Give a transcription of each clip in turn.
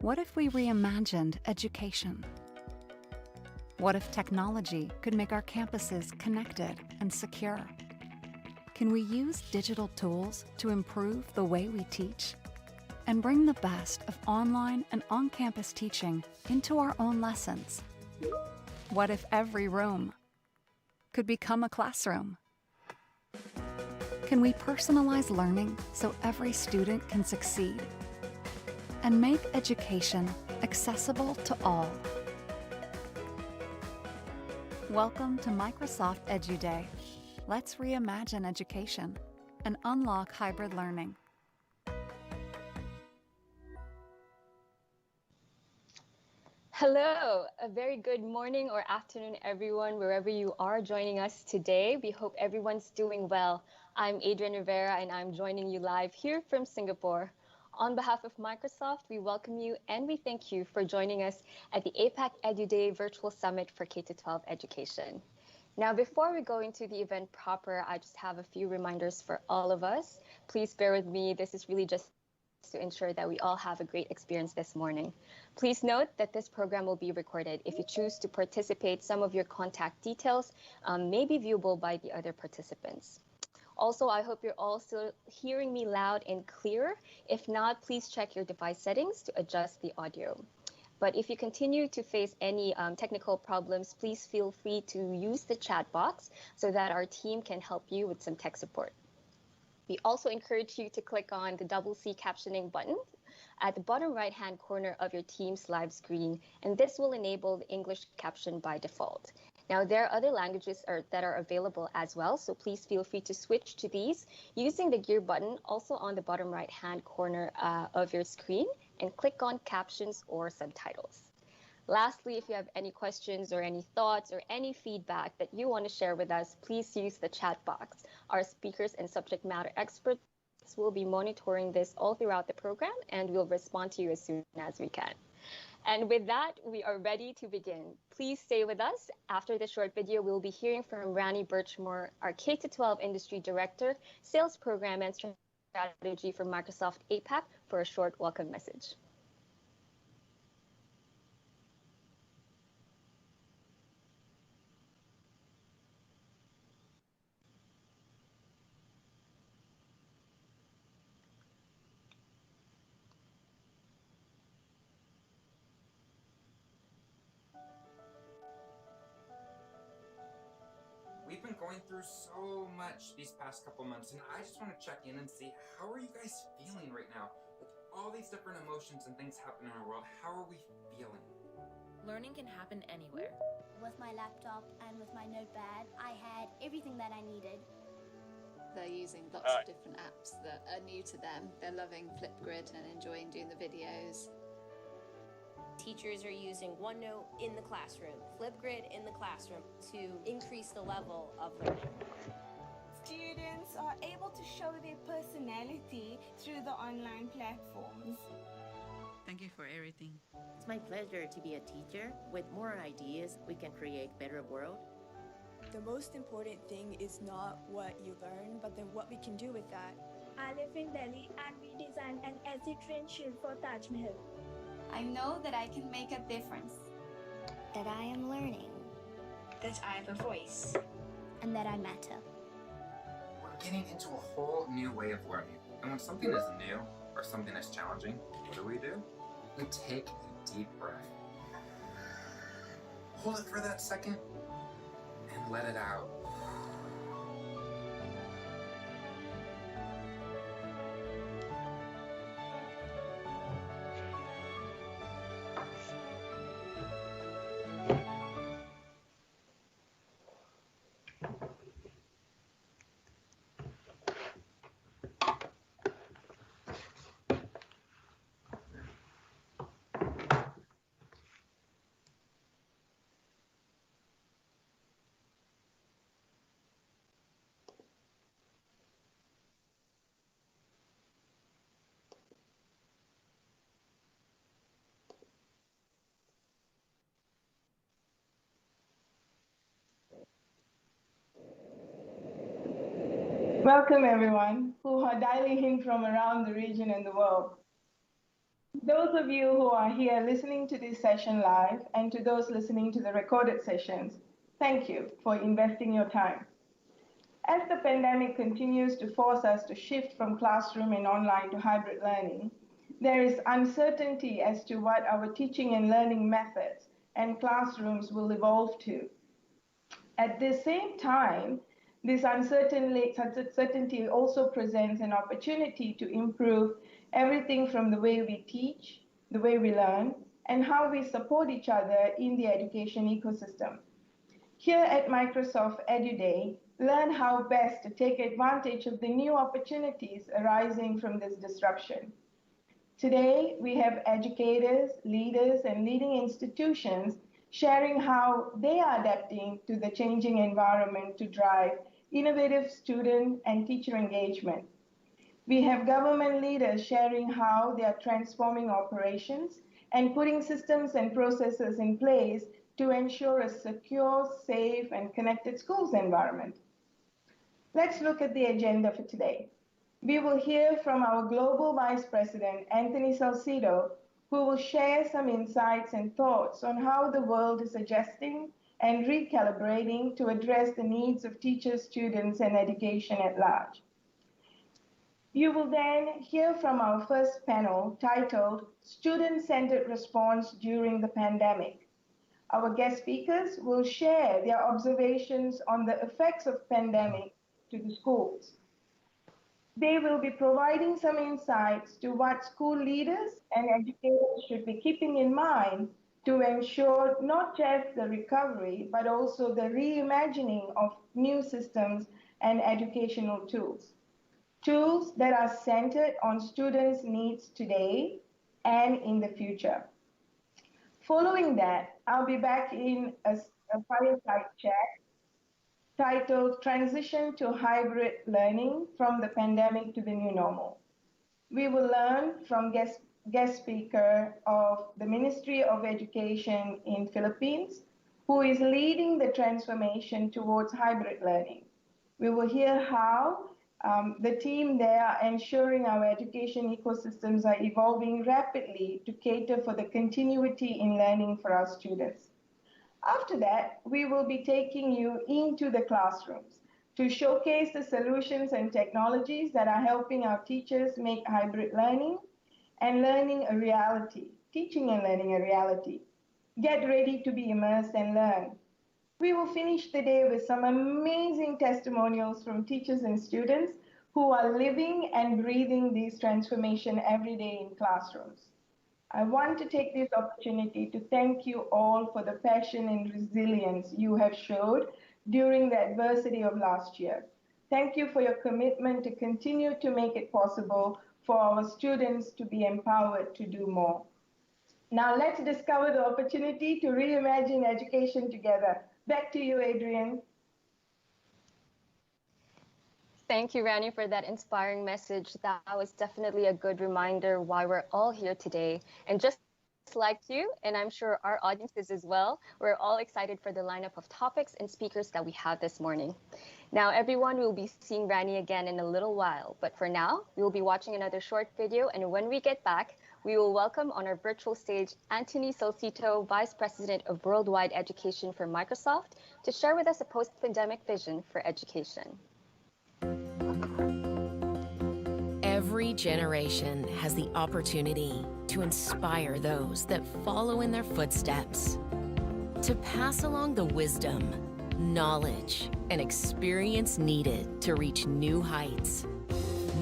What if we reimagined education? What if technology could make our campuses connected and secure? Can we use digital tools to improve the way we teach and bring the best of online and on-campus teaching into our own lessons? What if every room could become a classroom? Can we personalize learning so every student can succeed and make education accessible to all? Welcome to Microsoft EduDay. Let's reimagine education and unlock hybrid learning. Hello, a very good morning or afternoon, everyone, wherever you are joining us today. We hope everyone's doing well. I'm Adrian Rivera, and I'm joining you live here from Singapore. On behalf of Microsoft, we welcome you and we thank you for joining us at the APAC EduDay Virtual Summit for K-12 Education. Now, before we go into the event proper, I just have a few reminders for all of us. Please bear with me. This is really just to ensure that we all have a great experience this morning. Please note that this program will be recorded. If you choose to participate, some of your contact details may be viewable by the other participants. Also, I hope you're all still hearing me loud and clear. If not, please check your device settings to adjust the audio. But if you continue to face any technical problems, please feel free to use the chat box so that our team can help you with some tech support. We also encourage you to click on the CC captioning button at the bottom right-hand corner of your Teams live screen, and this will enable the English caption by default. Now, there are other languages that are available as well, so please feel free to switch to these using the gear button also on the bottom right-hand corner of your screen and click on captions or subtitles. Lastly, if you have any questions or any thoughts or any feedback that you want to share with us, please use the chat box. Our speakers and subject matter experts will be monitoring this all throughout the program, and we'll respond to you as soon as we can. And with that, we are ready to begin. Please stay with us. After the short video, we'll be hearing from Rani Birchmore, our K-12 Industry Director, Sales Program and Strategy for Microsoft APAC, for a short welcome message. We've been going through so much these past couple months, and I just want to check in and see, how are you guys feeling right now? With all these different emotions and things happening in our world, how are we feeling? Learning can happen anywhere. With my laptop and with my notepad, I had everything that I needed. They're using lots of different apps that are new to them. They're loving Flipgrid and enjoying doing the videos. Teachers are using OneNote in the classroom, Flipgrid in the classroom to increase the level of learning. Students are able to show their personality through the online platforms. Thank you for everything. It's my pleasure to be a teacher. With more ideas, we can create a better world. The most important thing is not what you learn, but then what we can do with that. I live in Delhi and we design an acid rain shield for Taj Mahal. I know that I can make a difference. That I am learning. That I have a voice. And that I matter. We're getting into a whole new way of learning. And when something is new or something is challenging, what do? We take a deep breath. Hold it for that second and let it out. Welcome everyone who are dialing in from around the region and the world. Those of you who are here listening to this session live and to those listening to the recorded sessions, thank you for investing your time. As the pandemic continues to force us to shift from classroom and online to hybrid learning, there is uncertainty as to what our teaching and learning methods and classrooms will evolve to. At the same time, this uncertainty also presents an opportunity to improve everything from the way we teach, the way we learn, and how we support each other in the education ecosystem. Here at Microsoft EduDay, learn how best to take advantage of the new opportunities arising from this disruption. Today, we have educators, leaders, and leading institutions sharing how they are adapting to the changing environment to drive innovative student and teacher engagement. We have government leaders sharing how they are transforming operations and putting systems and processes in place to ensure a secure, safe, and connected schools environment. Let's look at the agenda for today. We will hear from our Global Vice President, Anthony Salcido, who will share some insights and thoughts on how the world is adjusting and recalibrating to address the needs of teachers, students, and education at large. You will then hear from our first panel titled Student-Centered Response During the Pandemic. Our guest speakers will share their observations on the effects of pandemic to the schools. They will be providing some insights to what school leaders and educators should be keeping in mind to ensure not just the recovery, but also the reimagining of new systems and educational tools. Tools that are centered on students' needs today and in the future. Following that, I'll be back in a fireside chat titled Transition to Hybrid Learning from the Pandemic to the New Normal. We will learn from guest speaker of the Ministry of Education in Philippines, who is leading the transformation towards hybrid learning. We will hear how the team there are ensuring our education ecosystems are evolving rapidly to cater for the continuity in learning for our students. After that, we will be taking you into the classrooms to showcase the solutions and technologies that are helping our teachers make hybrid learning and learning a reality, teaching and learning a reality. Get ready to be immersed and learn. We will finish the day with some amazing testimonials from teachers and students who are living and breathing this transformation every day in classrooms. I want to take this opportunity to thank you all for the passion and resilience you have showed during the adversity of last year. Thank you for your commitment to continue to make it possible for our students to be empowered to do more. Now let's discover the opportunity to reimagine education together. Back to you, Adrian. Thank you, Rani, for that inspiring message. That was definitely a good reminder why we're all here today. And just like you, and I'm sure our audience is as well, we're all excited for the lineup of topics and speakers that we have this morning. Now, everyone will be seeing Rani again in a little while, but for now, we will be watching another short video, and when we get back, we will welcome on our virtual stage Anthony Salcido, Vice President of Worldwide Education for Microsoft, to share with us a post-pandemic vision for education. Every generation has the opportunity to inspire those that follow in their footsteps, to pass along the wisdom, knowledge, and experience needed to reach new heights.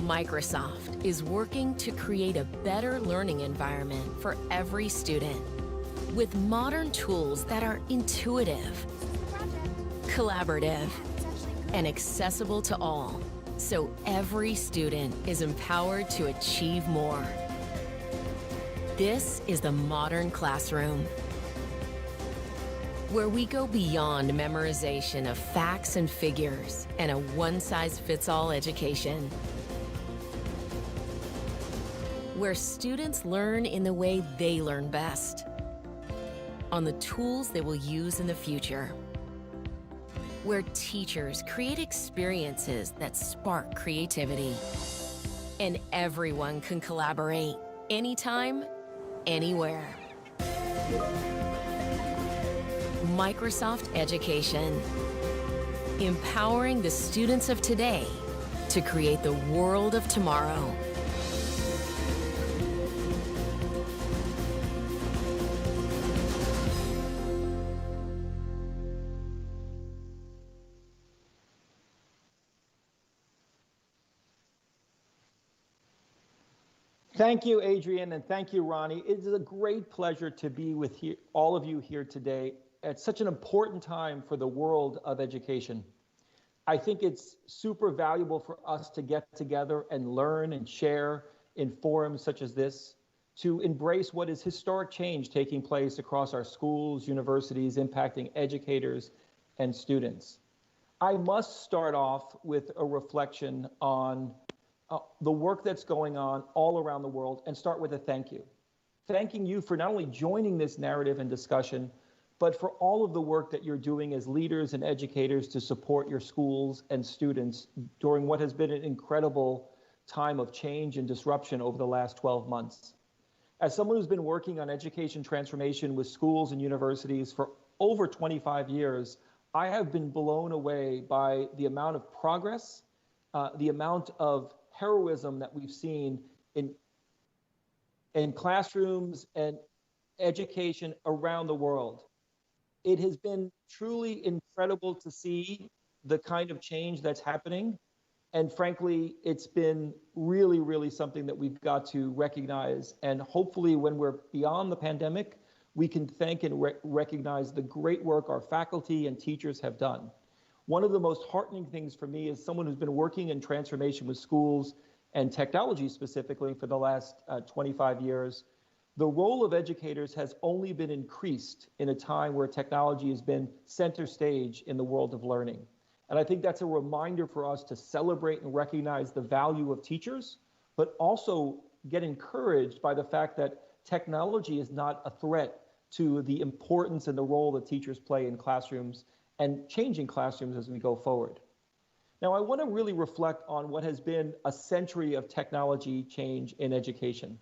Microsoft is working to create a better learning environment for every student with modern tools that are intuitive, collaborative, and accessible to all, so every student is empowered to achieve more. This is the modern classroom, where we go beyond memorization of facts and figures and a one-size-fits-all education, where students learn in the way they learn best, on the tools they will use in the future, where teachers create experiences that spark creativity. And everyone can collaborate anytime, anywhere. Microsoft Education, empowering the students of today to create the world of tomorrow. Thank you, Adrian, and thank you, Ronnie. It is a great pleasure to be with all of you here today at such an important time for the world of education. I think it's super valuable for us to get together and learn and share in forums such as this, to embrace what is historic change taking place across our schools, universities, impacting educators and students. I must start off with a reflection on the work that's going on all around the world, and start with a thank you. Thanking you for not only joining this narrative and discussion, but for all of the work that you're doing as leaders and educators to support your schools and students during what has been an incredible time of change and disruption over the last 12 months. As someone who's been working on education transformation with schools and universities for over 25 years, I have been blown away by the amount of progress, the amount of heroism that we've seen in classrooms and education around the world. It has been truly incredible to see the kind of change that's happening. And frankly, it's been really, really something that we've got to recognize. And hopefully when we're beyond the pandemic, we can thank and recognize the great work our faculty and teachers have done. One of the most heartening things for me as someone who's been working in transformation with schools and technology specifically for the last 25 years, the role of educators has only been increased in a time where technology has been center stage in the world of learning. And I think that's a reminder for us to celebrate and recognize the value of teachers, but also get encouraged by the fact that technology is not a threat to the importance and the role that teachers play in classrooms and changing classrooms as we go forward. Now, I want to really reflect on what has been a century of technology change in education.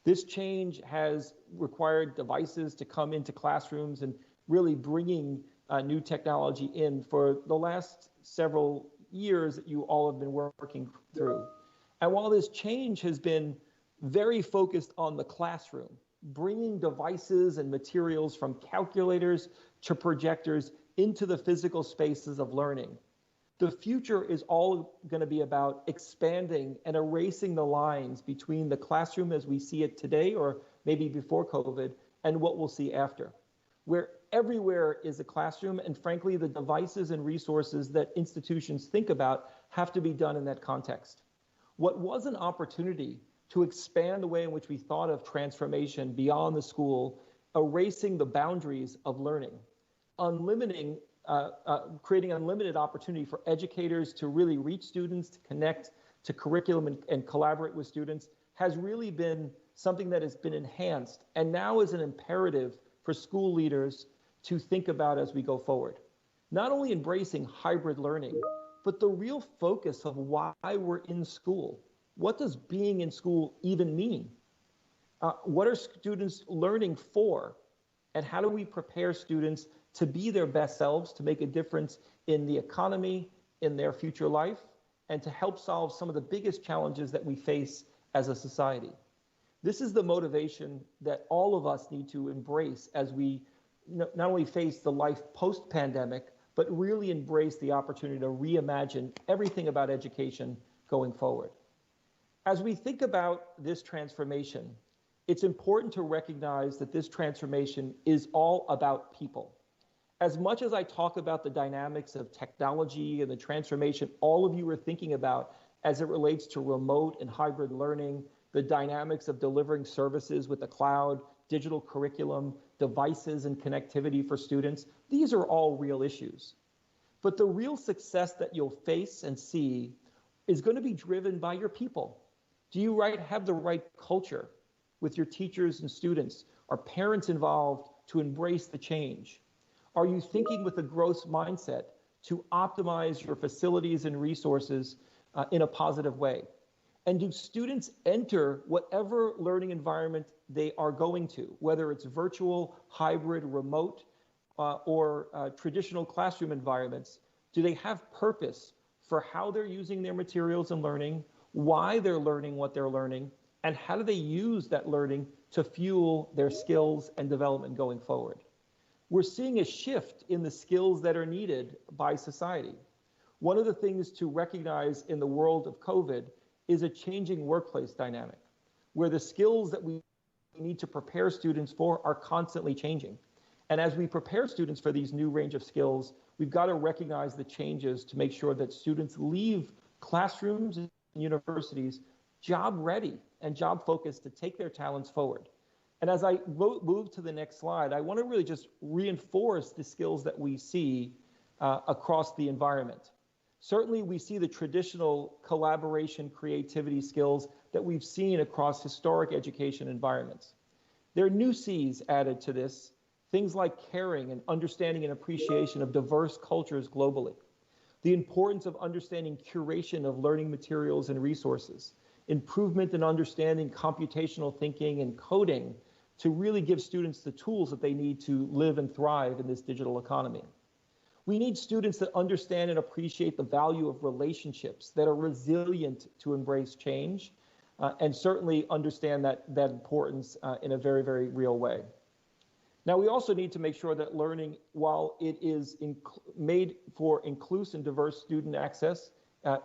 This change has required devices to come into classrooms and really bringing new technology in for the last several years that you all have been working through. And while this change has been very focused on the classroom, bringing devices and materials from calculators to projectors into the physical spaces of learning, the future is all going to be about expanding and erasing the lines between the classroom as we see it today, or maybe before COVID, and what we'll see after, where everywhere is a classroom, and frankly, the devices and resources that institutions think about have to be done in that context. What was an opportunity to expand the way in which we thought of transformation beyond the school, erasing the boundaries of learning, creating unlimited opportunity for educators to really reach students, to connect to curriculum and collaborate with students, has really been something that has been enhanced and now is an imperative for school leaders to think about as we go forward. Not only embracing hybrid learning, but the real focus of why we're in school. What does being in school even mean? What are students learning for? And how do we prepare students to be their best selves, to make a difference in the economy, in their future life, and to help solve some of the biggest challenges that we face as a society? This is the motivation that all of us need to embrace as we not only face the life post-pandemic, but really embrace the opportunity to reimagine everything about education going forward. As we think about this transformation, it's important to recognize that this transformation is all about people. As much as I talk about the dynamics of technology and the transformation all of you are thinking about as it relates to remote and hybrid learning, the dynamics of delivering services with the cloud, digital curriculum, devices and connectivity for students, these are all real issues. But the real success that you'll face and see is going to be driven by your people. Do you have the right culture with your teachers and students? Are parents involved to embrace the change? Are you thinking with a growth mindset to optimize your facilities and resources in a positive way? And do students enter whatever learning environment they are going to, whether it's virtual, hybrid, remote, or traditional classroom environments? Do they have purpose for how they're using their materials and learning, why they're learning what they're learning, and how do they use that learning to fuel their skills and development going forward? We're seeing a shift in the skills that are needed by society. One of the things to recognize in the world of COVID is a changing workplace dynamic, where the skills that we need to prepare students for are constantly changing. And as we prepare students for these new range of skills, we've got to recognize the changes to make sure that students leave classrooms and universities job ready and job focused to take their talents forward. And as I move to the next slide, I want to really just reinforce the skills that we see across the environment. Certainly, we see the traditional collaboration, creativity skills that we've seen across historic education environments. There are new C's added to this, things like caring and understanding and appreciation of diverse cultures globally, the importance of understanding curation of learning materials and resources, improvement in understanding computational thinking and coding to really give students the tools that they need to live and thrive in this digital economy. We need students that understand and appreciate the value of relationships, that are resilient to embrace change, and certainly understand that importance in a very, very real way. Now, we also need to make sure that learning, while it is made for inclusive and diverse student access,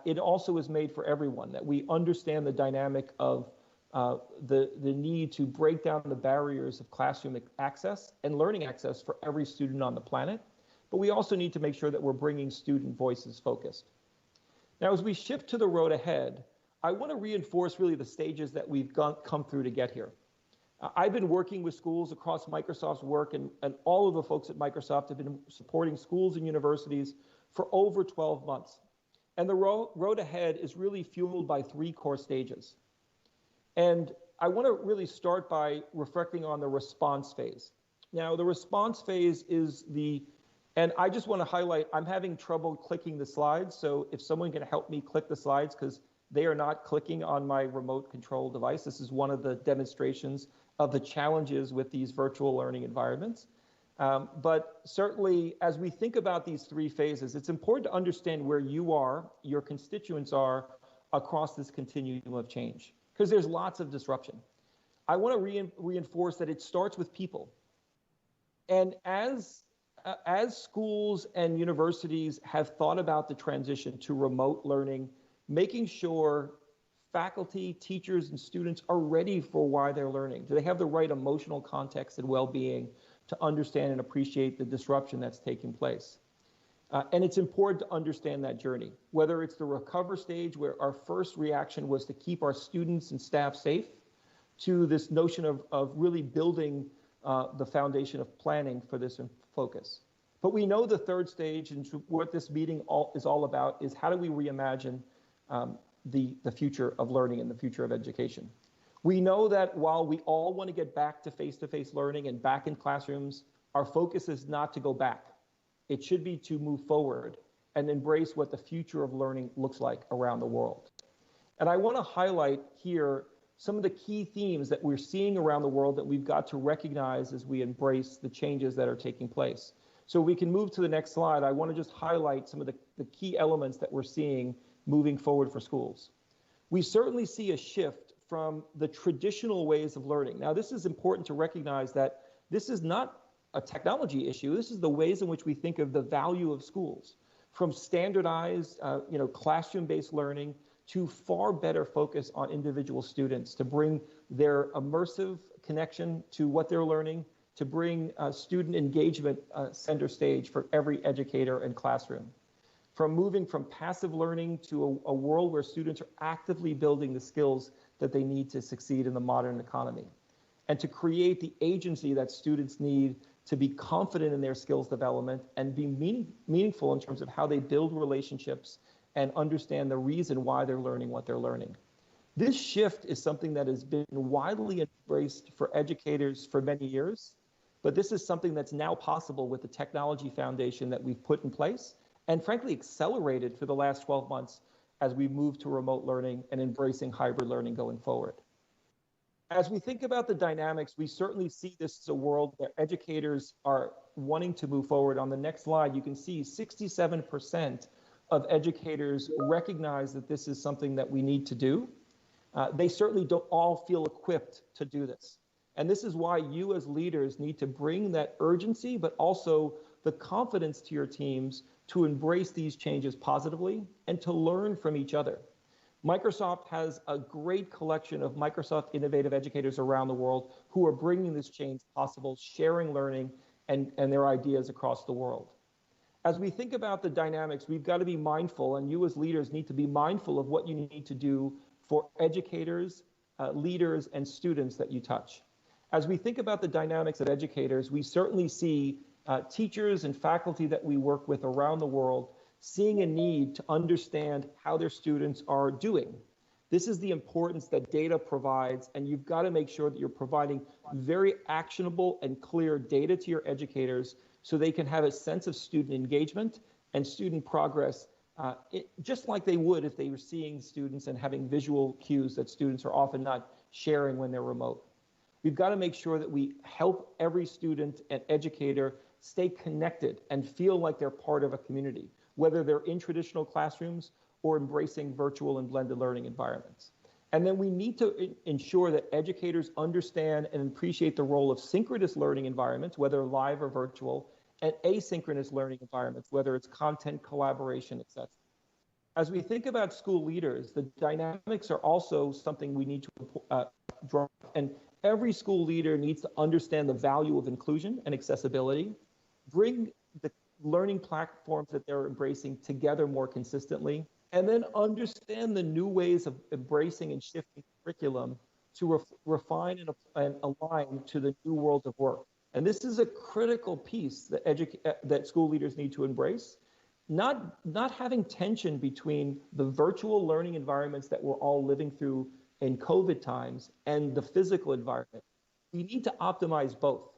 it also is made for everyone, that we understand the dynamic of the need to break down the barriers of classroom access and learning access for every student on the planet. But we also need to make sure that we're bringing student voices focused. Now, as we shift to the road ahead, I want to reinforce really the stages that we've come through to get here. I've been working with schools across Microsoft's work, and all of the folks at Microsoft have been supporting schools and universities for over 12 months. And the road ahead is really fueled by 3 core stages. And I want to really start by reflecting on the response phase. Now, the response phase is and I just want to highlight, I'm having trouble clicking the slides. So if someone can help me click the slides, because they are not clicking on my remote control device. This is one of the demonstrations of the challenges with these virtual learning environments. But certainly, as we think about these 3 phases, it's important to understand where you are, your constituents are across this continuum of change, because there's lots of disruption. I want to reinforce that it starts with people. And as schools and universities have thought about the transition to remote learning, making sure faculty, teachers, and students are ready for why they're learning. Do they have the right emotional context and well-being to understand and appreciate the disruption that's taking place? And it's important to understand that journey, whether it's the recover stage where our first reaction was to keep our students and staff safe, to this notion of really building the foundation of planning for this focus. But we know the third stage, and what this meeting is all about, is how do we reimagine the future of learning and the future of education. We know that while we all want to get back to face-to-face learning and back in classrooms, our focus is not to go back. It should be to move forward and embrace what the future of learning looks like around the world. And I want to highlight here some of the key themes that we're seeing around the world that we've got to recognize as we embrace the changes that are taking place. So we can move to the next slide. I want to just highlight some of the key elements that we're seeing moving forward for schools. We certainly see a shift from the traditional ways of learning. Now, this is important to recognize that this is not a technology issue. This is the ways in which we think of the value of schools, from standardized, classroom-based learning to far better focus on individual students to bring their immersive connection to what they're learning, to bring student engagement center stage for every educator and classroom. From moving from passive learning to a world where students are actively building the skills that they need to succeed in the modern economy. And to create the agency that students need to be confident in their skills development and be meaningful in terms of how they build relationships and understand the reason why they're learning what they're learning. This shift is something that has been widely embraced for educators for many years, but this is something that's now possible with the technology foundation that we've put in place and frankly accelerated for the last 12 months as we move to remote learning and embracing hybrid learning going forward. As we think about the dynamics, we certainly see this as a world where educators are wanting to move forward. On the next slide, you can see 67% of educators recognize that this is something that we need to do. They certainly don't all feel equipped to do this. And this is why you as leaders need to bring that urgency, but also the confidence to your teams to embrace these changes positively and to learn from each other. Microsoft has a great collection of Microsoft innovative educators around the world who are bringing this change possible, sharing learning and their ideas across the world. As we think about the dynamics, we've got to be mindful, and you as leaders need to be mindful of what you need to do for educators, leaders, and students that you touch. As we think about the dynamics of educators, we certainly see teachers and faculty that we work with around the world seeing a need to understand how their students are doing. This is the importance that data provides, and you've got to make sure that you're providing very actionable and clear data to your educators so they can have a sense of student engagement and student progress, just like they would if they were seeing students and having visual cues that students are often not sharing when they're remote. We've got to make sure that we help every student and educator stay connected and feel like they're part of a community, whether they're in traditional classrooms or embracing virtual and blended learning environments. And then we need to ensure that educators understand and appreciate the role of synchronous learning environments, whether live or virtual, and asynchronous learning environments, whether it's content collaboration, et cetera. As we think about school leaders, the dynamics are also something we need to draw. And every school leader needs to understand the value of inclusion and accessibility, bring the learning platforms that they're embracing together more consistently, and then understand the new ways of embracing and shifting curriculum to refine and align to the new world of work. And this is a critical piece that school leaders need to embrace, not having tension between the virtual learning environments that we're all living through in COVID times and the physical environment. We need to optimize both.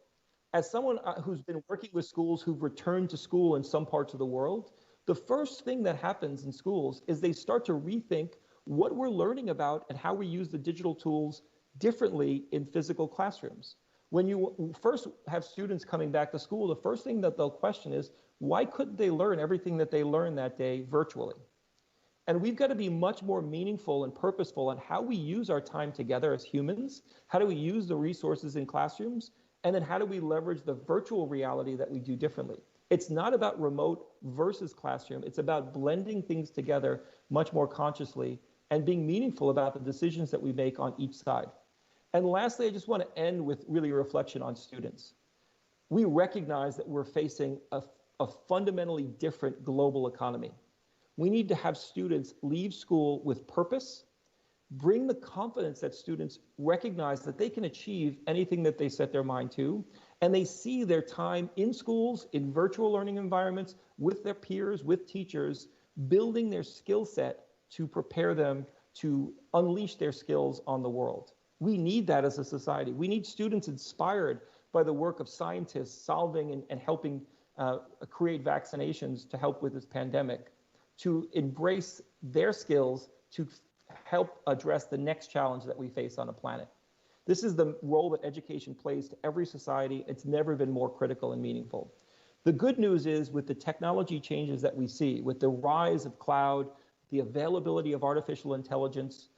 As someone who's been working with schools who've returned to school in some parts of the world, the first thing that happens in schools is they start to rethink what we're learning about and how we use the digital tools differently in physical classrooms. When you first have students coming back to school, the first thing that they'll question is, why couldn't they learn everything that they learned that day virtually? And we've got to be much more meaningful and purposeful on how we use our time together as humans. How do we use the resources in classrooms? And then how do we leverage the virtual reality that we do differently? It's not about remote versus classroom. It's about blending things together much more consciously and being meaningful about the decisions that we make on each side. And lastly, I just want to end with really a reflection on students. We recognize that we're facing a fundamentally different global economy. We need to have students leave school with purpose, bring the confidence that students recognize that they can achieve anything that they set their mind to, and they see their time in schools, in virtual learning environments, with their peers, with teachers, building their skill set to prepare them to unleash their skills on the world. We need that as a society. We need students inspired by the work of scientists solving and helping create vaccinations to help with this pandemic, to embrace their skills to help address the next challenge that we face on the planet. This is the role that education plays to every society. It's never been more critical and meaningful. The good news is, with the technology changes that we see, with the rise of cloud, the availability of artificial intelligence,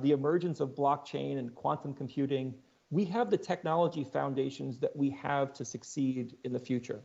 the emergence of blockchain and quantum computing, we have the technology foundations that we have to succeed in the future.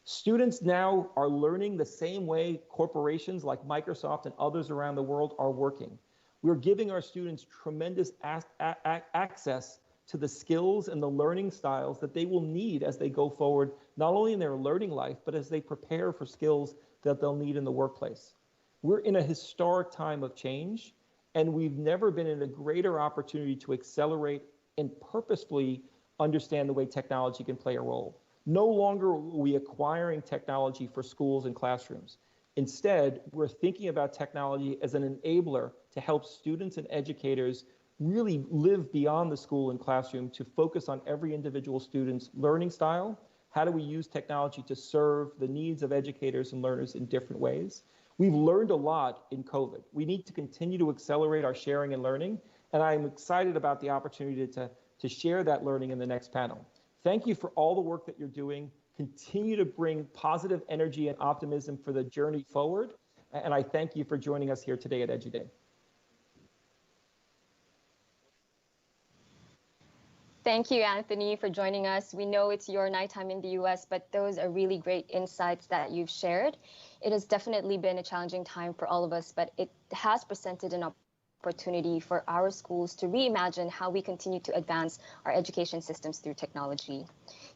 Students now are learning the same way corporations like Microsoft and others around the world are working. We're giving our students tremendous access to the skills and the learning styles that they will need as they go forward, not only in their learning life, but as they prepare for skills that they'll need in the workplace. We're in a historic time of change, and we've never been in a greater opportunity to accelerate and purposefully understand the way technology can play a role. No longer are we acquiring technology for schools and classrooms. Instead, we're thinking about technology as an enabler to help students and educators really live beyond the school and classroom, to focus on every individual student's learning style, How do we use technology to serve the needs of educators and learners in different ways? We've learned a lot in COVID. We need to continue to accelerate our sharing and learning, and I'm excited about the opportunity to share that learning in the next panel. Thank you for all the work that you're doing. Continue to bring positive energy and optimism for the journey forward, and I thank you for joining us here today at EduDay. Thank you, Anthony, for joining us. We know it's your nighttime in the US, but those are really great insights that you've shared. It has definitely been a challenging time for all of us, but it has presented an opportunity for our schools to reimagine how we continue to advance our education systems through technology.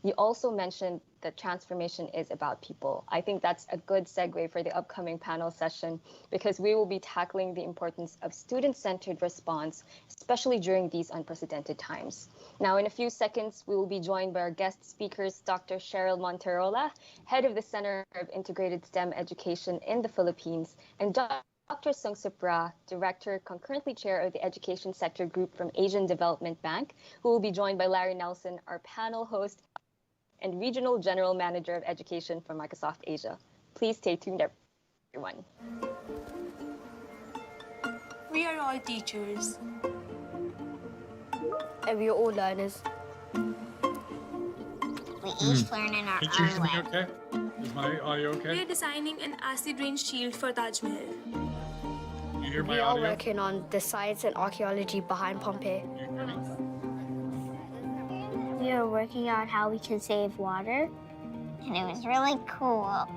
You also mentioned that transformation is about people. I think that's a good segue for the upcoming panel session, because we will be tackling the importance of student-centered response, especially during these unprecedented times. Now, in a few seconds, we will be joined by our guest speakers, Dr. Cheryl Monterola, head of the Center of Integrated STEM Education in the Philippines, and Dr. Sungsup Ra, Director, concurrently Chair of the Education Sector Group from Asian Development Bank, who will be joined by Larry Nelson, our panel host and Regional General Manager of Education for Microsoft Asia. Please stay tuned, everyone. We are all teachers. And we are all learners. We each learn in our own way. Okay? Is my audio okay? We are designing an acid rain shield for Taj Mahal. You hear my We are audio? working on the science and archaeology behind Pompeii. We are working on how we can save water, and it was really cool.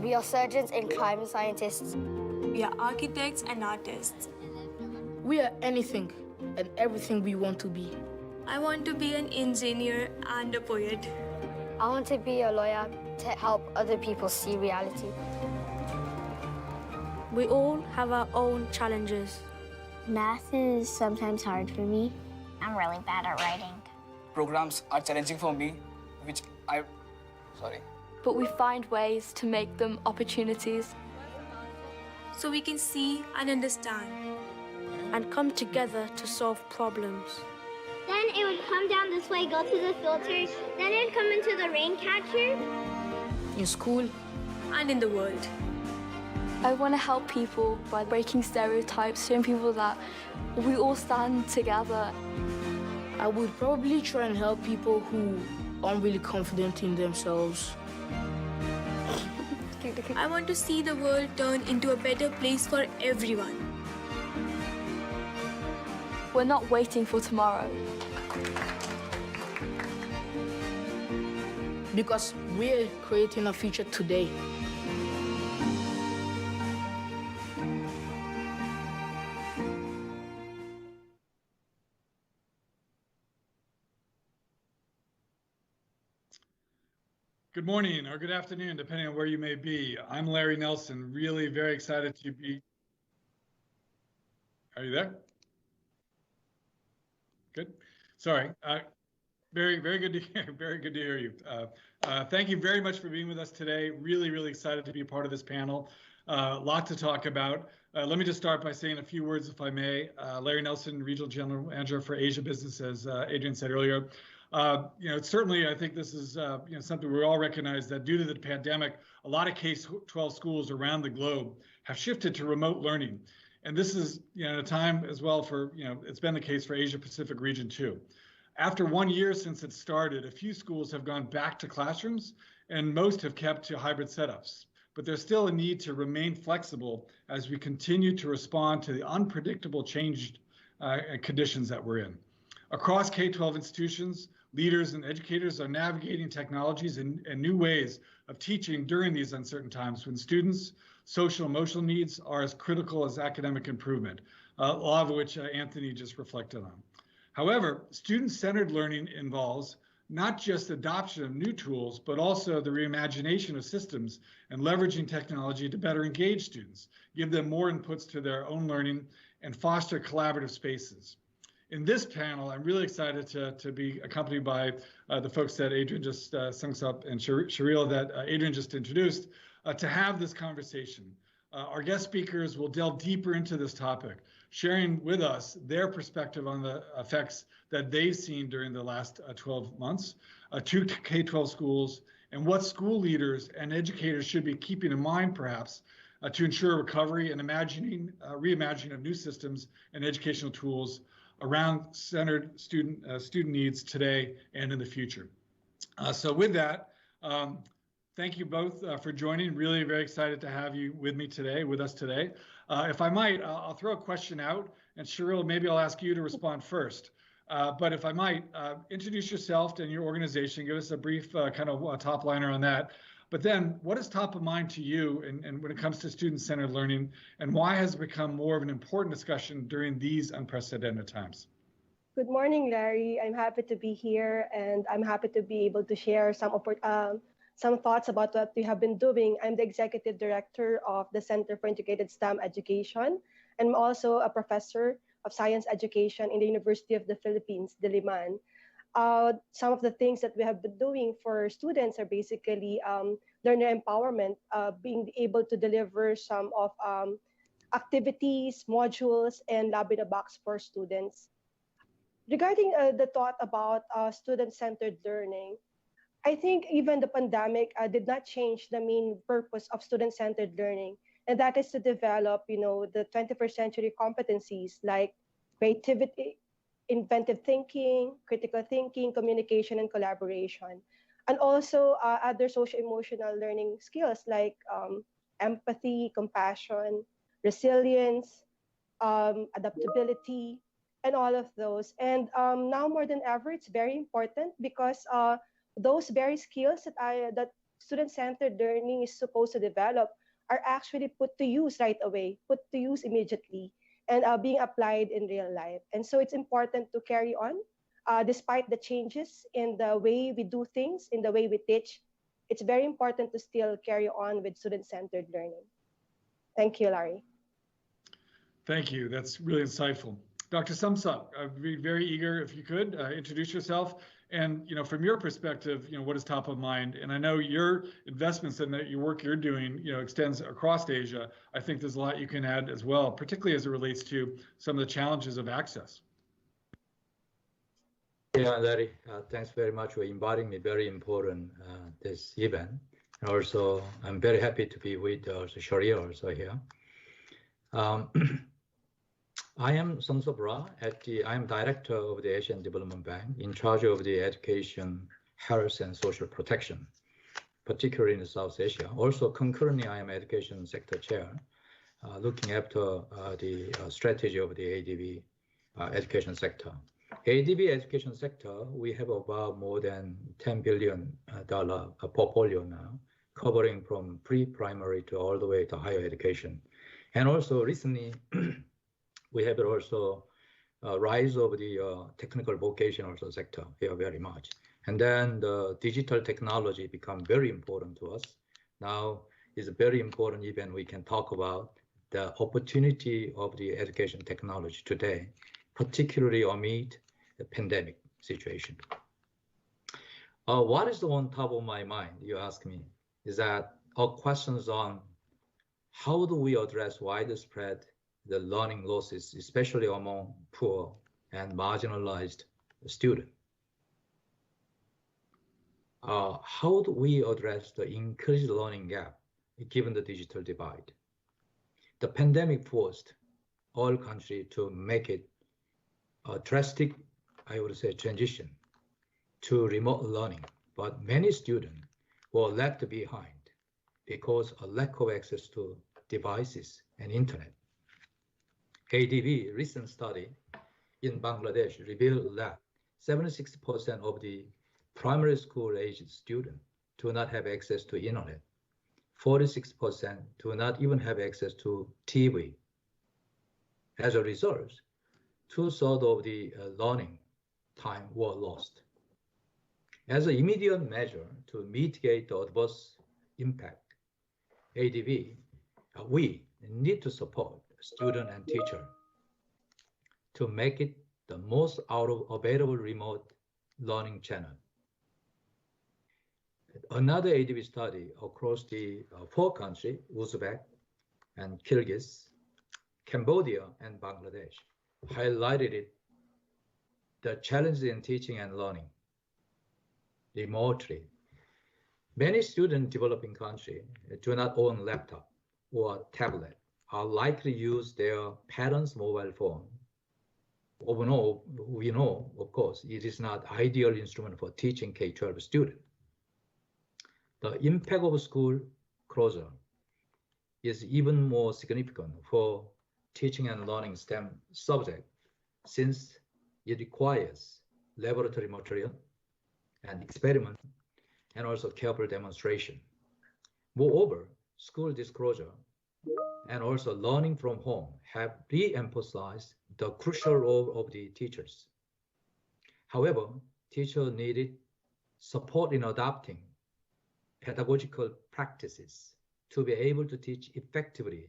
We are surgeons and climate scientists. We are architects and artists. We are anything and everything we want to be. I want to be an engineer and a poet. I want to be a lawyer to help other people see reality. We all have our own challenges. Math is sometimes hard for me. I'm really bad at writing. Programs are challenging for me, But we find ways to make them opportunities. So we can see and understand. And come together to solve problems. Then it would come down this way, go through the filter, then it would come into the rain catcher. In school. And in the world. I want to help people by breaking stereotypes, showing people that we all stand together. I would probably try and help people who aren't really confident in themselves. I want to see the world turn into a better place for everyone. We're not waiting for tomorrow. Because we're creating a future today. Good morning or good afternoon, depending on where you may be. I'm Larry Nelson, really very excited to be. Are you there? Good. Sorry. Very good to hear. Very good to hear you. Thank you very much for being with us today. Really excited to be a part of this panel. A lot to talk about. Let me just start by saying a few words, if I may. Larry Nelson, Regional General Manager for Asia Business, as Adrian said earlier. Certainly, I think this is something we all recognize that due to the pandemic, a lot of K-12 schools around the globe have shifted to remote learning. And this is a time as well for, it's been the case for Asia Pacific region too. After 1 year since it started, a few schools have gone back to classrooms and most have kept to hybrid setups. But there's still a need to remain flexible as we continue to respond to the unpredictable changed conditions that we're in. Across K-12 institutions, leaders and educators are navigating technologies and new ways of teaching during these uncertain times when students' social emotional needs are as critical as academic improvement, a lot of which Anthony just reflected on. However, student-centered learning involves not just adoption of new tools, but also the reimagination of systems and leveraging technology to better engage students, give them more inputs to their own learning, and foster collaborative spaces. In this panel, I'm really excited to be accompanied by the folks that Adrian just Sungsup and Cheryl that Adrian just introduced to have this conversation. Our guest speakers will delve deeper into this topic, sharing with us their perspective on the effects that they've seen during the last 12 months to K-12 schools, and what school leaders and educators should be keeping in mind, perhaps, to ensure recovery and reimagining of new systems and educational tools around centered student needs today and in the future. So with that, thank you both for joining. Really very excited to have you with us today. If I might, I'll throw a question out, and Cheryl, maybe I'll ask you to respond first. But if I might, introduce yourself and your organization, give us a brief kind of top liner on that. But then what is top of mind to you and when it comes to student-centered learning, and why has it become more of an important discussion during these unprecedented times? Good morning, Larry. I'm happy to be here, and I'm happy to be able to share some thoughts about what we have been doing. I'm the Executive Director of the Center for Integrated STEM Education, and I'm also a Professor of Science Education in the University of the Philippines, Diliman. Some of the things that we have been doing for students are basically learner empowerment, being able to deliver some of activities, modules, and lab in a box for students. Regarding the thought about student-centered learning, I think even the pandemic did not change the main purpose of student-centered learning, and that is to develop, the 21st century competencies like creativity, inventive thinking, critical thinking, communication, and collaboration, and also other social-emotional learning skills like empathy, compassion, resilience, adaptability, and all of those. And now more than ever, it's very important because those very skills that student-centered learning is supposed to develop are actually put to use right away, put to use immediately, and being applied in real life. And so it's important to carry on despite the changes in the way we do things, in the way we teach. It's very important to still carry on with student-centered learning. Thank you, Larry. Thank you. That's really insightful. Dr. Samsak, I'd be very eager if you could introduce yourself. And from your perspective, what is top of mind? And I know your investments and your work you're doing, extends across Asia. I think there's a lot you can add as well, particularly as it relates to some of the challenges of access. Yeah, Larry, thanks very much for inviting me. Very important this event. And also, I'm very happy to be with Sharia also here. I am Samsak Ra. I am Director of the Asian Development Bank, in charge of the education, health, and social protection, particularly in South Asia. Also, concurrently, I am Education Sector Chair, looking after the strategy of the ADB education sector. ADB education sector, we have about more than $10 billion portfolio now, covering from pre-primary to all the way to higher education. And also recently, we have also rise of the technical vocational sector here very much. And then the digital technology become very important to us. Now is a very important event we can talk about the opportunity of the education technology today, particularly amid the pandemic situation. What is on top of my mind, you ask me, is that our questions on how do we address widespread the learning losses, especially among poor and marginalized students. How do we address the increased learning gap given the digital divide? The pandemic forced all countries to make it a drastic, I would say, transition to remote learning, but many students were left behind because of lack of access to devices and internet. ADB recent study in Bangladesh revealed that 76% of the primary school aged students do not have access to internet. 46% do not even have access to TV. As a result, 2/3 of the learning time were lost. As an immediate measure to mitigate the adverse impact, ADB, we need to support student and teacher to make it the most out of available remote learning channel. Another ADB study across the 4 countries, Uzbek and Kyrgyz, Cambodia and Bangladesh highlighted it, the challenges in teaching and learning remotely. Many students in developing countries do not own laptop or tablet, are likely to use their parents' mobile phone. We know, of course, it is not ideal instrument for teaching K-12 students. The impact of school closure is even more significant for teaching and learning STEM subject, since it requires laboratory material and experiment and also careful demonstration. Moreover, school disclosure and also learning from home have re-emphasized the crucial role of the teachers. However, teachers needed support in adopting pedagogical practices to be able to teach effectively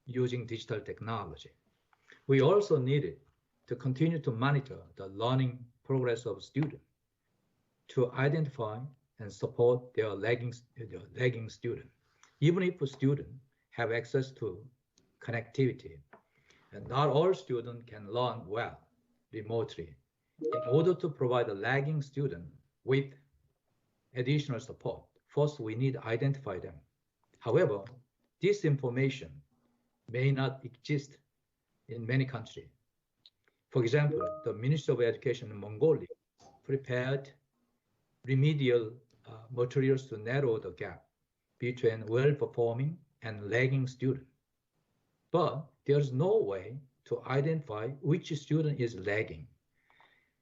using digital technology. We also needed to continue to monitor the learning progress of students to identify and support their lagging students, even if a student have access to connectivity. And not all students can learn well remotely. In order to provide a lagging student with additional support, first we need to identify them. However, this information may not exist in many countries. For example, the Ministry of Education in Mongolia prepared remedial materials to narrow the gap between well-performing and lagging students. But there's no way to identify which student is lagging,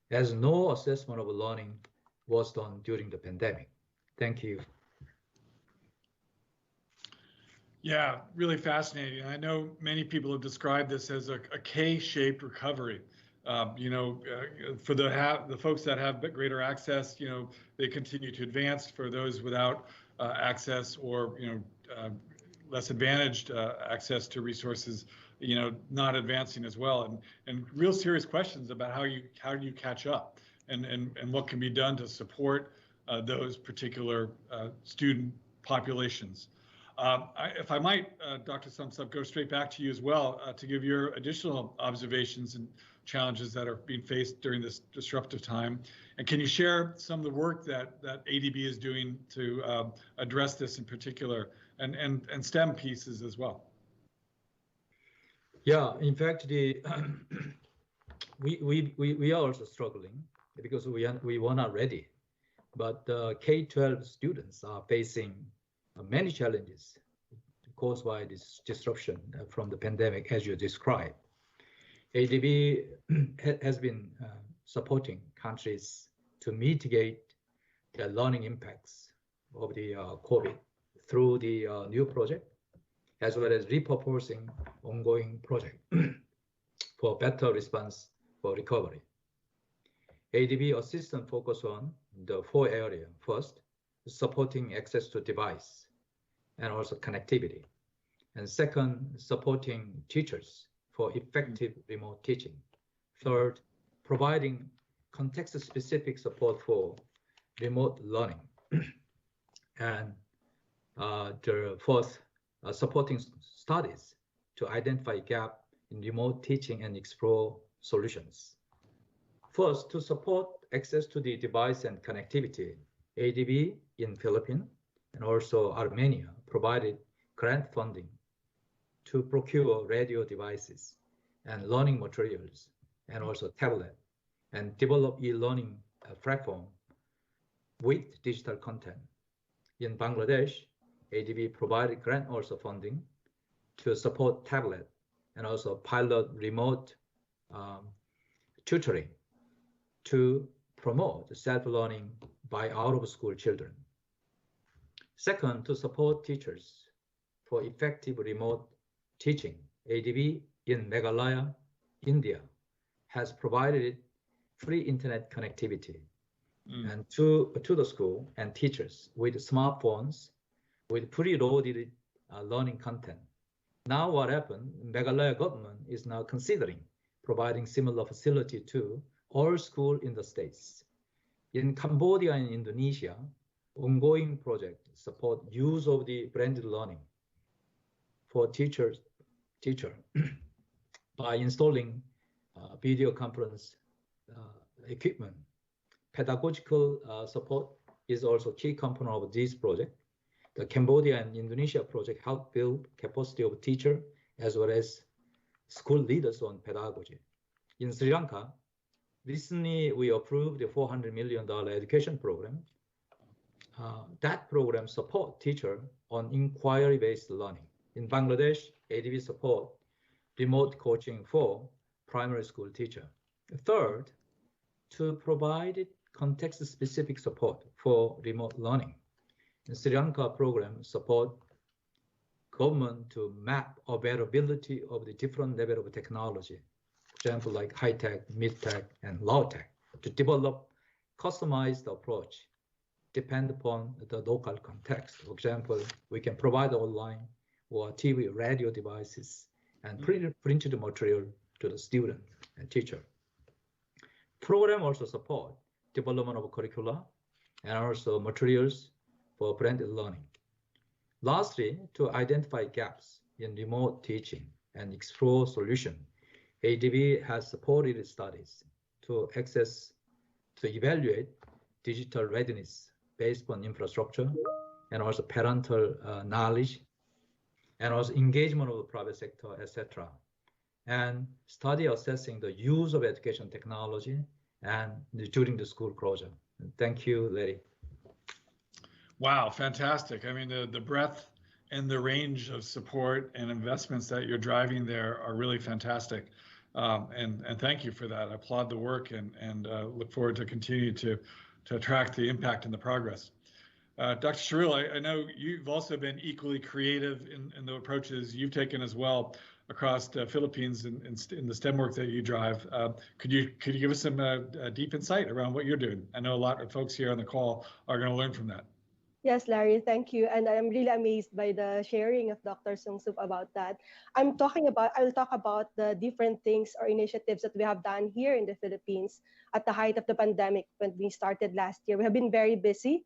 as no assessment of learning was done during the pandemic. Thank you. Yeah, really fascinating. I know many people have described this as a K-shaped recovery. For the folks that have greater access, they continue to advance. For those without access or less advantaged access to resources, not advancing as well. And real serious questions about how you catch up and what can be done to support those particular student populations. If I might, Dr. Sumsup, go straight back to you as well to give your additional observations and challenges that are being faced during this disruptive time. And can you share some of the work that ADB is doing to address this in particular, and STEM pieces as well? Yeah, in fact, we are also struggling because we were not ready. But K-12 students are facing many challenges caused by this disruption from the pandemic, as you described. ADB has been supporting countries to mitigate the learning impacts of the COVID through the new project, as well as repurposing ongoing project for better response for recovery. ADB assistance focus on the 4 areas. First, supporting access to device and also connectivity. And second, supporting teachers for effective remote teaching. Third, providing context-specific support for remote learning. And the fourth, supporting studies to identify gap in remote teaching and explore solutions. First, to support access to the device and connectivity, ADB in Philippines and also Armenia provided grant funding to procure radio devices and learning materials and also tablet, and develop e-learning platform with digital content. In Bangladesh, ADB provided grant also funding to support tablet and also pilot remote tutoring to promote self-learning by out-of-school children. Second, to support teachers for effective remote teaching, ADB in Meghalaya, India, has provided free internet connectivity and to the school and teachers with smartphones with preloaded learning content. Now what happened, Meghalaya government is now considering providing similar facility to all schools in the states. In Cambodia and Indonesia, ongoing project support use of the blended learning for teacher by installing video conference equipment. Pedagogical support is also a key component of this project. The Cambodia and Indonesia project help build capacity of teachers as well as school leaders on pedagogy. In Sri Lanka, recently we approved a $400 million education program. That program supports teachers on inquiry-based learning. In Bangladesh, ADB support remote coaching for primary school teachers. Third, to provide context-specific support for remote learning. The Sri Lanka program support government to map availability of the different level of technology, for example, like high-tech, mid-tech, and low-tech, to develop customized approach depend upon the local context. For example, we can provide online or TV, radio devices, and printed material to the student and teacher. Program also support development of curricula and also materials for blended learning. Lastly, to identify gaps in remote teaching and explore solutions, ADB has supported studies to evaluate digital readiness based on infrastructure and also parental knowledge and also engagement of the private sector, etc. And study assessing the use of education technology and during the school closure. Thank you, Larry. Wow, fantastic. I mean, the breadth and the range of support and investments that you're driving there are really fantastic. And thank you for that. I applaud the work and look forward to continue to track the impact and the progress. Dr. Sharil, I know you've also been equally creative in the approaches you've taken as well across the Philippines in the STEM work that you drive. Could you give us some deep insight around what you're doing? I know a lot of folks here on the call are going to learn from that. Yes, Larry, thank you. And I'm really amazed by the sharing of Dr. Sungsub about that. I'll talk about the different things or initiatives that we have done here in the Philippines at the height of the pandemic when we started last year. We have been very busy.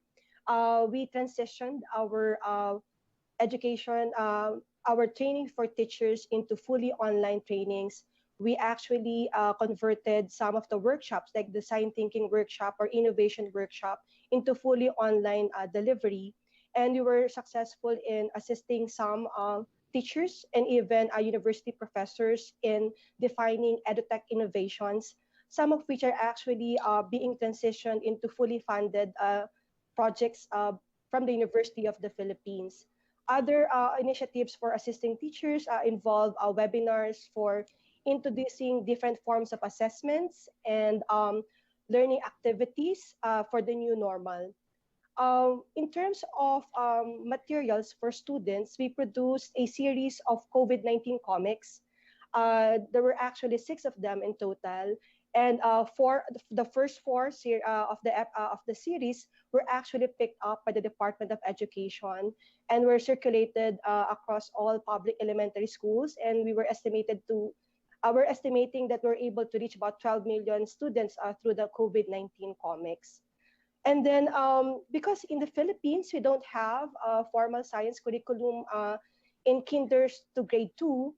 We transitioned our education, our training for teachers into fully online trainings. We actually converted some of the workshops, like design thinking workshop or innovation workshop, into fully online delivery. And we were successful in assisting some teachers and even university professors in defining edutech innovations, some of which are actually being transitioned into fully funded projects from the University of the Philippines. Other initiatives for assisting teachers involve webinars for introducing different forms of assessments and learning activities for the new normal. In terms of materials for students, we produced a series of COVID-19 comics. There were actually 6 of them in total. And the first 4 of the series were actually picked up by the Department of Education and were circulated across all public elementary schools. And we're estimating that we're able to reach about 12 million students through the COVID-19 comics. And then because in the Philippines, we don't have a formal science curriculum in kinders to grade 2,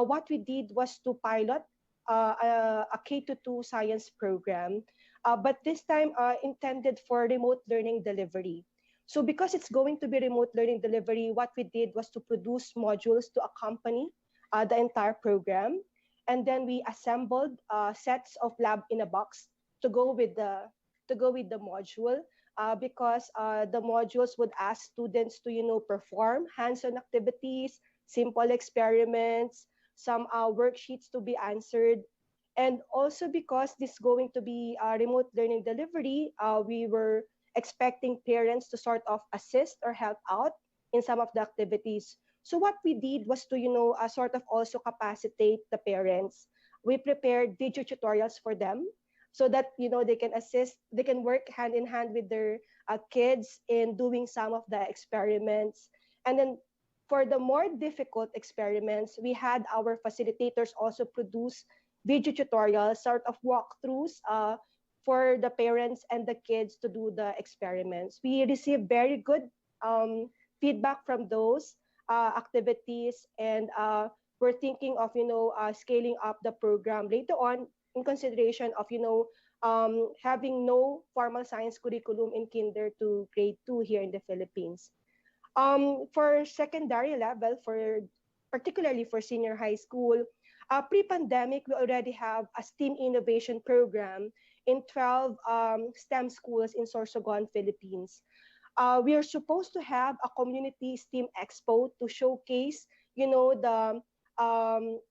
what we did was to pilot a K-12 science program, but this time intended for remote learning delivery. So because it's going to be remote learning delivery, what we did was to produce modules to accompany the entire program. And then we assembled sets of lab in a box to go with the module because the modules would ask students to perform hands-on activities, simple experiments, some worksheets to be answered. And also because this is going to be remote learning delivery, we were expecting parents to sort of assist or help out in some of the activities. So what we did was to, sort of also capacitate the parents. We prepared video tutorials for them so that, they can assist, they can work hand in hand with their kids in doing some of the experiments. And then for the more difficult experiments, we had our facilitators also produce video tutorials, sort of walkthroughs for the parents and the kids to do the experiments. We received very good feedback from those activities, and we're thinking of, scaling up the program later on in consideration of, having no formal science curriculum in kinder to grade 2 here in the Philippines. For secondary level, particularly for senior high school, pre-pandemic, we already have a STEAM innovation program in 12 STEM schools in Sorsogon, Philippines. We are supposed to have a community STEAM expo to showcase, the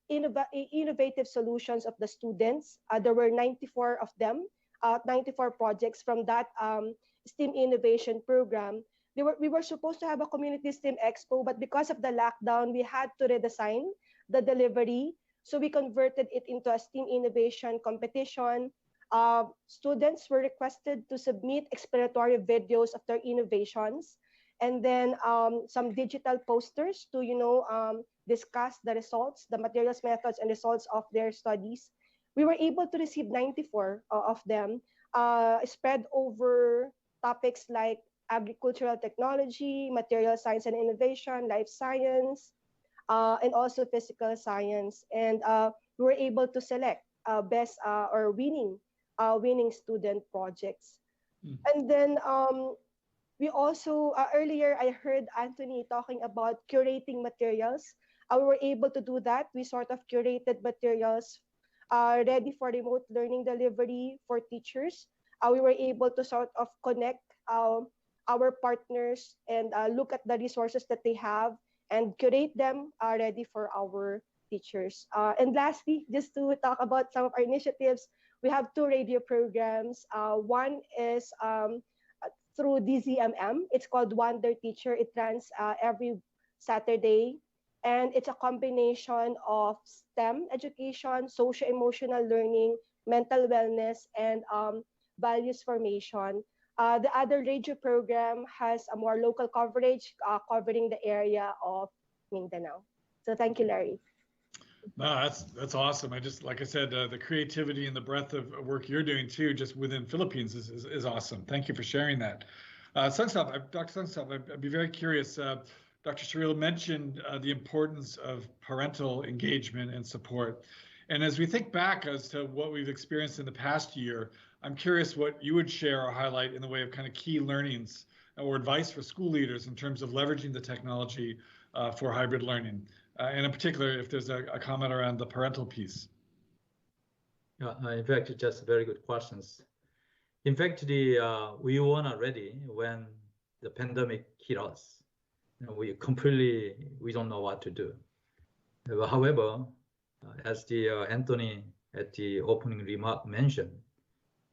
innovative solutions of the students. There were 94 of them, 94 projects from that STEAM innovation program. We were supposed to have a community STEAM expo, but because of the lockdown, we had to redesign the delivery. So we converted it into a STEAM innovation competition. Students were requested to submit explanatory videos of their innovations, and then some digital posters to discuss the results, the materials, methods, and results of their studies. We were able to receive 94 of them, spread over topics like agricultural technology, material science and innovation, life science, and also physical science. And we were able to select best or winning student projects. And then we also, earlier I heard Anthony talking about curating materials. We were able to do that. We sort of curated materials ready for remote learning delivery for teachers. We were able to sort of connect our partners and look at the resources that they have and curate them ready for our teachers. And lastly, just to talk about some of our initiatives, we have 2 radio programs. One is through DZMM. It's called Wonder Teacher. It runs every Saturday. And it's a combination of STEM education, social-emotional learning, mental wellness, and values formation. The other radio program has a more local coverage covering the area of Mindanao. So thank you, Larry. No, that's awesome. Like I said, the creativity and the breadth of work you're doing too, just within Philippines is awesome. Thank you for sharing that. Dr. Sungstop, I'd be very curious. Dr. Sharil mentioned the importance of parental engagement and support. And as we think back as to what we've experienced in the past year, I'm curious what you would share or highlight in the way of kind of key learnings or advice for school leaders in terms of leveraging the technology for hybrid learning. And in particular, if there's a comment around the parental piece. In fact, just very good questions. In fact, we weren't ready when the pandemic hit us. We don't know what to do. However, as Anthony at the opening remark mentioned,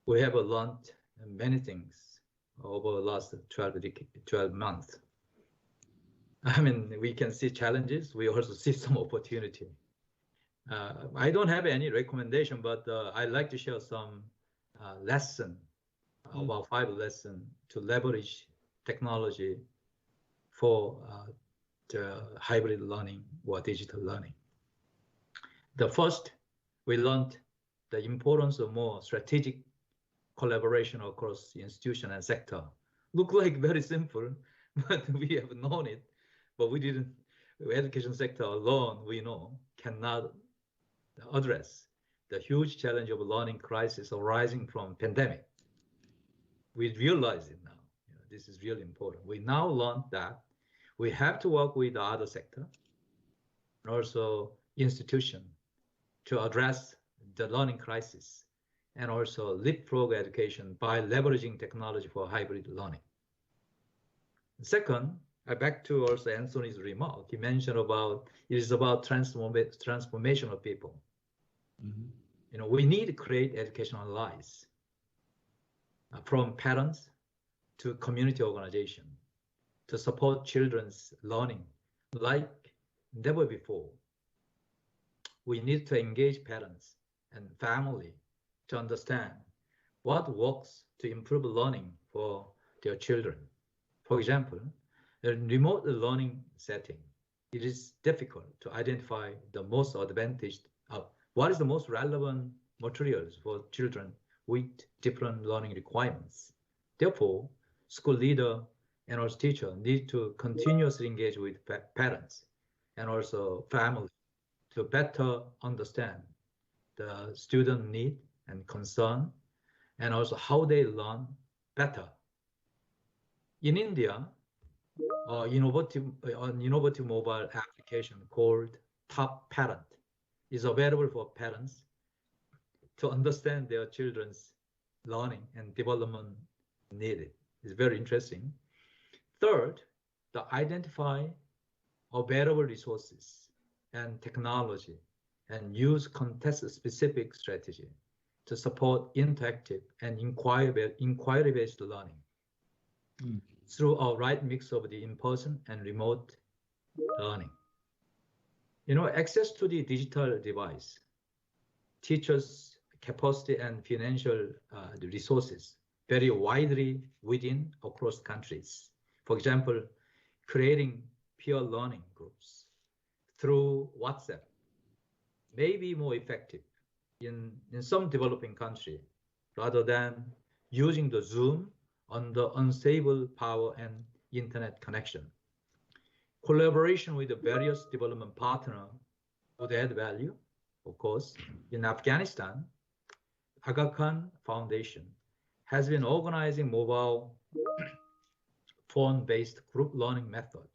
we have learned many things over the last 12 months. I mean, we can see challenges. We also see some opportunity. I don't have any recommendation, but I'd like to share some lesson, about 5 lessons to leverage technology for the hybrid learning or digital learning. The first, we learned the importance of more strategic collaboration across institution and sector. Look like very simple, but we have known it, but we didn't. The education sector alone, we know, cannot address the huge challenge of learning crisis arising from pandemic. We realize it now. This is really important. We now learned that we have to work with the other sector and also institution to address the learning crisis and also leapfrog education by leveraging technology for hybrid learning. Second, back to also Anthony's remark, he mentioned about it is about transformation of people. Mm-hmm. We need to create educational allies from parents to community organization to support children's learning like never before. We need to engage parents and family to understand what works to improve learning for their children. For example, in a remote learning setting, it is difficult to identify the most advantaged, what is the most relevant materials for children with different learning requirements. Therefore, school leader and also teacher need to continuously engage with parents and also family to better understand the student need and concern, and also how they learn better. In India, an innovative mobile application called Top Parent is available for parents to understand their children's learning and development needed. It's very interesting. Third, to identify available resources and technology and use context-specific strategy to support interactive and inquiry-based learning through a right mix of the in-person and remote learning. Access to the digital device, teachers' capacity and financial resources vary widely across countries. For example, creating peer learning groups through WhatsApp may be more effective in some developing countries rather than using the Zoom under unstable power and internet connection. Collaboration with the various development partners would add value, of course. In Afghanistan, Aga Khan Foundation has been organizing mobile phone-based group learning method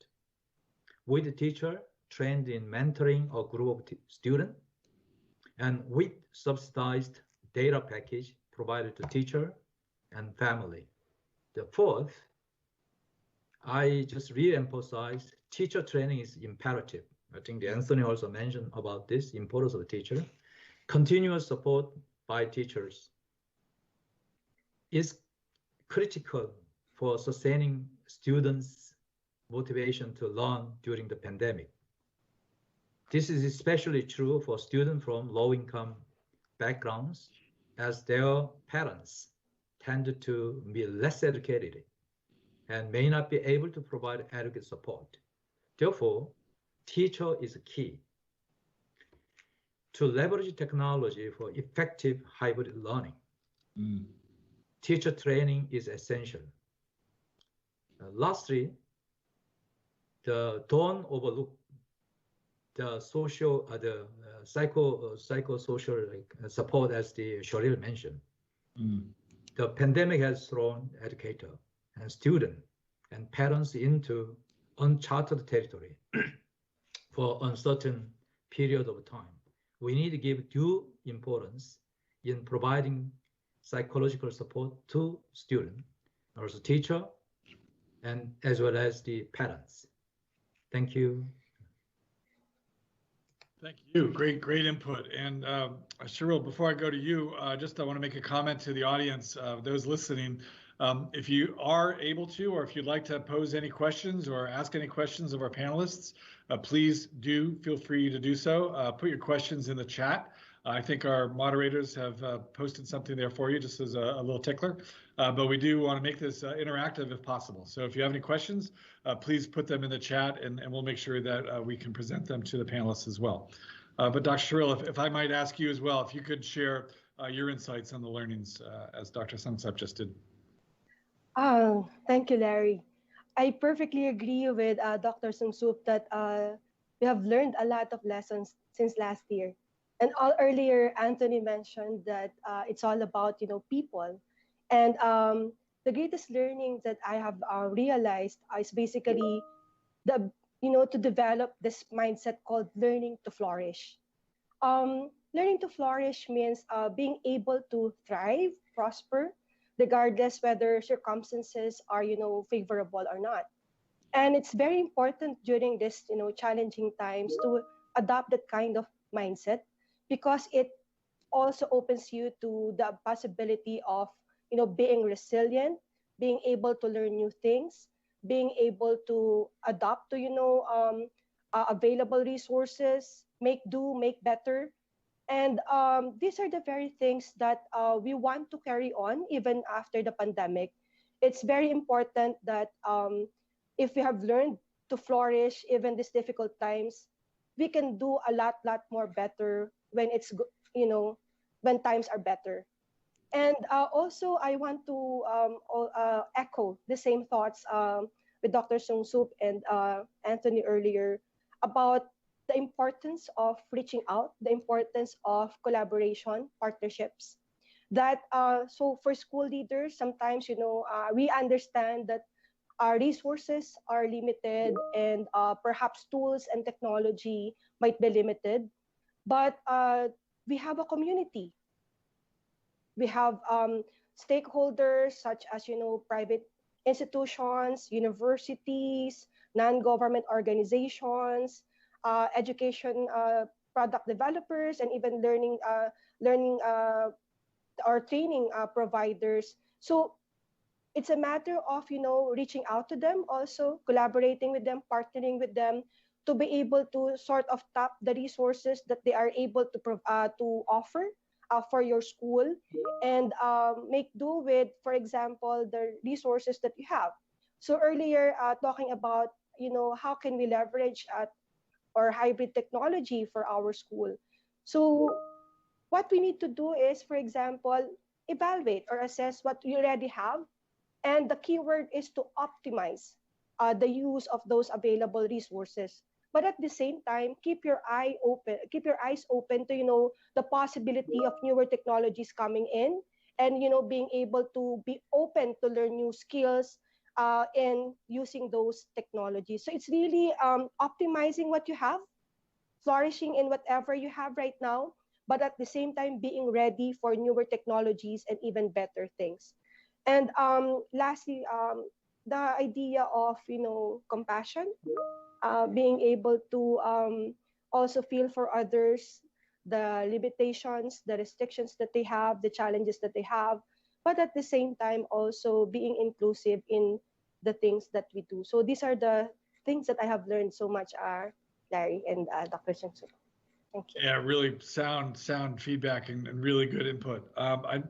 with a teacher trained in mentoring a group of students and with subsidized data package provided to teacher and family. The fourth, I just re-emphasize teacher training is imperative. I think Anthony also mentioned about this, importance of the teacher. Continuous support by teachers is critical for sustaining students' motivation to learn during the pandemic. This is especially true for students from low-income backgrounds, as their parents tend to be less educated and may not be able to provide adequate support. Therefore, teacher is key. To leverage technology for effective hybrid learning, teacher training is essential. Lastly, don't overlook the social, psychosocial support, as the Sharil mentioned. The pandemic has thrown educators and students and parents into uncharted territory for uncertain period of time. We need to give due importance in providing psychological support to students, also teacher, and as well as the parents. Thank you. Thank you. Great input. And Cheryl, before I go to you, I want to make a comment to the audience, those listening. If you are able to, or if you'd like to pose any questions or ask any questions of our panelists, please do feel free to do so. Put your questions in the chat. I think our moderators have posted something there for you, just as a little tickler. But we do want to make this interactive if possible. So if you have any questions, please put them in the chat, and we'll make sure that we can present them to the panelists as well. But Dr. Sharil, if I might ask you as well, if you could share your insights on the learnings as Dr. Sungsap just did. Thank you, Larry. I perfectly agree with Dr. Sungsap that we have learned a lot of lessons since last year. And earlier, Anthony mentioned that it's all about, people. And the greatest learning that I have realized is basically to develop this mindset called learning to flourish. Learning to flourish means being able to thrive, prosper, regardless whether circumstances are, favorable or not. And it's very important during this, challenging times to adopt that kind of mindset, because it also opens you to the possibility of, being resilient, being able to learn new things, being able to adapt to, available resources, make do, make better. And these are the very things that we want to carry on even after the pandemic. It's very important that if we have learned to flourish even these difficult times, we can do a lot more better when when times are better. And also, I want to echo the same thoughts with Dr. Sungsap and Anthony earlier about the importance of reaching out, the importance of collaboration, partnerships. That so for school leaders, sometimes we understand that our resources are limited and perhaps tools and technology might be limited, but we have a community. We have stakeholders such as private institutions, universities, non-government organizations, education product developers, and even learning or training providers. So it's a matter of reaching out to them, also collaborating with them, partnering with them to be able to sort of tap the resources that they are able to offer for your school, and make do with, for example, the resources that you have. So earlier, talking about how can we leverage or hybrid technology for our school. So what we need to do is, for example, evaluate or assess what you already have, and the keyword is to optimize the use of those available resources. But at the same time, keep your eyes open to the possibility of newer technologies coming in, and being able to be open to learn new skills in using those technologies. So it's really optimizing what you have, flourishing in whatever you have right now, but at the same time being ready for newer technologies and even better things. And lastly, the idea of compassion, being able to also feel for others, the limitations, the restrictions that they have, the challenges that they have, but at the same time also being inclusive in the things that we do. So these are the things that I have learned so much, Larry and Dr. Shinsu. Thank you. Yeah, really sound feedback and really good input.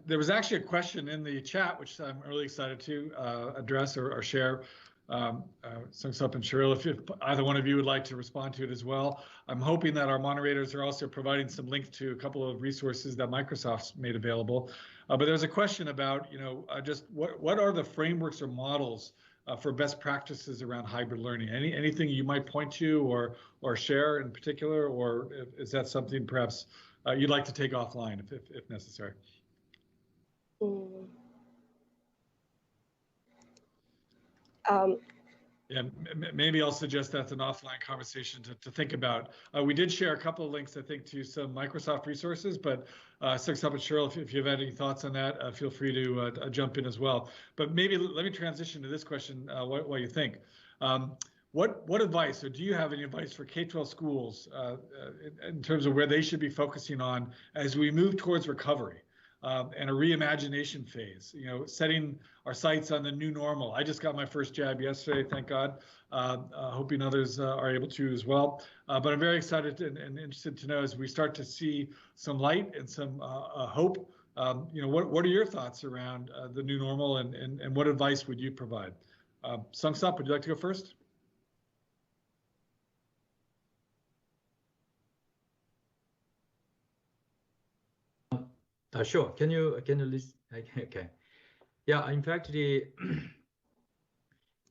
There was actually a question in the chat, which I'm really excited to address or share. Sungsup and Cheryl, if either one of you would like to respond to it as well. I'm hoping that our moderators are also providing some links to a couple of resources that Microsoft's made available. But there's a question about, just what are the frameworks or models for best practices around hybrid learning? Anything you might point to or share in particular, or is that something perhaps you'd like to take offline if necessary? Yeah, maybe I'll suggest that's an offline conversation to think about. We did share a couple of links, I think, to some Microsoft resources, but Sungsup and Cheryl, if you have any thoughts on that, feel free to jump in as well. But maybe let me transition to this question while you think. What advice, or do you have any advice for K-12 schools in terms of where they should be focusing on as we move towards recovery? And a reimagination phase, setting our sights on the new normal. I just got my first jab yesterday, thank God. Hoping others are able to as well. But I'm very excited and interested to know, as we start to see some light and some hope, what are your thoughts around the new normal, and what advice would you provide? Sungsup, would you like to go first? Sure. Can you list? Okay. Yeah. In fact,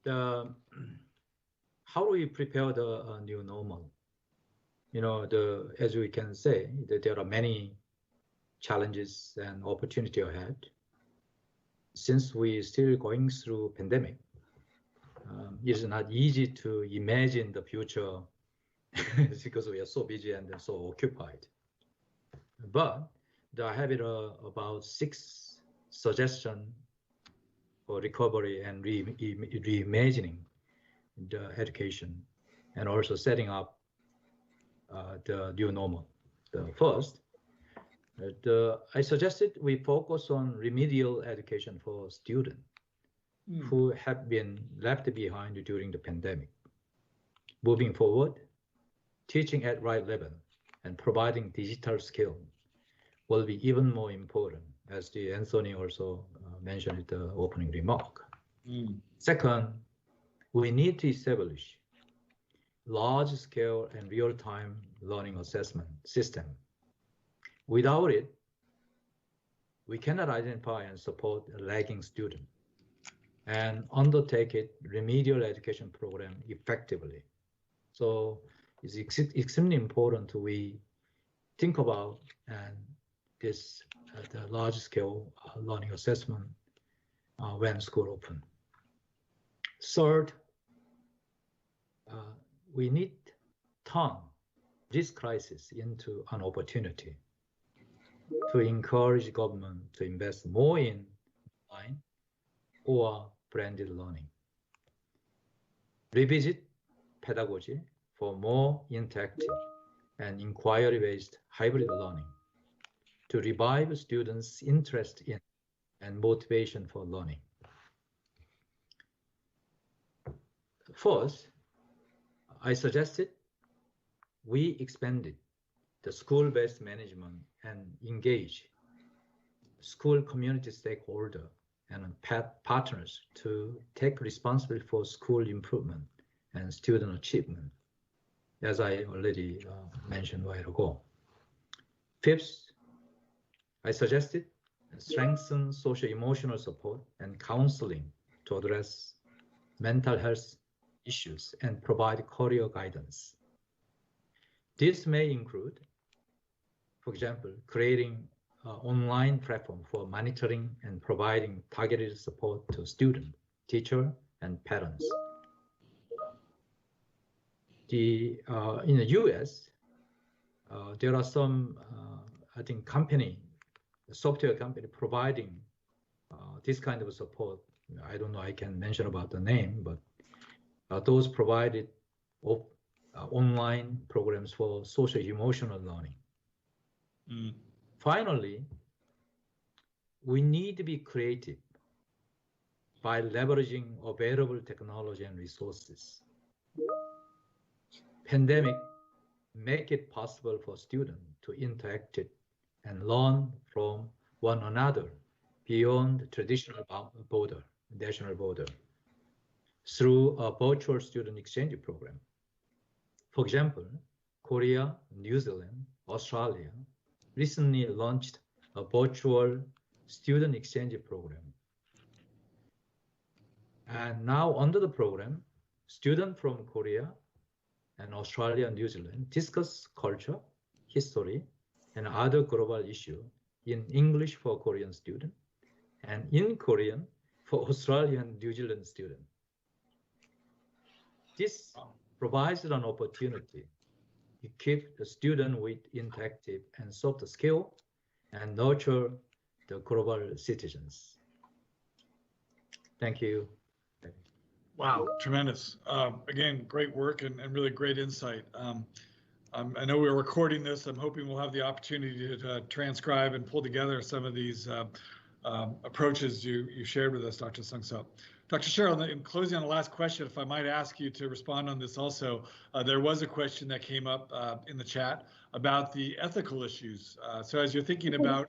how do we prepare the new normal? As we can say, that there are many challenges and opportunity ahead. Since we're still going through pandemic, it is not easy to imagine the future because we are so busy and so occupied. But I have about 6 suggestions for recovery and reimagining the education, and also setting up the new normal. The first, I suggested we focus on remedial education for students who have been left behind during the pandemic. Moving forward, teaching at right level and providing digital skills will be even more important, as Anthony also mentioned in the opening remark. Second, we need to establish large-scale and real-time learning assessment system. Without it, we cannot identify and support a lagging student and undertake a remedial education program effectively. So It's extremely important we think about and this the large-scale learning assessment when school open. Third, we need turn this crisis into an opportunity to encourage government to invest more in online or branded learning. Revisit pedagogy for more interactive and inquiry-based hybrid learning to revive students' interest in and motivation for learning. Fourth, I suggested we expanded the school-based management and engage school community stakeholder and partners to take responsibility for school improvement and student achievement, as I already mentioned a while ago. Fifth, I suggested strengthen social-emotional support and counseling to address mental health issues and provide career guidance. This may include, for example, creating an online platform for monitoring and providing targeted support to students, teachers, and parents. In the US, there are some, I think, software company providing this kind of support. I don't know, I can mention about the name, but those provided online programs for social emotional learning. Finally, we need to be creative by leveraging available technology and resources. Pandemic make it possible for students to interact and learn from one another beyond traditional national border, through a virtual student exchange program. For example, Korea, New Zealand, Australia recently launched a virtual student exchange program. And now under the program, students from Korea and Australia and New Zealand discuss culture, history, and other global issues in English for Korean students and in Korean for Australian and New Zealand students. This provides an opportunity to keep the student with interactive and soft skill and nurture the global citizens. Thank you. Wow, tremendous. Again, great work and really great insight. I know we're recording this. I'm hoping we'll have the opportunity to transcribe and pull together some of these approaches you shared with us, Dr. Sung-Seo. Dr. Cheryl, in closing on the last question, if I might ask you to respond on this also, there was a question that came up in the chat about the ethical issues. So as you're thinking about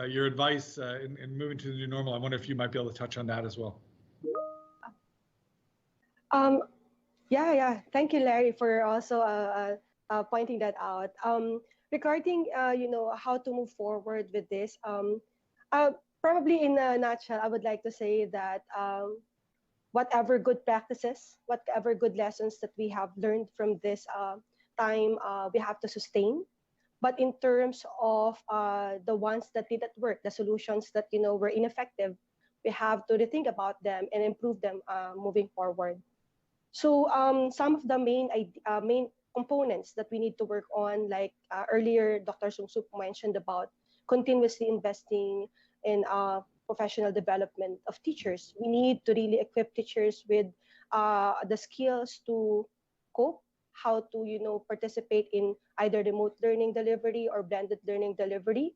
your advice in moving to the new normal, I wonder if you might be able to touch on that as well. Yeah. Thank you, Larry, for also pointing that out. Regarding, how to move forward with this, probably in a nutshell, I would like to say that whatever good practices, whatever good lessons that we have learned from this time, we have to sustain. But in terms of the ones that didn't work, the solutions that were ineffective, we have to rethink about them and improve them moving forward. So some of the main components that we need to work on, like earlier Dr. Sung-Soo mentioned about continuously investing in professional development of teachers. We need to really equip teachers with the skills to cope, how to participate in either remote learning delivery or blended learning delivery.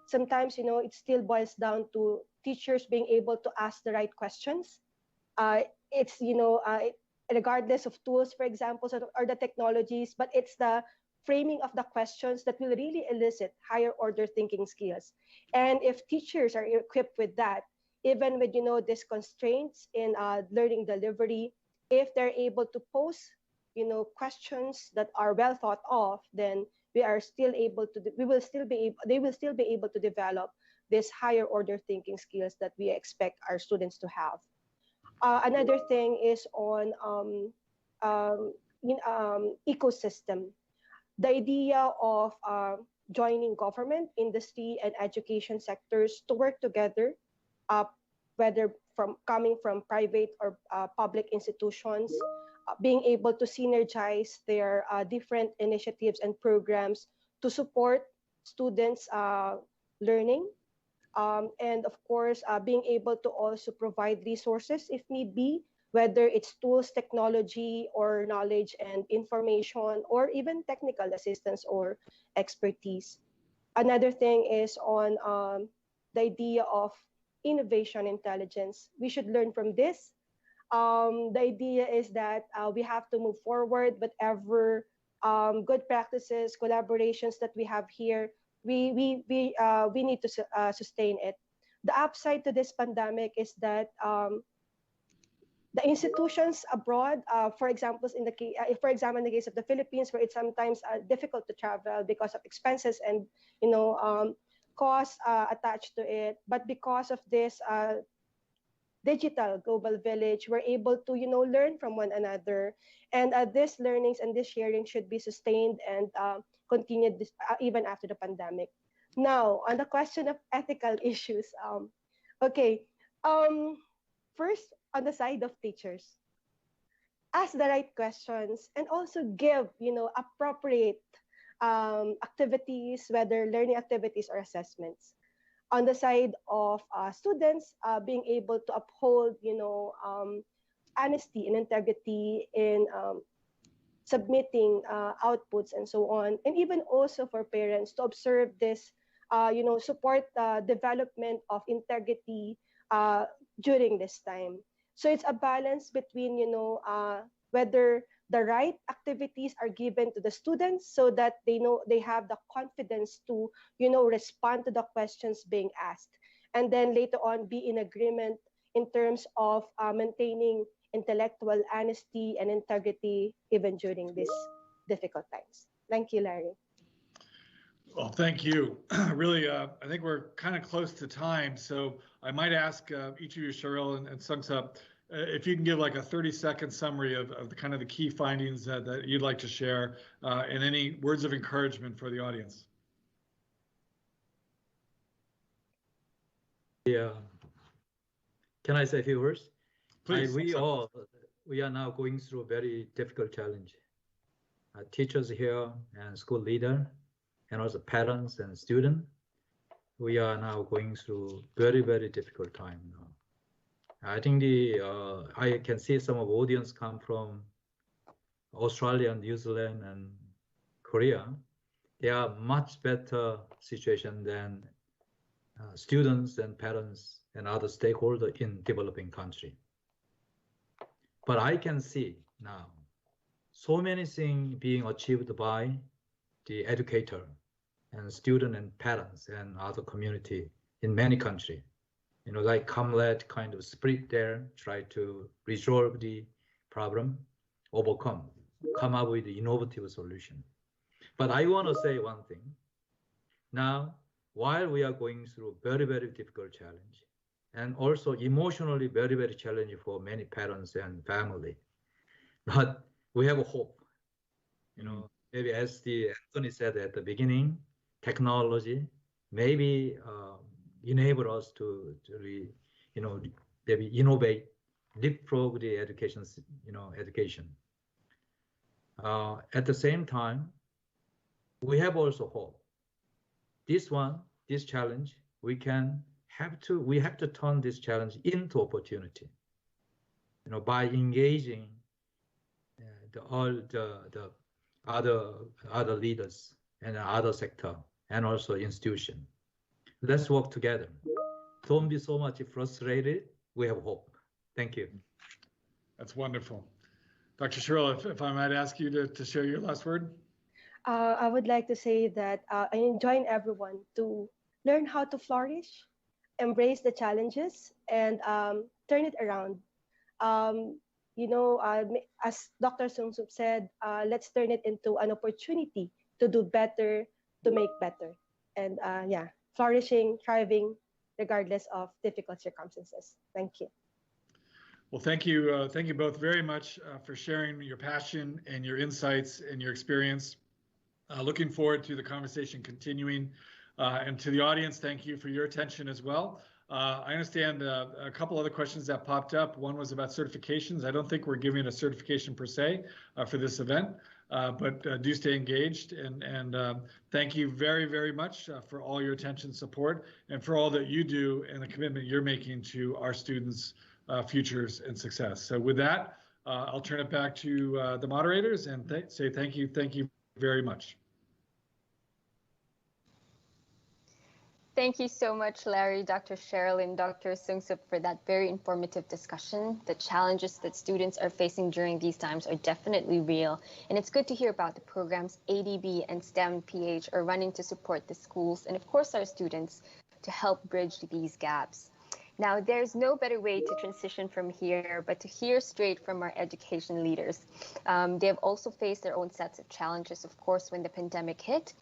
Sometimes it still boils down to teachers being able to ask the right questions. It's regardless of tools, for example, or the technologies, but it's the framing of the questions that will really elicit higher order thinking skills. And if teachers are equipped with that, even with these constraints in learning delivery, if they're able to pose questions that are well thought of, then they will still be able to develop these higher order thinking skills that we expect our students to have. Another thing is on ecosystem. The idea of joining government, industry, and education sectors to work together, whether coming from private or public institutions, being able to synergize their different initiatives and programs to support students' learning. And of course, being able to also provide resources if need be, whether it's tools, technology, or knowledge and information, or even technical assistance or expertise. Another thing is on the idea of innovation intelligence. We should learn from this. The idea is that we have to move forward, whatever good practices, collaborations that we have here, we need to sustain it. The upside to this pandemic is that the institutions abroad, for example, in the case of the Philippines, where it's sometimes difficult to travel because of expenses and costs attached to it, but because of this digital global village, we're able to learn from one another, and these learnings and this sharing should be sustained and continued even after the pandemic. Now, on the question of ethical issues, okay. First, on the side of teachers, ask the right questions and also give, appropriate activities, whether learning activities or assessments. On the side of students, being able to uphold, honesty and integrity in submitting outputs and so on, and even also for parents to observe this, support the development of integrity during this time. So it's a balance between, whether the right activities are given to the students so that they know they have the confidence to, respond to the questions being asked. And then later on be in agreement in terms of maintaining intellectual honesty and integrity even during these difficult times. Thank you, Larry. Well, thank you. Really, I think we're kind of close to time, so I might ask each of you, Cheryl and Sungsa, if you can give like a 30-second summary of the kind of the key findings that you'd like to share, and any words of encouragement for the audience. Yeah. Can I say a few words? Please. We are now going through a very difficult challenge. Teachers here and school leader, and also parents and students, we are now going through very, very difficult time now. I think I can see some of the audience come from Australia, New Zealand, and Korea. They are much better situation than students and parents and other stakeholders in developing country. But I can see now so many things being achieved by the educator and student and parents and other community in many countries. Like COMLET kind of spirit there, try to resolve the problem, overcome, come up with the innovative solution. But I want to say one thing. Now, while we are going through a very, very difficult challenge, and also emotionally very, very challenging for many parents and family, but we have a hope. Maybe as Anthony said at the beginning, technology maybe enable us to really, maybe innovate, leapfrog the education. At the same time, we have also hope. This challenge, we have to turn this challenge into opportunity. By engaging all the other leaders and other sector and also institution. Let's work together. Don't be so much frustrated. We have hope. Thank you. That's wonderful. Dr. Cheryl, if I might ask you to share your last word. I would like to say that I join everyone to learn how to flourish, embrace the challenges, and turn it around. As Dr. Sungsup said, let's turn it into an opportunity to do better, to make better. And flourishing, thriving, regardless of difficult circumstances. Thank you. Well, thank you both very much for sharing your passion and your insights and your experience. Looking forward to the conversation continuing. And to the audience, thank you for your attention as well. I understand a couple other questions that popped up. One was about certifications. I don't think we're giving a certification per se for this event, but do stay engaged. And thank you very, very much for all your attention, support, and for all that you do and the commitment you're making to our students' futures and success. So with that, I'll turn it back to the moderators and say thank you very much. Thank you so much, Larry, Dr. Cheryl, and Dr. Sungsuk for that very informative discussion. The challenges that students are facing during these times are definitely real, and it's good to hear about the programs ADB and STEM PH are running to support the schools and, of course, our students to help bridge these gaps. Now, there's no better way to transition from here but to hear straight from our education leaders. They have also faced their own sets of challenges, of course, when the pandemic hit,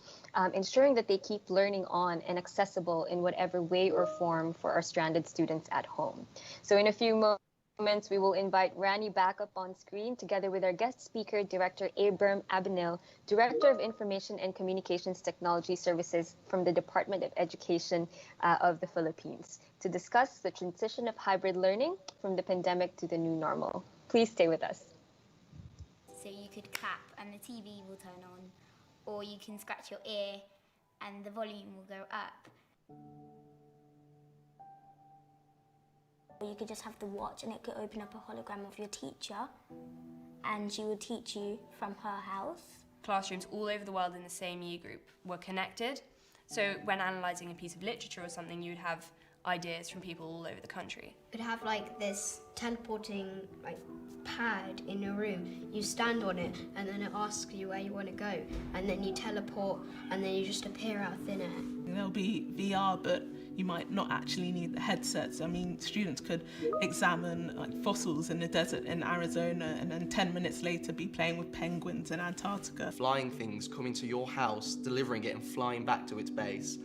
ensuring that they keep learning on and accessible in whatever way or form for our stranded students at home. So in a few moments, we will invite Rani back up on screen together with our guest speaker, Director Abram Abinil, Director of Information and Communications Technology Services from the Department of Education of the Philippines, to discuss the transition of hybrid learning from the pandemic to the new normal. Please stay with us. So you could clap and the TV will turn on, or you can scratch your ear and the volume will go up. Or you could just have the watch and it could open up a hologram of your teacher and she would teach you from her house. Classrooms all over the world in the same year group were connected. So when analysing a piece of literature or something, you'd have ideas from people all over the country. You'd have like this teleporting pad in your room. You stand on it and then it asks you where you want to go, and then you teleport and then you just appear out of thin air. There'll be VR, but you might not actually need the headsets. I mean, students could examine fossils in the desert in Arizona and then 10 minutes later be playing with penguins in Antarctica. Flying things coming to your house, delivering it and flying back to its base.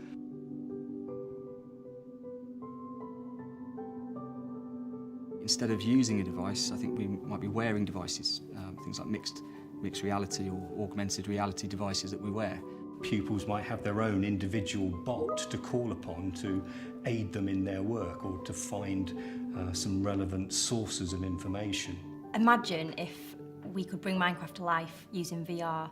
Instead of using a device, I think we might be wearing devices, things like mixed reality or augmented reality devices that we wear. Pupils might have their own individual bot to call upon to aid them in their work or to find some relevant sources of information. Imagine if we could bring Minecraft to life using VR.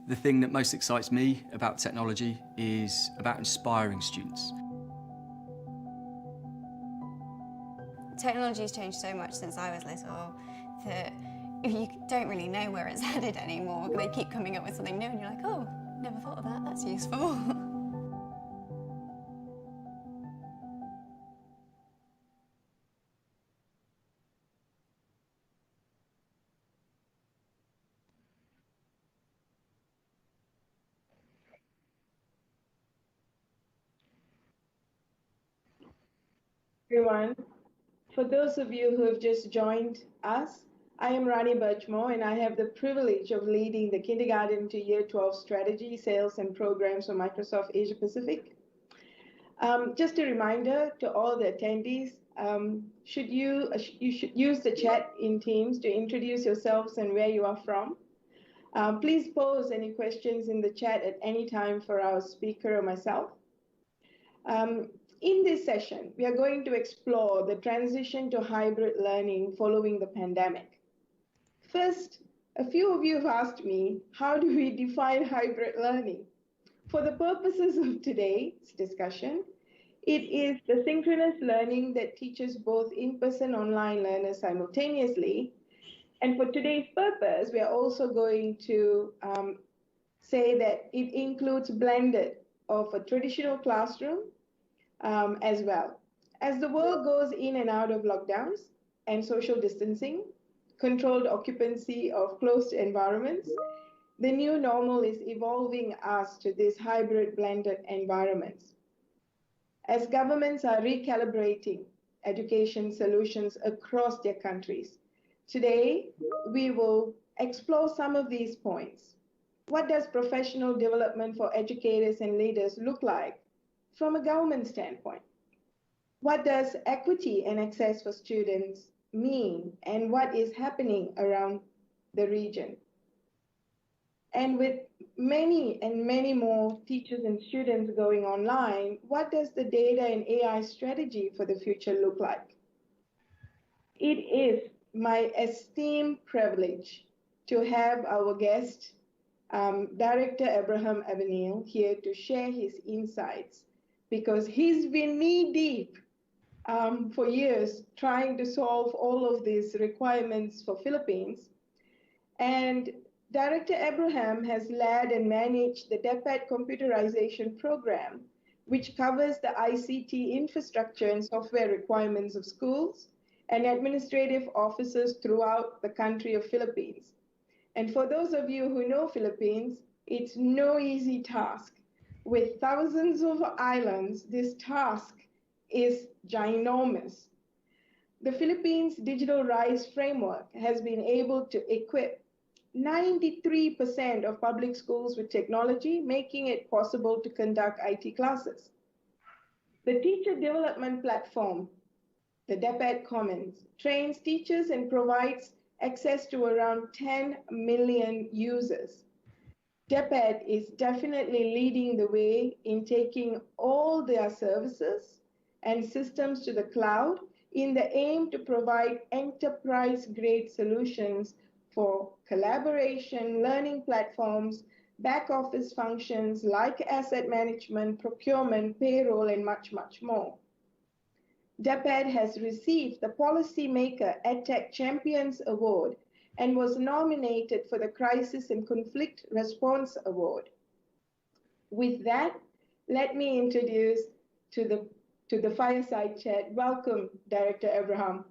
The thing that most excites me about technology is about inspiring students. Technology's changed so much since I was little that you don't really know where it's headed anymore. They keep coming up with something new and you're like, oh, never thought of that, that's useful. Everyone, for those of you who have just joined us, I am Rani Birchmore, and I have the privilege of leading the kindergarten to year 12 strategy, sales, and programs for Microsoft Asia Pacific. Just a reminder to all the attendees, you should use the chat in Teams to introduce yourselves and where you are from. Please pose any questions in the chat at any time for our speaker or myself. In this session, we are going to explore the transition to hybrid learning following the pandemic. First, a few of you have asked me, how do we define hybrid learning? For the purposes of today's discussion, it is the synchronous learning that teaches both in-person and online learners simultaneously. And for today's purpose, we are also going to say that it includes blended of a traditional classroom as well. As the world goes in and out of lockdowns and social distancing, controlled occupancy of closed environments, the new normal is evolving us to these hybrid blended environments. As governments are recalibrating education solutions across their countries, today we will explore some of these points. What does professional development for educators and leaders look like from a government standpoint? What does equity and access for students mean, and what is happening around the region? And with many and many more teachers and students going online, what does the data and AI strategy for the future look like? It is my esteemed privilege to have our guest, Director Abraham Avenil, here to share his insights, because he's been knee-deep for years trying to solve all of these requirements for Philippines. And Director Abraham has led and managed the DEPAD computerization program, which covers the ICT infrastructure and software requirements of schools and administrative offices throughout the country of Philippines. And for those of you who know Philippines, it's no easy task. With thousands of islands, this task is ginormous. The Philippines Digital Rise Framework has been able to equip 93% of public schools with technology, making it possible to conduct IT classes. The teacher development platform, the DEPAD Commons, trains teachers and provides access to around 10 million users. DEPAD is definitely leading the way in taking all their services and systems to the cloud in the aim to provide enterprise-grade solutions for collaboration, learning platforms, back office functions like asset management, procurement, payroll, and much, much more. DEPAD has received the Policymaker EdTech Champions Award and was nominated for the Crisis and Conflict Response Award. With that, let me introduce to the fireside chat. Welcome, Director Abraham.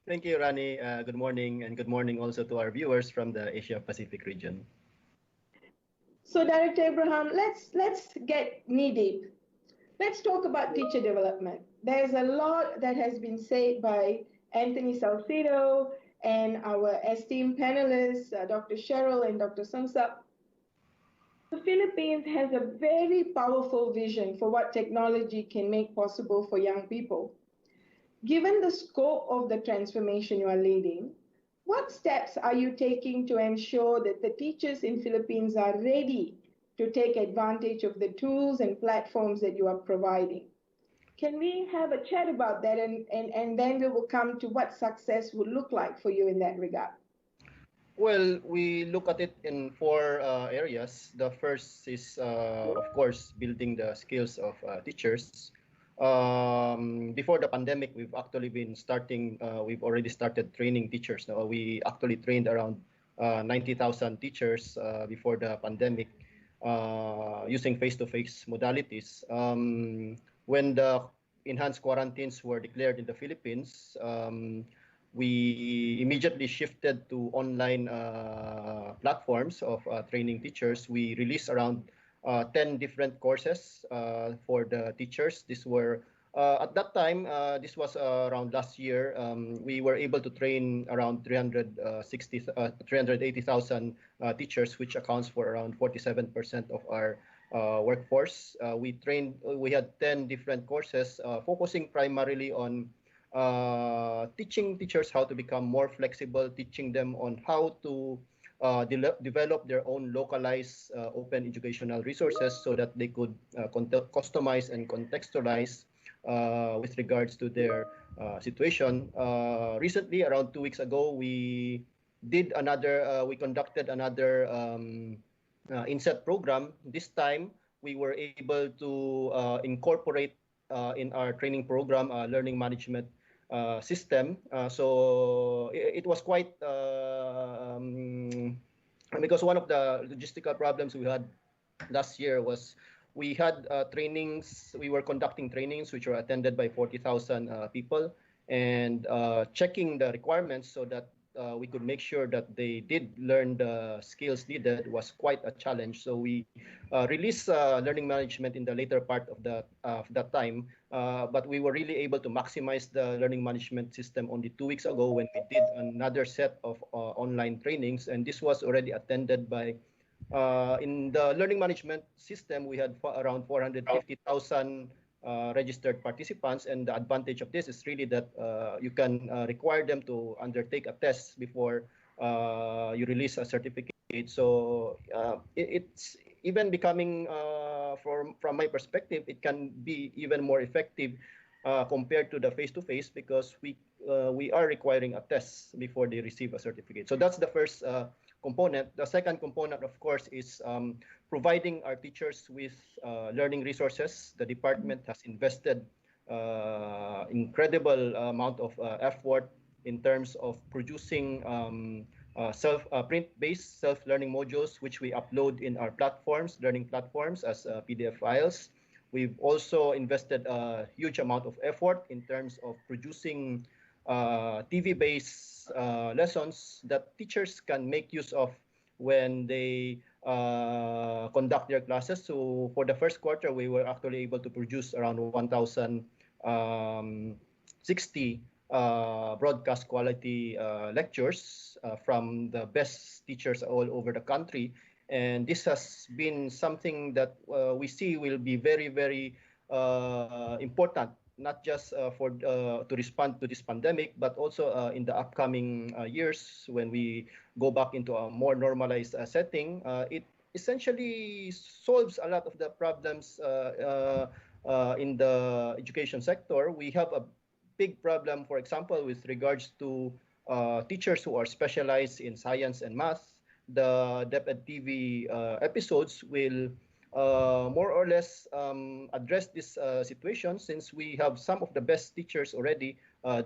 Thank you, Rani. Good morning, and good morning also to our viewers from the Asia Pacific region. So, Director Abraham, let's get knee-deep. Let's talk about teacher development. There's a lot that has been said by Anthony Salcedo and our esteemed panelists, Dr. Cheryl and Dr. Sungsap. The Philippines has a very powerful vision for what technology can make possible for young people. Given the scope of the transformation you are leading, what steps are you taking to ensure that the teachers in Philippines are ready to take advantage of the tools and platforms that you are providing? Can we have a chat about that, and then we will come to what success would look like for you in that regard? Well, we look at it in four areas. The first is, of course, building the skills of teachers. Before the pandemic, we've actually been we've already started training teachers. Now, we actually trained around 90,000 teachers before the pandemic using face-to-face modalities. When the enhanced quarantines were declared in the Philippines, we immediately shifted to online platforms of training teachers. We released around 10 different courses for the teachers. These were, at that time, this was around last year, we were able to train around 380,000 teachers, which accounts for around 47% of our workforce. We had 10 different courses focusing primarily on teaching teachers how to become more flexible, teaching them on how to develop their own localized open educational resources so that they could customize and contextualize with regards to their situation. Recently, around 2 weeks ago, we conducted another inset program. This time, we were able to incorporate in our training program learning management system. So it was quite because one of the logistical problems we had last year was we had trainings. We were conducting trainings which were attended by 40,000 people, and checking the requirements so that we could make sure that they did learn the skills needed was quite a challenge. So we released learning management in the later part of that time, but we were really able to maximize the learning management system only 2 weeks ago when we did another set of online trainings, and this was already attended by in the learning management system, we had around 450,000 registered participants. And the advantage of this is really that you can require them to undertake a test before you release a certificate. So it's even becoming, from my perspective, it can be even more effective compared to the face-to-face, because we are requiring a test before they receive a certificate. So that's the first component. The second component, of course, is providing our teachers with learning resources. The department has invested incredible amount of effort in terms of producing print-based self-learning modules, which we upload in our platforms, learning platforms, as PDF files. We've also invested a huge amount of effort in terms of producing TV-based lessons that teachers can make use of when they conduct their classes. So for the first quarter, we were actually able to produce around 1,060 broadcast quality lectures from the best teachers all over the country. And this has been something that we see will be very, very important, not just to respond to this pandemic, but also in the upcoming years when we go back into a more normalized setting. It essentially solves a lot of the problems in the education sector. We have a big problem, for example, with regards to teachers who are specialized in science and math. The DepEd TV episodes will more or less address this situation, since we have some of the best teachers already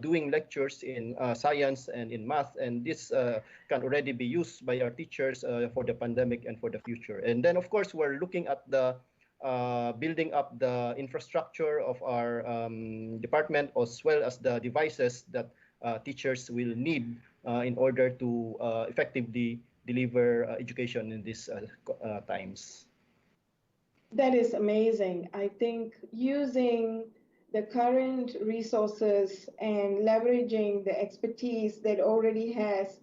doing lectures in science and in math, and this can already be used by our teachers for the pandemic and for the future. And then, of course, we're looking at the building up the infrastructure of our department, as well as the devices that teachers will need in order to effectively deliver education in these times. That is amazing. I think using the current resources and leveraging the expertise that already has,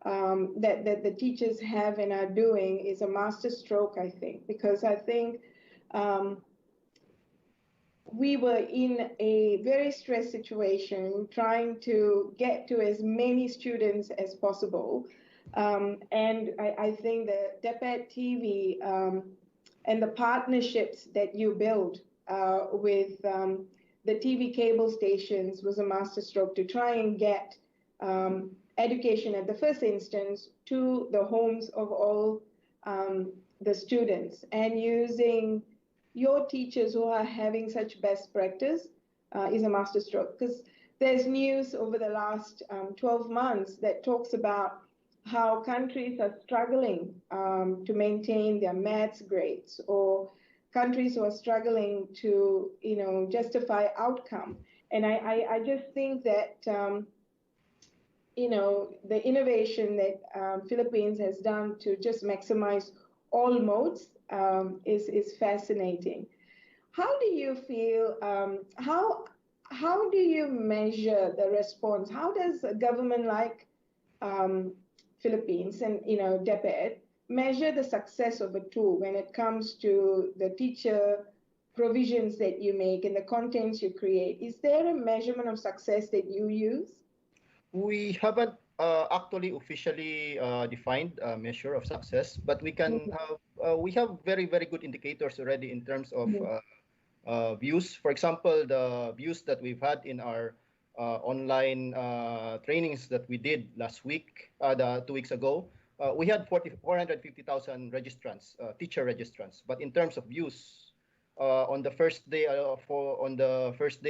that the teachers have and are doing, is a master stroke, I think, because I think we were in a very stressed situation trying to get to as many students as possible. And I think the DepEd TV and the partnerships that you build with the TV cable stations was a masterstroke to try and get education at the first instance to the homes of all the students, and using your teachers who are having such best practice is a masterstroke, because there's news over the last 12 months that talks about how countries are struggling to maintain their maths grades, or countries who are struggling to, justify outcome. And I just think that, the innovation that Philippines has done to just maximize all modes is fascinating. How do you feel, how do you measure the response? How does a government like Philippines and DepEd measure the success of a tool when it comes to the teacher provisions that you make and the contents you create? Is there a measurement of success that you use? We haven't actually officially defined a measure of success, but we can have we have very, very good indicators already in terms of views. For example, the views that we've had in our online trainings that we did last week, 2 weeks ago, we had 450,000 registrants, teacher registrants. But in terms of views, on the first day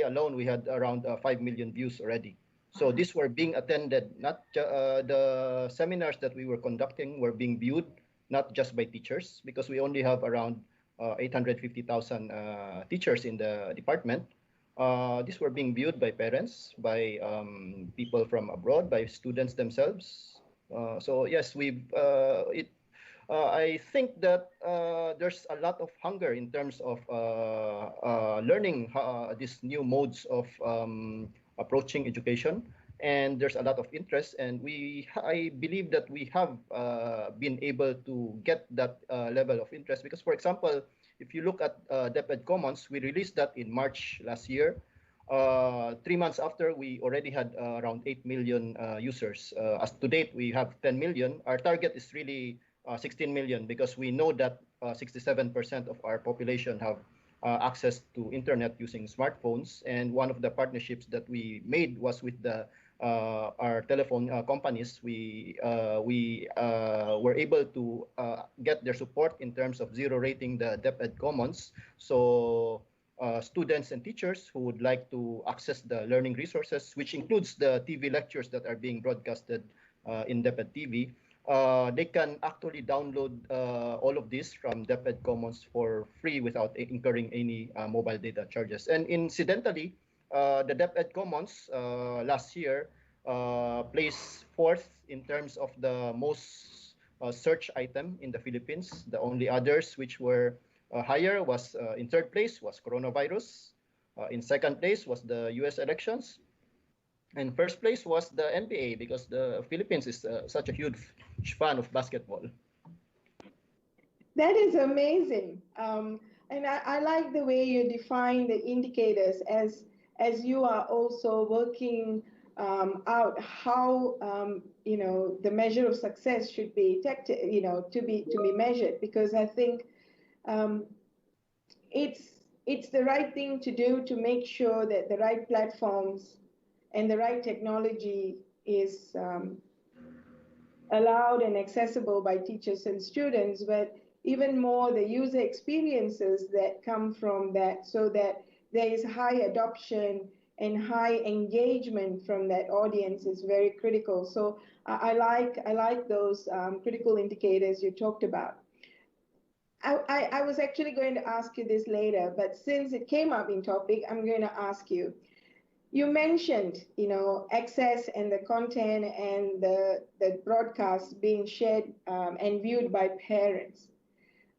alone, we had around 5 million views already. So these were being attended. Not the seminars that we were conducting were being viewed not just by teachers, because we only have around 850,000 teachers in the department. These were being viewed by parents, by people from abroad, by students themselves. So yes, I think that there's a lot of hunger in terms of learning these new modes of approaching education, and there's a lot of interest. And I believe that we have been able to get that level of interest, because, for example, if you look at DepEd Commons, we released that in March last year. 3 months after, we already had around 8 million users. As to date, we have 10 million. Our target is really 16 million because we know that 67% of our population have access to internet using smartphones. And one of the partnerships that we made was with our telephone companies. We were able to get their support in terms of zero rating the DepEd Commons. So students and teachers who would like to access the learning resources, which includes the TV lectures that are being broadcasted in DepEd TV, they can actually download all of this from DepEd Commons for free without incurring any mobile data charges. And incidentally, the DepEd Commons last year placed 4th in terms of the most search item in the Philippines. The only others which were higher was in 3rd place was coronavirus. In 2nd place was the US elections. And 1st place was the NBA because the Philippines is such a huge fan of basketball. That is amazing. And I like the way you define the indicators as you are also working out how the measure of success should be detected, to be measured, because I think it's the right thing to do to make sure that the right platforms and the right technology is allowed and accessible by teachers and students, but even more the user experiences that come from that, so that there is high adoption and high engagement from that audience is very critical. So I like those critical indicators you talked about. I was actually going to ask you this later, but since it came up in topic, I'm going to ask you. You mentioned, access and the content and the broadcast being shared and viewed by parents.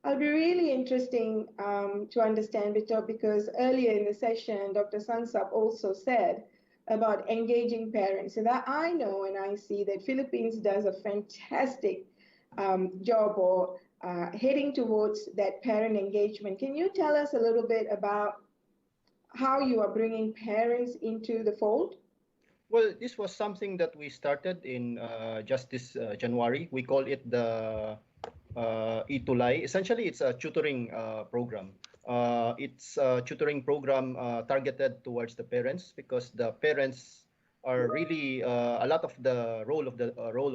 It'll be really interesting to understand, because earlier in the session, Dr. Sansap also said about engaging parents. And that I know and I see that Philippines does a fantastic job or heading towards that parent engagement. Can you tell us a little bit about how you are bringing parents into the fold? Well, this was something that we started in just this January. We call it the E2Lai. Essentially, it's a tutoring program. It's a tutoring program targeted towards the parents, because the parents are really a lot of the role of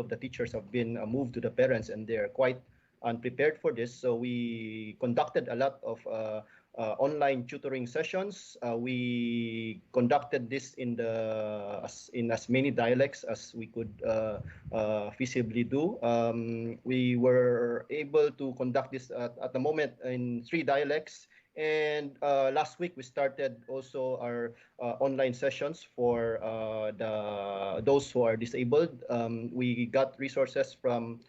the teachers have been moved to the parents, and they're quite unprepared for this. So we conducted a lot of online tutoring sessions. We conducted this in as many dialects as we could feasibly do. We were able to conduct this at the moment in 3 dialects. And last week we started also our online sessions for those who are disabled. We got resources from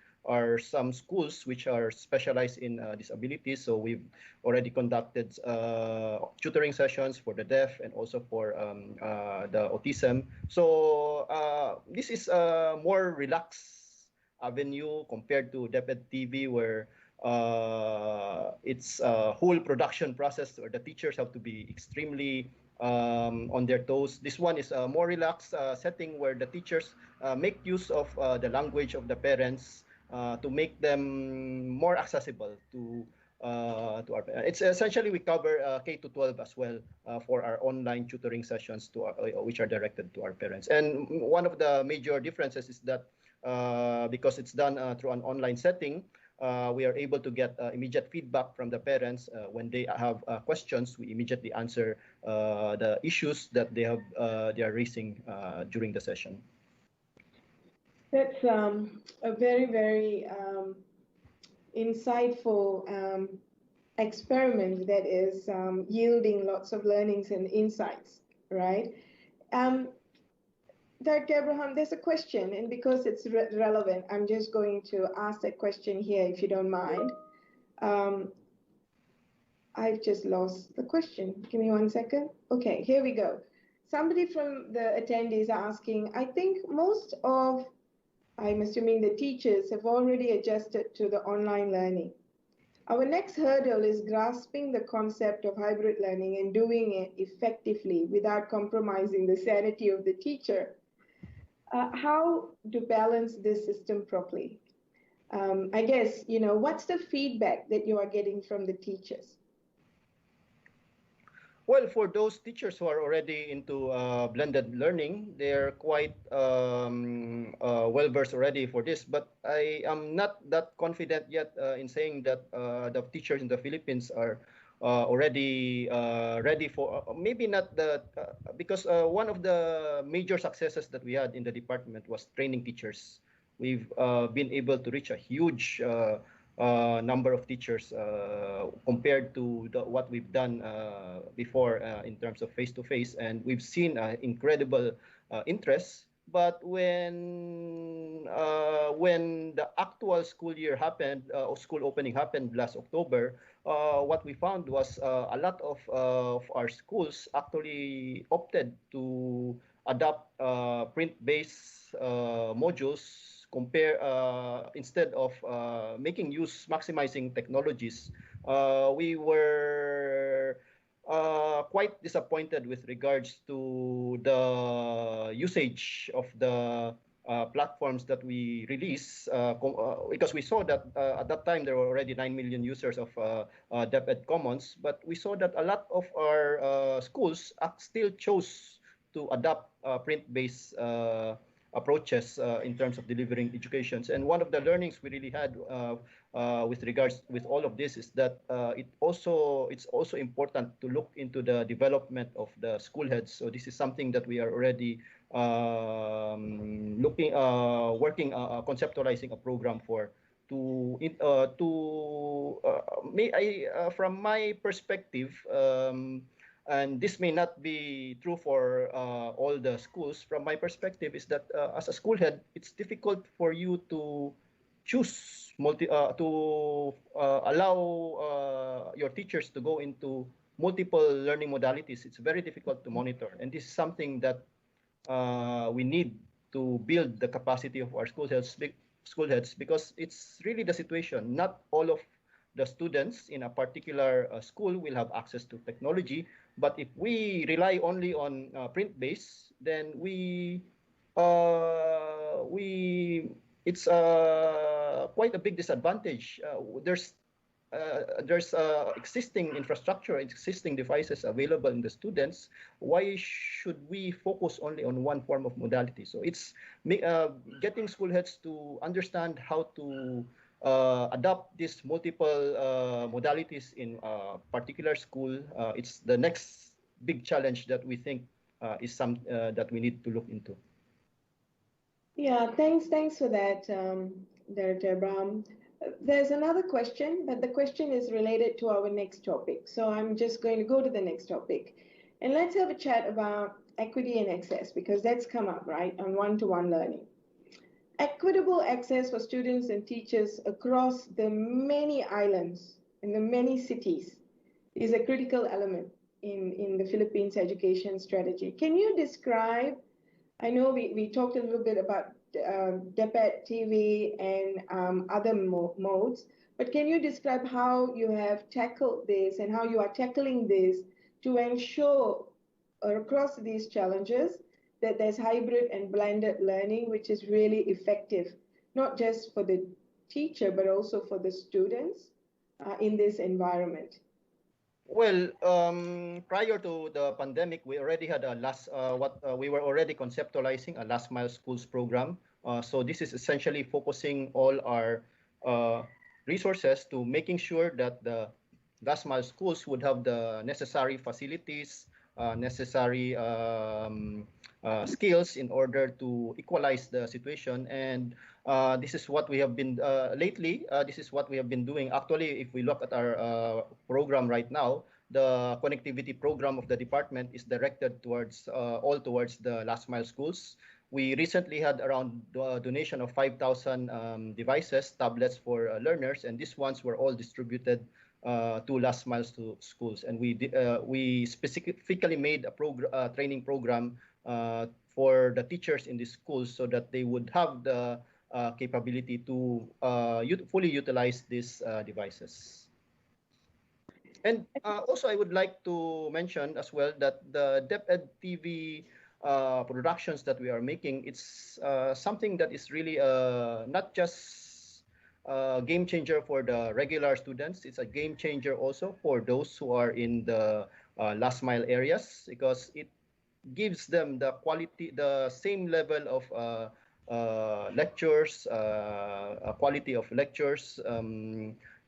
some schools which are specialized in disabilities. So we've already conducted tutoring sessions for the deaf and also for the autism. So this is a more relaxed avenue compared to DepEd TV, where it's a whole production process where the teachers have to be extremely on their toes. This one is a more relaxed setting where the teachers make use of the language of the parents to make them more accessible to our parents. It's essentially we cover K-12 as well for our online tutoring sessions which are directed to our parents. And one of the major differences is that because it's done through an online setting, we are able to get immediate feedback from the parents. When they have questions, we immediately answer the issues that they are raising during the session. That's a very, very insightful experiment that is yielding lots of learnings and insights, right? Dr. Abraham, there's a question, and because it's relevant, I'm just going to ask that question here, if you don't mind. I've just lost the question. Give me 1 second. Okay, here we go. Somebody from the attendees are asking, I think most of, I'm assuming the teachers have already adjusted to the online learning. Our next hurdle is grasping the concept of hybrid learning and doing it effectively without compromising the sanity of the teacher. How to balance this system properly? I guess, what's the feedback that you are getting from the teachers? Well, for those teachers who are already into blended learning, they're quite well versed already for this. But I am not that confident yet in saying that the teachers in the Philippines are already ready for maybe not the because one of the major successes that we had in the department was training teachers. We've been able to reach a huge number of teachers compared to what we've done before in terms of face-to-face, and we've seen incredible interest. But when the actual school year happened, or school opening happened last October, what we found was a lot of our schools actually opted to adopt print-based modules compare instead of maximizing technologies. We were quite disappointed with regards to the usage of the platforms that we release because we saw that at that time there were already 9 million users of DepEd Commons, but we saw that a lot of our schools still chose to adopt print-based approaches in terms of delivering educations. And one of the learnings we really had with all of this is that it's also important to look into the development of the school heads. So this is something that we are already conceptualizing a program for. From my perspective, and this may not be true for all the schools. From my perspective, is that as a school head, it's difficult for you to choose allow your teachers to go into multiple learning modalities. It's very difficult to monitor, and this is something that we need to build the capacity of our school heads because it's really the situation. Not all of the students in a particular school will have access to technology. But if we rely only on print-based, then it's quite a big disadvantage. There's existing infrastructure, existing devices available in the students. Why should we focus only on one form of modality? So it's getting school heads to understand how to adopt these multiple modalities in a particular school. It's the next big challenge that we think is that we need to look into. Yeah, thanks for that, Director Abraham. There's another question, but the question is related to our next topic. So I'm just going to go to the next topic. And let's have a chat about equity and access, because that's come up, right, on one-to-one learning. Equitable access for students and teachers across the many islands and the many cities is a critical element in the Philippines education strategy. Can you describe, I know we talked a little bit about DepEd TV and other modes, but can you describe how you have tackled this and how you are tackling this to ensure across these challenges that there's hybrid and blended learning, which is really effective, not just for the teacher, but also for the students in this environment? Well, prior to the pandemic, we already had we were already conceptualizing a last mile schools program. So this is essentially focusing all our resources to making sure that the last mile schools would have the necessary facilities, necessary skills in order to equalize the situation. And this is what we have been lately. This is what we have been doing. Actually, if we look at our program right now, the connectivity program of the department is directed towards towards the last mile schools. We recently had around donation of 5,000 devices, tablets for learners, and these ones were all distributed to last mile schools. And we specifically made a training program for the teachers in these schools so that they would have the capability to fully utilize these devices. And also, I would like to mention as well that the DepEd TV productions that we are making, it's something that is really not just a game changer for the regular students. It's a game changer also for those who are in the last mile areas, because it gives them the quality, the same level of lectures, quality of lectures.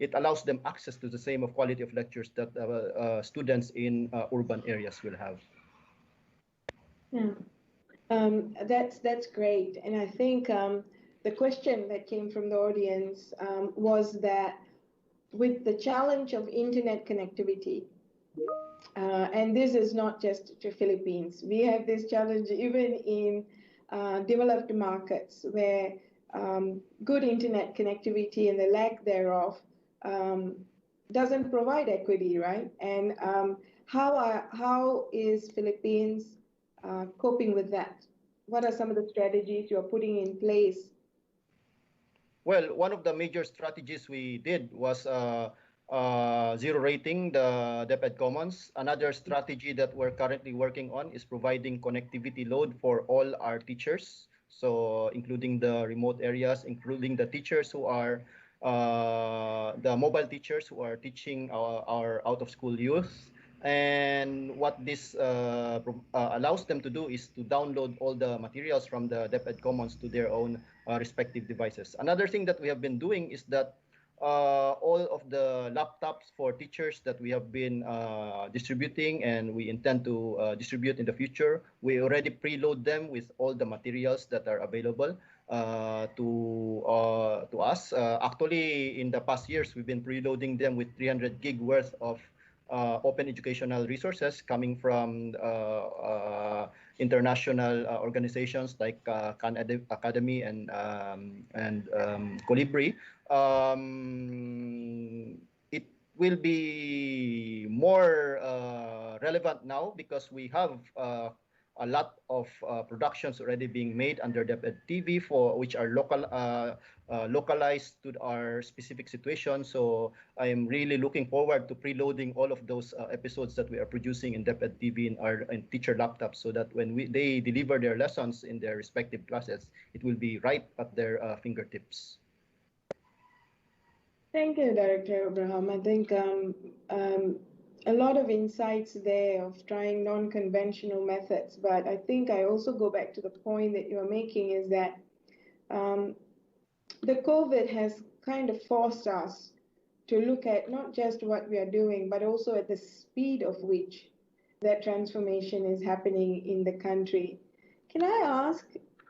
It allows them access to the same of quality of lectures that students in urban areas will have. Yeah, that's great. And I think the question that came from the audience was that with the challenge of internet connectivity, and this is not just to Philippines, we have this challenge even in developed markets where good internet connectivity and the lack thereof doesn't provide equity, right? And how is Philippines coping with that? What are some of the strategies you're putting in place? Well, one of the major strategies we did was zero rating the DepEd Commons. Another strategy that we're currently working on is providing connectivity load for all our teachers. So including the remote areas, including the teachers who are the mobile teachers who are teaching our out-of-school youth. And what this allows them to do is to download all the materials from the DepEd Commons to their own respective devices. Another thing that we have been doing is that all of the laptops for teachers that we have been distributing and we intend to distribute in the future, we already preload them with all the materials that are available to us. Actually, in the past years, we've been preloading them with 300 gig worth of open educational resources coming from international organizations like Khan Academy and Colibri. It will be more relevant now because we have a lot of productions already being made under DepEd TV for which are localized to our specific situation. So I am really looking forward to preloading all of those episodes that we are producing in DepEd TV in our teacher laptops, so that when they deliver their lessons in their respective classes, it will be right at their fingertips. Thank you, Director Abraham. I think a lot of insights there of trying non-conventional methods, but I think I also go back to the point that you're making is that the COVID has kind of forced us to look at not just what we are doing, but also at the speed of which that transformation is happening in the country. Can I ask,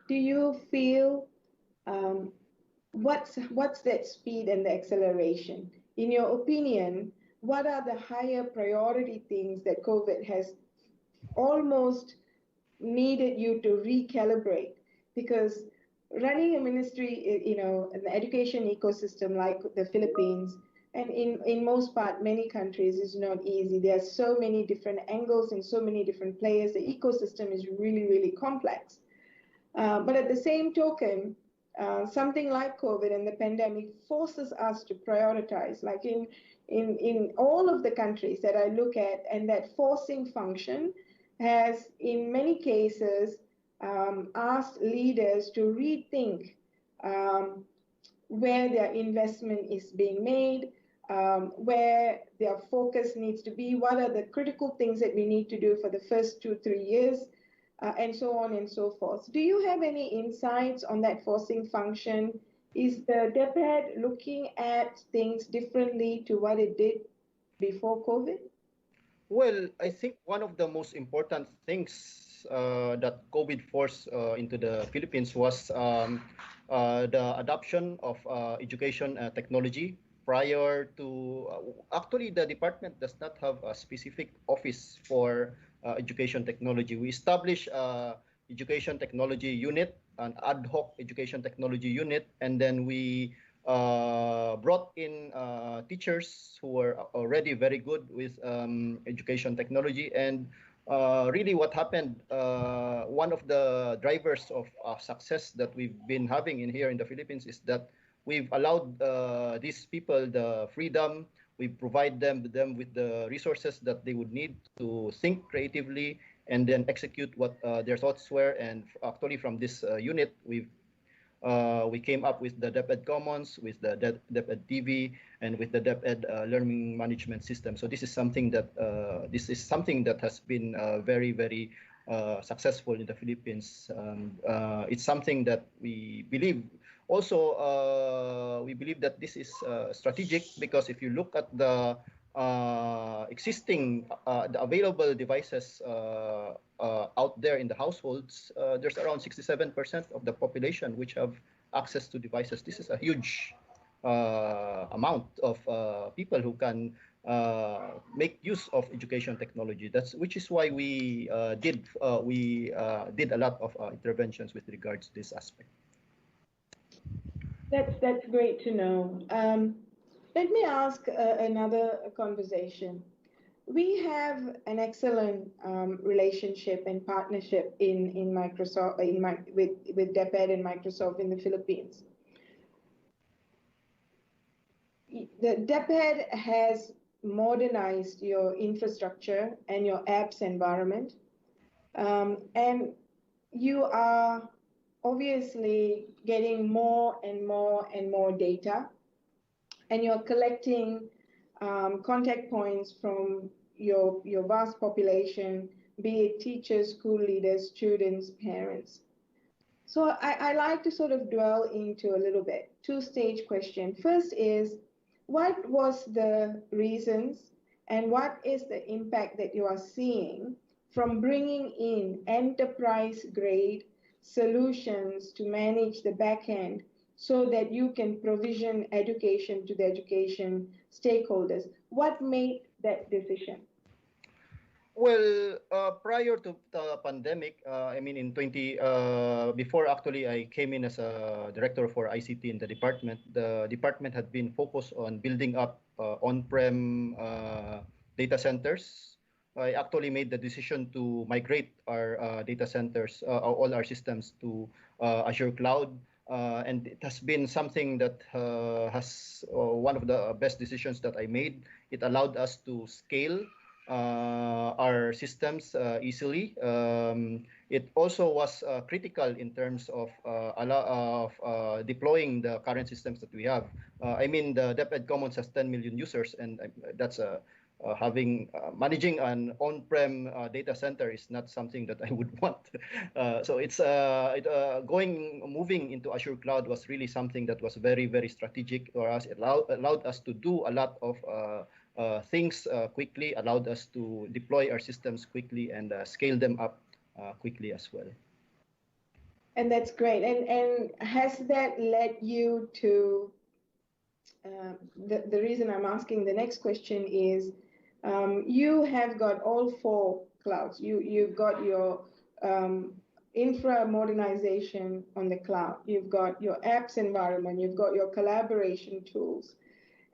do you feel what's that speed and the acceleration? In your opinion, what are the higher priority things that COVID has almost needed you to recalibrate? Because running a ministry, an education ecosystem like the Philippines, and in most part, many countries, is not easy. There are so many different angles and so many different players. The ecosystem is really, really complex. But at the same token, something like COVID and the pandemic forces us to prioritize, like in all of the countries that I look at, and that forcing function has, in many cases, asked leaders to rethink where their investment is being made, where their focus needs to be, what are the critical things that we need to do for the first 2-3 years, and so on and so forth. Do you have any insights on that forcing function? Is the DepEd looking at things differently to what it did before COVID? Well, I think one of the most important things that COVID forced into the Philippines was the adoption of education technology. Prior to, actually, the department does not have a specific office for education technology. We established education technology unit, an ad hoc education technology unit, and then we brought in teachers who were already very good with education technology. And really what happened, one of the drivers of success that we've been having here in the Philippines is that we've allowed these people the freedom We provide them with the resources that they would need to think creatively and then execute what their thoughts were. And actually, from this unit, we came up with the DepEd Commons, with the DepEd TV, and with the DepEd Learning Management System. So this is something that has been very, very successful in the Philippines. It's something that we believe. Also, we believe that this is strategic because if you look at the existing, the available devices out there in the households, there's around 67% of the population which have access to devices. This is a huge amount of people who can make use of education technology. Which is why we did a lot of interventions with regards to this aspect. That's great to know. Let me ask another conversation. We have an excellent relationship and partnership in Microsoft, with DepEd and Microsoft in the Philippines. The DepEd has modernized your infrastructure and your apps environment, and you are obviously getting more and more and more data, and you're collecting contact points from your vast population, be it teachers, school leaders, students, parents. So I like to sort of dwell into a little bit. Two-stage question. First is, what was the reasons and what is the impact that you are seeing from bringing in enterprise-grade solutions to manage the back end so that you can provision education to the education stakeholders? What made that decision? Well, prior to the pandemic, I mean, before actually I came in as a director for ICT in the department had been focused on building up on-prem data centers. I actually made the decision to migrate our data centers, all our systems to Azure Cloud. And it has been something that has one of the best decisions that I made. It allowed us to scale our systems easily. It also was critical in terms of deploying the current systems that we have. I mean, the DepEd Commons has 10 million users, and that's managing an on-prem data center is not something that I would want. So it's moving into Azure Cloud was really something that was very, very strategic for us. It allowed us to do a lot of things quickly, allowed us to deploy our systems quickly and scale them up quickly as well. And that's great. And has that led you to, the reason I'm asking the next question is, you have got all four clouds. You've got your infra modernization on the cloud. You've got your apps environment. You've got your collaboration tools.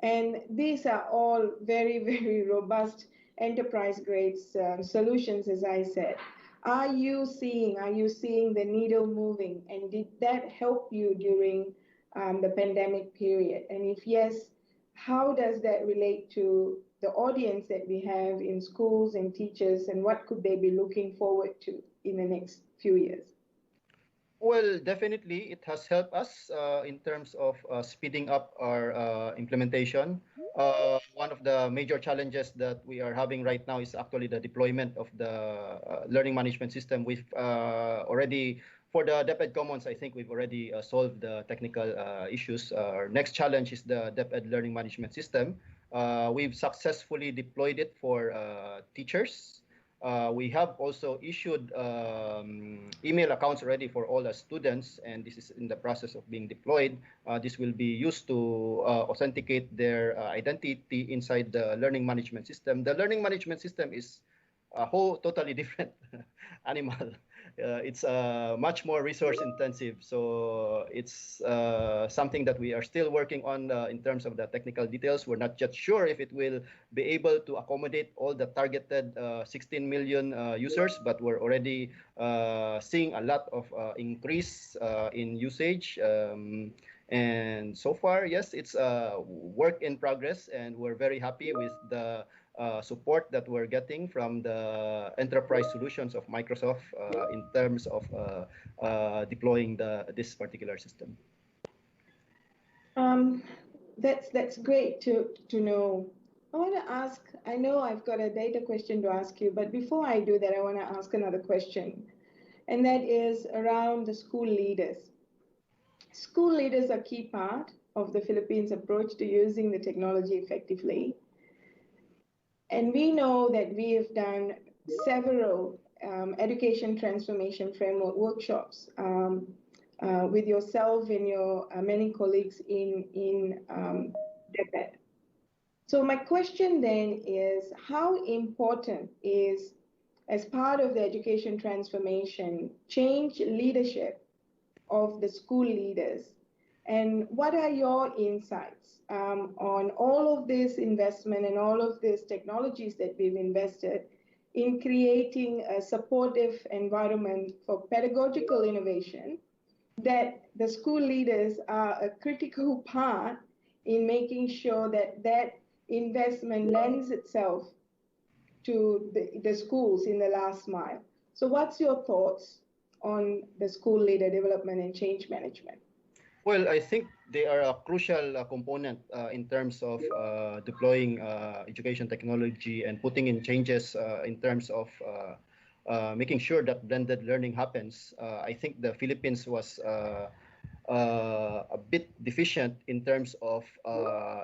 And these are all very, very robust enterprise-grade solutions, as I said. Are you seeing the needle moving? And did that help you during the pandemic period? And if yes, how does that relate to the audience that we have in schools and teachers, and what could they be looking forward to in the next few years? Well, definitely, it has helped us in terms of speeding up our implementation. One of the major challenges that we are having right now is actually the deployment of the learning management system. We've already, for the DepEd Commons, I think we've already solved the technical issues. Our next challenge is the DepEd learning management system. We've successfully deployed it for teachers. We have also issued email accounts already for all the students, and this is in the process of being deployed. This will be used to authenticate their identity inside the learning management system. The learning management system is a whole totally different animal. It's much more resource intensive. So it's something that we are still working on in terms of the technical details. We're not yet sure if it will be able to accommodate all the targeted 16 million users, but we're already seeing a lot of increase in usage. And so far, yes, it's a work in progress, and we're very happy with the support that we're getting from the enterprise solutions of Microsoft in terms of deploying this particular system. That's great to know. I want to ask, I know I've got a data question to ask you, but before I do that, I want to ask another question, and that is around the school leaders. School leaders are a key part of the Philippines' approach to using the technology effectively. And we know that we have done several education transformation framework workshops with yourself and your many colleagues in DEPED. So my question then is, how important is, as part of the education transformation, change leadership of the school leaders? And what are your insights on all of this investment and all of these technologies that we've invested in creating a supportive environment for pedagogical innovation, that the school leaders are a critical part in making sure that that investment lends itself to the schools in the last mile? So what's your thoughts on the school leader development and change management? Well, I think they are a crucial component in terms of deploying education technology and putting in changes in terms of making sure that blended learning happens. I think the Philippines was a bit deficient in terms of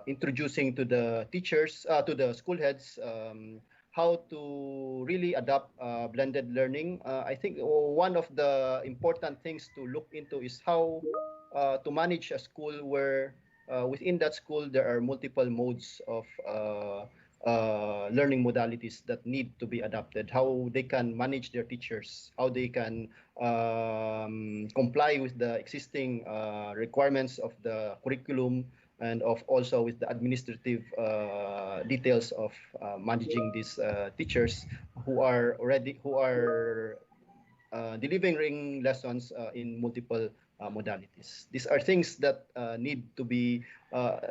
introducing to the teachers, to the school heads, how to really adopt blended learning. I think one of the important things to look into is how to manage a school where within that school there are multiple modes of learning modalities that need to be adapted, how they can manage their teachers, how they can comply with the existing requirements of the curriculum, and of also with the administrative details of managing these teachers who are delivering lessons in multiple modalities. These are things that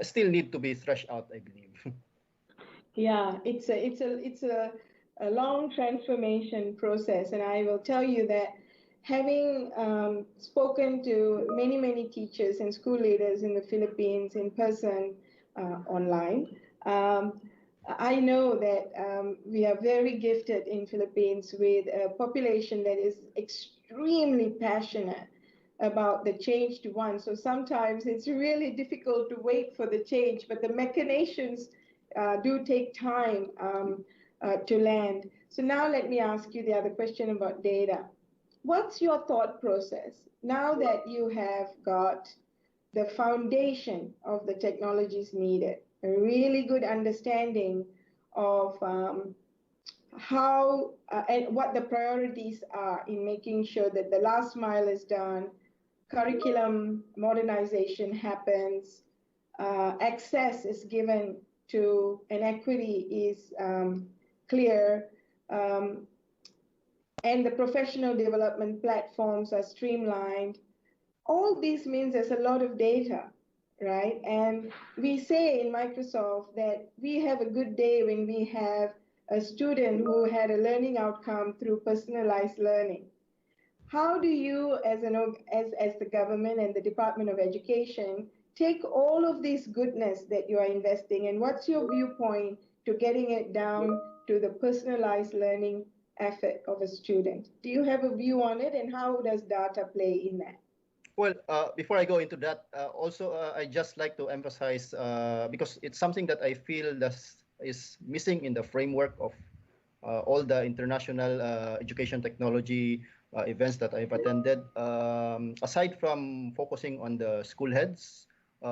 still need to be threshed out, I believe. Yeah, it's a long transformation process, and I will tell you that having spoken to many teachers and school leaders in the Philippines in person, online, I know that we are very gifted in Philippines with a population that is extremely passionate about the change to one. So sometimes it's really difficult to wait for the change, but the machinations do take time to land. So now let me ask you the other question about data. What's your thought process now that you have got the foundation of the technologies needed, a really good understanding of how and what the priorities are in making sure that the last mile is done, curriculum modernization happens, access is given to, and equity is clear, and the professional development platforms are streamlined. All this means there's a lot of data, right? And we say in Microsoft that we have a good day when we have a student who had a learning outcome through personalized learning. How do you, as the government and the Department of Education, take all of this goodness that you are investing, and what's your viewpoint to getting it down to the personalized learning effort of a student? Do you have a view on it, and how does data play in that? Well, before I go into that, I just like to emphasize, because it's something that I feel that is missing in the framework of all the international education technology events that I've attended. Aside from focusing on the school heads,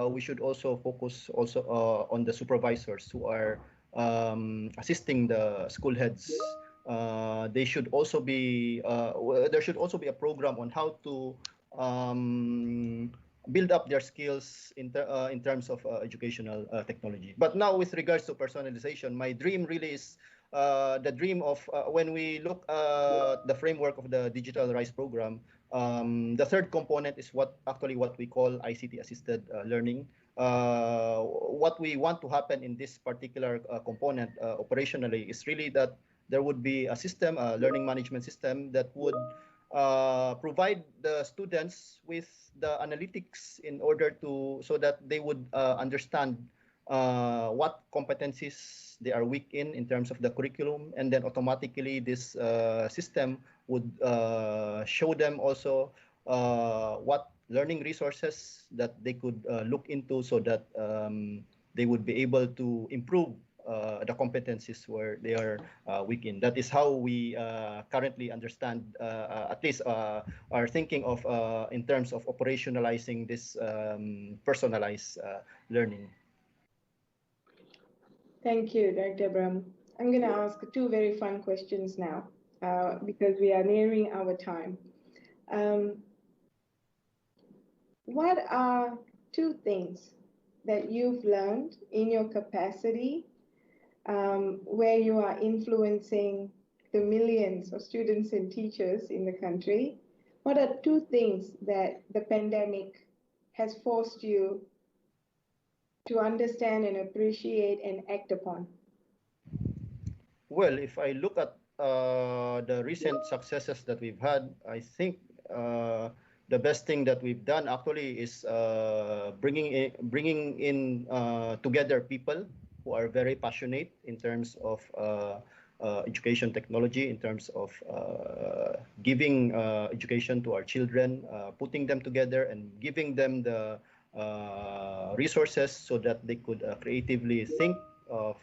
we should also focus on the supervisors who are assisting the school heads. They should also be there should also be a program on how to build up their skills in terms of educational technology. But now, with regards to personalization, my dream really is the dream of when we look at the framework of the Digital Rise program, the third component is what we call ICT assisted learning. What we want to happen in this particular component operationally is really that there would be a system, a learning management system that would provide the students with the analytics in order to so that they would understand what competencies they are weak in terms of the curriculum, and then automatically this system would show them also what learning resources that they could look into so that they would be able to improve the competencies where they are weak in. That is how we currently understand, at least are thinking of in terms of operationalizing this personalized learning. Thank you, Dr. Abram. I'm going to ask two very fun questions now because we are nearing our time. What are two things that you've learned in your capacity where you are influencing the millions of students and teachers in the country? What are two things that the pandemic has forced you to understand and appreciate and act upon? Well, if I look at the recent successes that we've had, I think the best thing that we've done actually is bringing in together people who are very passionate in terms of education technology, in terms of giving education to our children, putting them together and giving them the resources so that they could creatively think of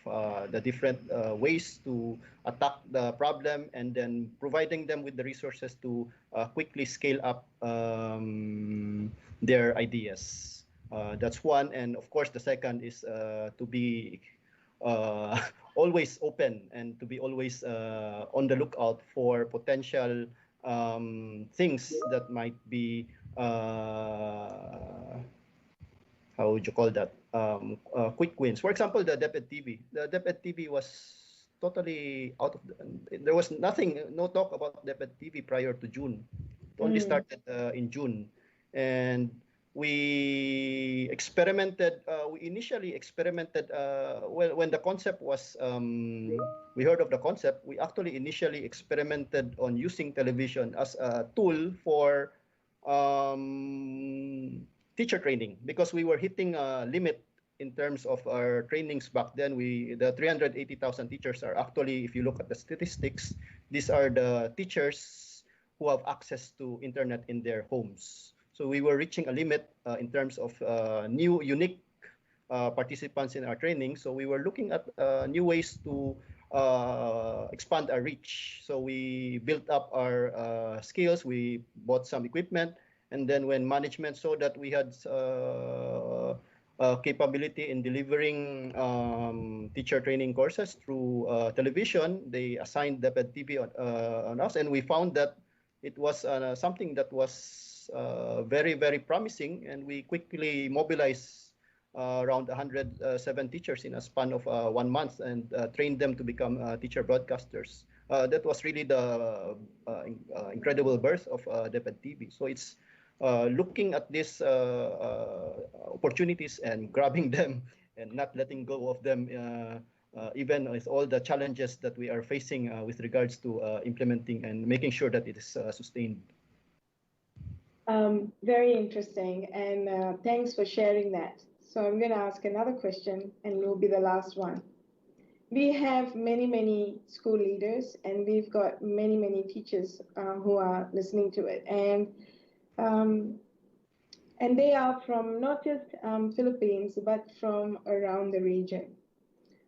the different ways to attack the problem, and then providing them with the resources to quickly scale up their ideas. That's one. And of course, the second is to be always open and to be always on the lookout for potential things that might be how would you call that? Quick wins. For example, the DepEd TV. The DepEd TV was totally out of there was nothing, no talk about DepEd TV prior to June. It only started in June. And we experimented, we initially experimented, well, when the concept was, we heard of the concept, we actually initially experimented on using television as a tool for teacher training, because we were hitting a limit in terms of our trainings back then. The 380,000 teachers are actually, if you look at the statistics, these are the teachers who have access to internet in their homes. So we were reaching a limit in terms of new, unique participants in our training. So we were looking at new ways to expand our reach. So we built up our skills, we bought some equipment, and then when management saw that we had capability in delivering teacher training courses through television, they assigned DepEd TV on us, and we found that it was something that was very, very promising, and we quickly mobilized around 107 teachers in a span of 1 month and trained them to become teacher broadcasters. That was really the incredible birth of DepEd TV. So it's looking at these opportunities and grabbing them and not letting go of them, even with all the challenges that we are facing with regards to implementing and making sure that it is sustained. Very interesting, and thanks for sharing that. So I'm going to ask another question, and it will be the last one. We have many, many school leaders, and we've got many, many teachers who are listening to it. And they are from not just Philippines, but from around the region.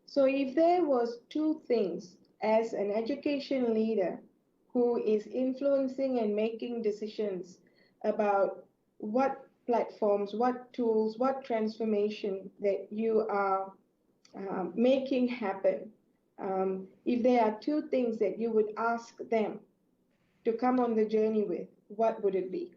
So if there was two things as an education leader who is influencing and making decisions about what platforms, what tools, what transformation that you are making happen, if there are two things that you would ask them to come on the journey with, what would it be?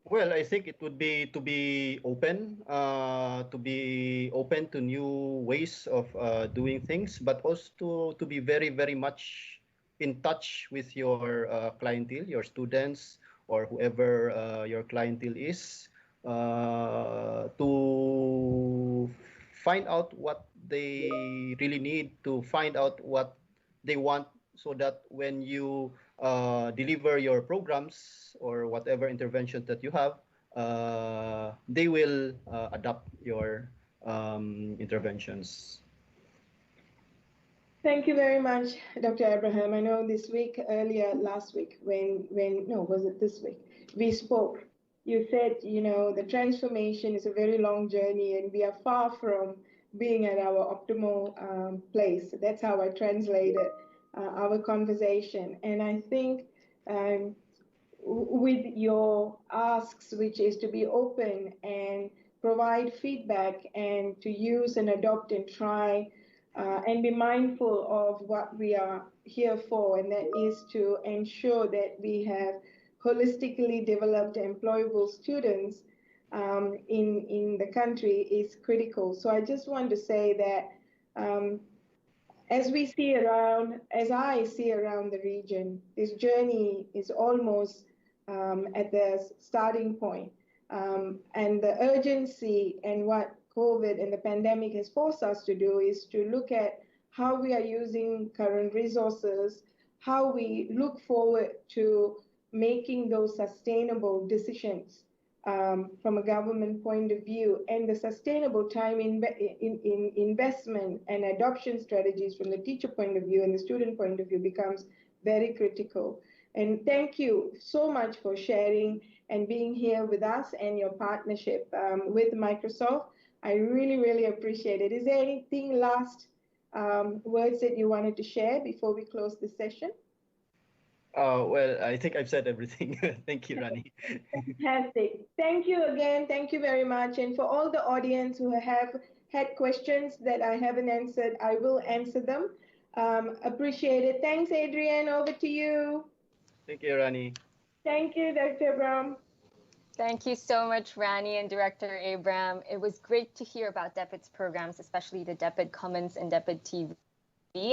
Well, I think it would be to be open to new ways of doing things, but also to be very, very much in touch with your clientele, your students, or whoever your clientele is, to find out what they really need, to find out what they want, so that when you deliver your programs or whatever interventions that you have, they will adopt your interventions. Thank you very much, Dr. Abraham. I know this week, earlier last week, no, was it this week? We spoke. You said, the transformation is a very long journey and we are far from being at our optimal place. That's how I translated our conversation. And I think with your asks, which is to be open and provide feedback and to use and adopt and try and be mindful of what we are here for, and that is to ensure that we have holistically developed employable students in the country is critical. So I just want to say that as I see around the region, this journey is almost at the starting point. And the urgency and what COVID and the pandemic has forced us to do is to look at how we are using current resources, how we look forward to making those sustainable decisions from a government point of view, and the sustainable time in investment and adoption strategies from the teacher point of view and the student point of view becomes very critical. And thank you so much for sharing and being here with us and your partnership with Microsoft. I really, really appreciate it. Is there anything last words that you wanted to share before we close this session? Well, I think I've said everything. Thank you, Rani. Fantastic. Thank you again. Thank you very much. And for all the audience who have had questions that I haven't answered, I will answer them. Appreciate it. Thanks, Adrian. Over to you. Thank you, Rani. Thank you, Dr. Brown. Thank you so much, Rani and Director Abram. It was great to hear about DepEd's programs, especially the DepEd Commons and DepEd TV.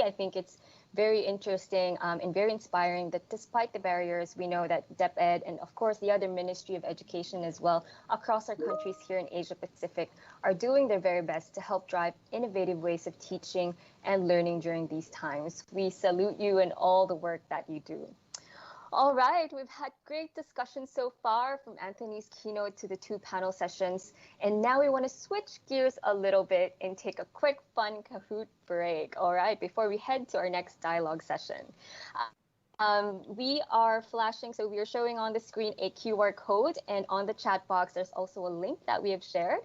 I think it's very interesting and very inspiring that despite the barriers, we know that DepEd and of course the other Ministry of Education as well across our countries here in Asia Pacific are doing their very best to help drive innovative ways of teaching and learning during these times. We salute you and all the work that you do. All right, we've had great discussion so far, from Anthony's keynote to the 2 panel sessions. And now we want to switch gears a little bit and take a quick fun Kahoot break, all right, before we head to our next dialogue session. We are flashing, so we are showing on the screen a QR code, and on the chat box, there's also a link that we have shared.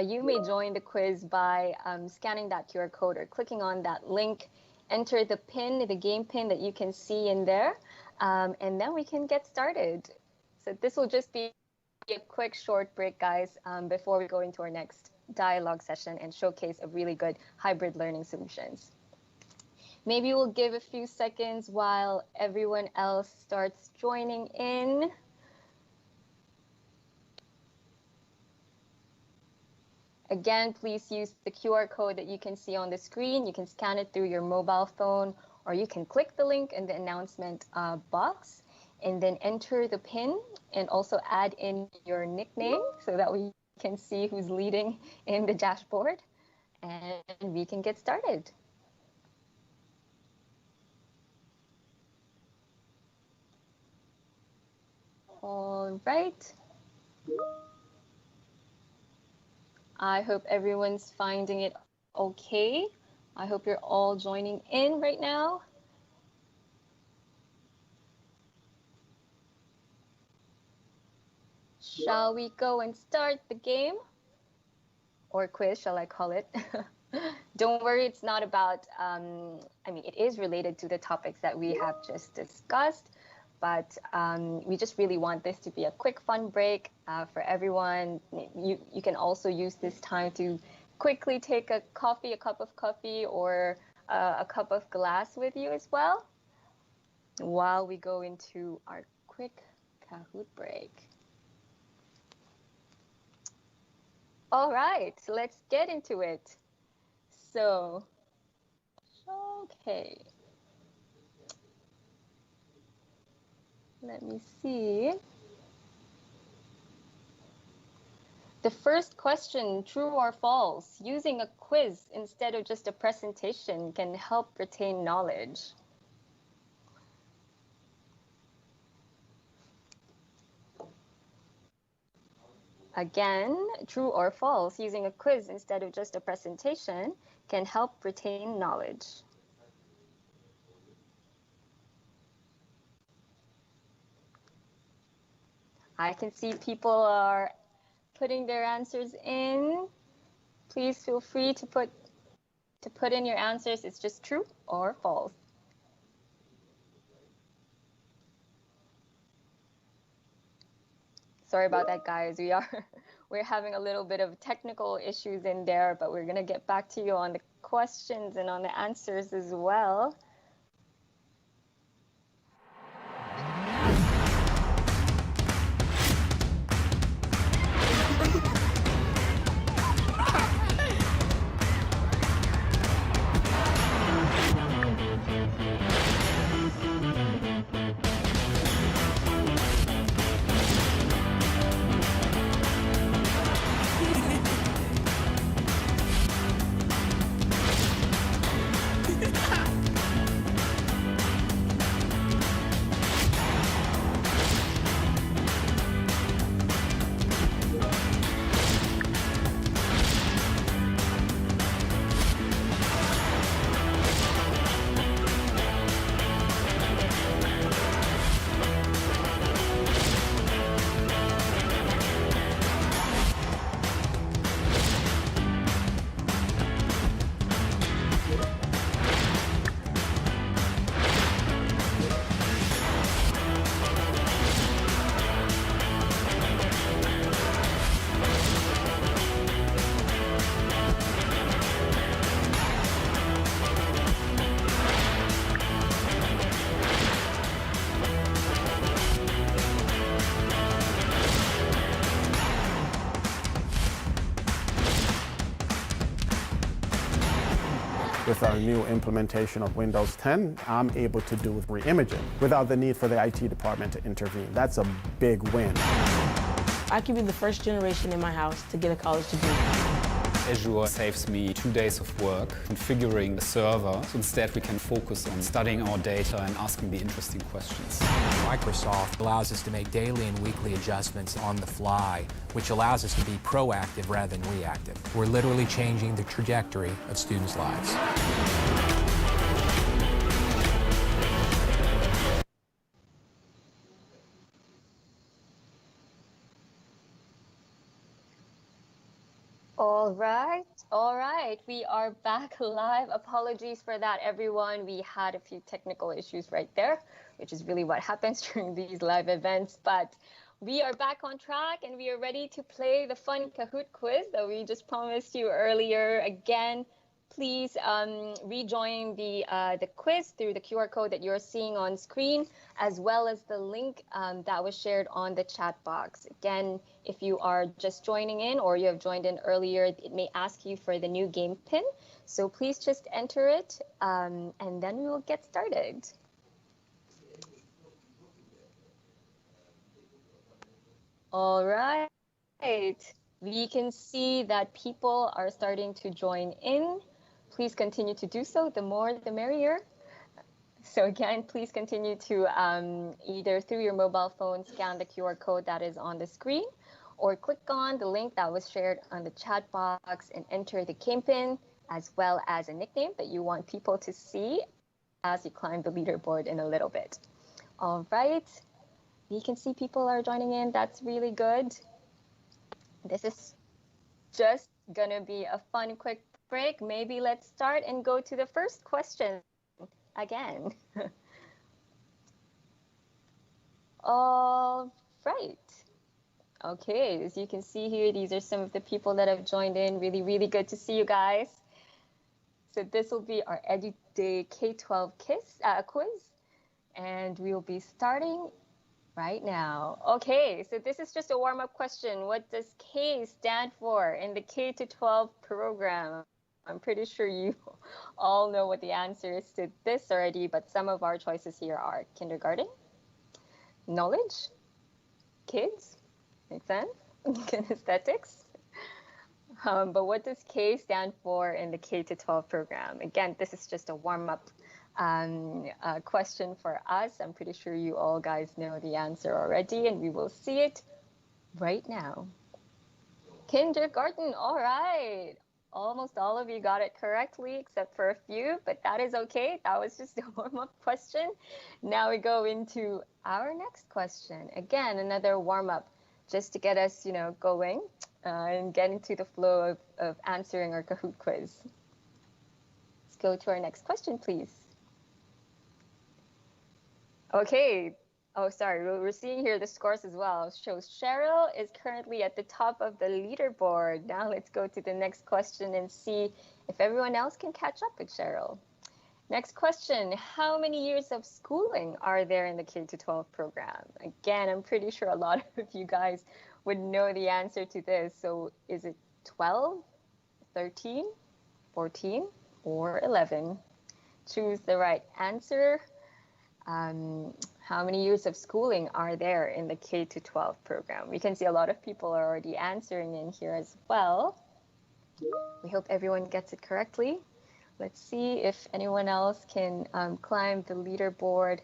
You may join the quiz by scanning that QR code or clicking on that link, enter the pin, the game pin that you can see in there. And then we can get started. So this will just be a quick short break, guys, before we go into our next dialogue session and showcase a really good hybrid learning solutions. Maybe we'll give a few seconds while everyone else starts joining in. Again, please use the QR code that you can see on the screen. You can scan it through your mobile phone, or you can click the link in the announcement box and then enter the PIN and also add in your nickname so that we can see who's leading in the dashboard, and we can get started. All right. I hope everyone's finding it okay. I hope you're all joining in right now. Shall we go and start the game? Or quiz, shall I call it? Don't worry, it's not about, I mean, it is related to the topics that we have just discussed, but we just really want this to be a quick, fun break for everyone. You can also use this time to quickly take a cup of coffee, or a cup of glass with you as well, while we go into our quick Kahoot break. All right, let's get into it. So, okay. Let me see. The first question, true or false, using a quiz instead of just a presentation can help retain knowledge. Again, true or false, using a quiz instead of just a presentation can help retain knowledge. I can see people are putting their answers in. Please feel free to put in your answers. It's just true or false. Sorry about that, guys. We're having a little bit of technical issues in there, but we're gonna get back to you on the questions and on the answers as well. With our new implementation of Windows 10, I'm able to do re-imaging without the need for the IT department to intervene. That's a big win. I could be the first generation in my house to get a college degree. Azure saves me 2 days of work configuring the server. So instead, we can focus on studying our data and asking the interesting questions. Microsoft allows us to make daily and weekly adjustments on the fly, which allows us to be proactive rather than reactive. We're literally changing the trajectory of students' lives. All right, we are back live. Apologies for that, everyone. We had a few technical issues right there, which is really what happens during these live events. But we are back on track and we are ready to play the fun Kahoot quiz that we just promised you earlier. Again, please rejoin the quiz through the QR code that you're seeing on screen, as well as the link that was shared on the chat box. Again, if you are just joining in or you have joined in earlier, it may ask you for the new game pin. So please just enter it and then we will get started. All right, we can see that people are starting to join in. Please continue to do so. The more, the merrier. So again, please continue to either through your mobile phone, scan the QR code that is on the screen, or click on the link that was shared on the chat box and enter the game pin, as well as a nickname that you want people to see as you climb the leaderboard in a little bit. All right. We can see people are joining in. That's really good. This is just gonna be a fun, quick break. Maybe let's start and go to the first question again. All right. Okay, as you can see here, these are some of the people that have joined in. Really, really good to see you guys. So this will be our EduDay K-12 quiz, and we will be starting right now. Okay, so this is just a warm-up question. What does K stand for in the K-12 program? I'm pretty sure you all know what the answer is to this already, but some of our choices here are kindergarten, knowledge, kids, makes sense, kinesthetics. But what does K stand for in the K-12 program? Again, this is just a warm-up question for us. I'm pretty sure you all guys know the answer already, and we will see it right now. Kindergarten, all right. Almost all of you got it correctly, except for a few, but that is okay. That was just a warm-up question. Now we go into our next question. Again, another warm-up, just to get us, going and get into the flow of answering our Kahoot quiz. Let's go to our next question, please. Okay. Oh, sorry. We're seeing here the scores as well. Shows Cheryl is currently at the top of the leaderboard. Now let's go to the next question and see if everyone else can catch up with Cheryl. Next question. How many years of schooling are there in the K-12 program? Again, I'm pretty sure a lot of you guys would know the answer to this. So is it 12, 13, 14, or 11? Choose the right answer. How many years of schooling are there in the K-12 program? We can see a lot of people are already answering in here as well. We hope everyone gets it correctly. Let's see if anyone else can climb the leaderboard.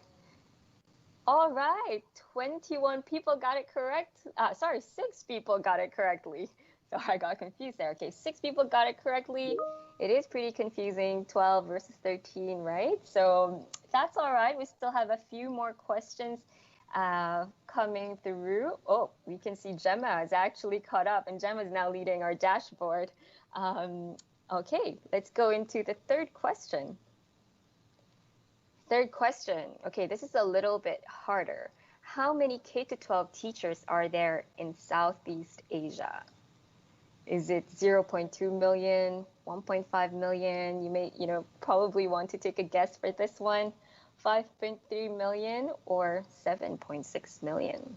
All right, 21 people got it correct. Sorry, 6 people got it correctly. Sorry, I got confused there. Okay, 6 people got it correctly. It is pretty confusing, 12 versus 13, right? So that's all right. We still have a few more questions coming through. Oh, we can see Gemma is actually caught up, and Gemma is now leading our dashboard. Okay, let's go into the third question. Third question. Okay, this is a little bit harder. How many K-12 teachers are there in Southeast Asia? Is it 0.2 million, 1.5 million? You may, probably want to take a guess for this one. 5.3 million or 7.6 million?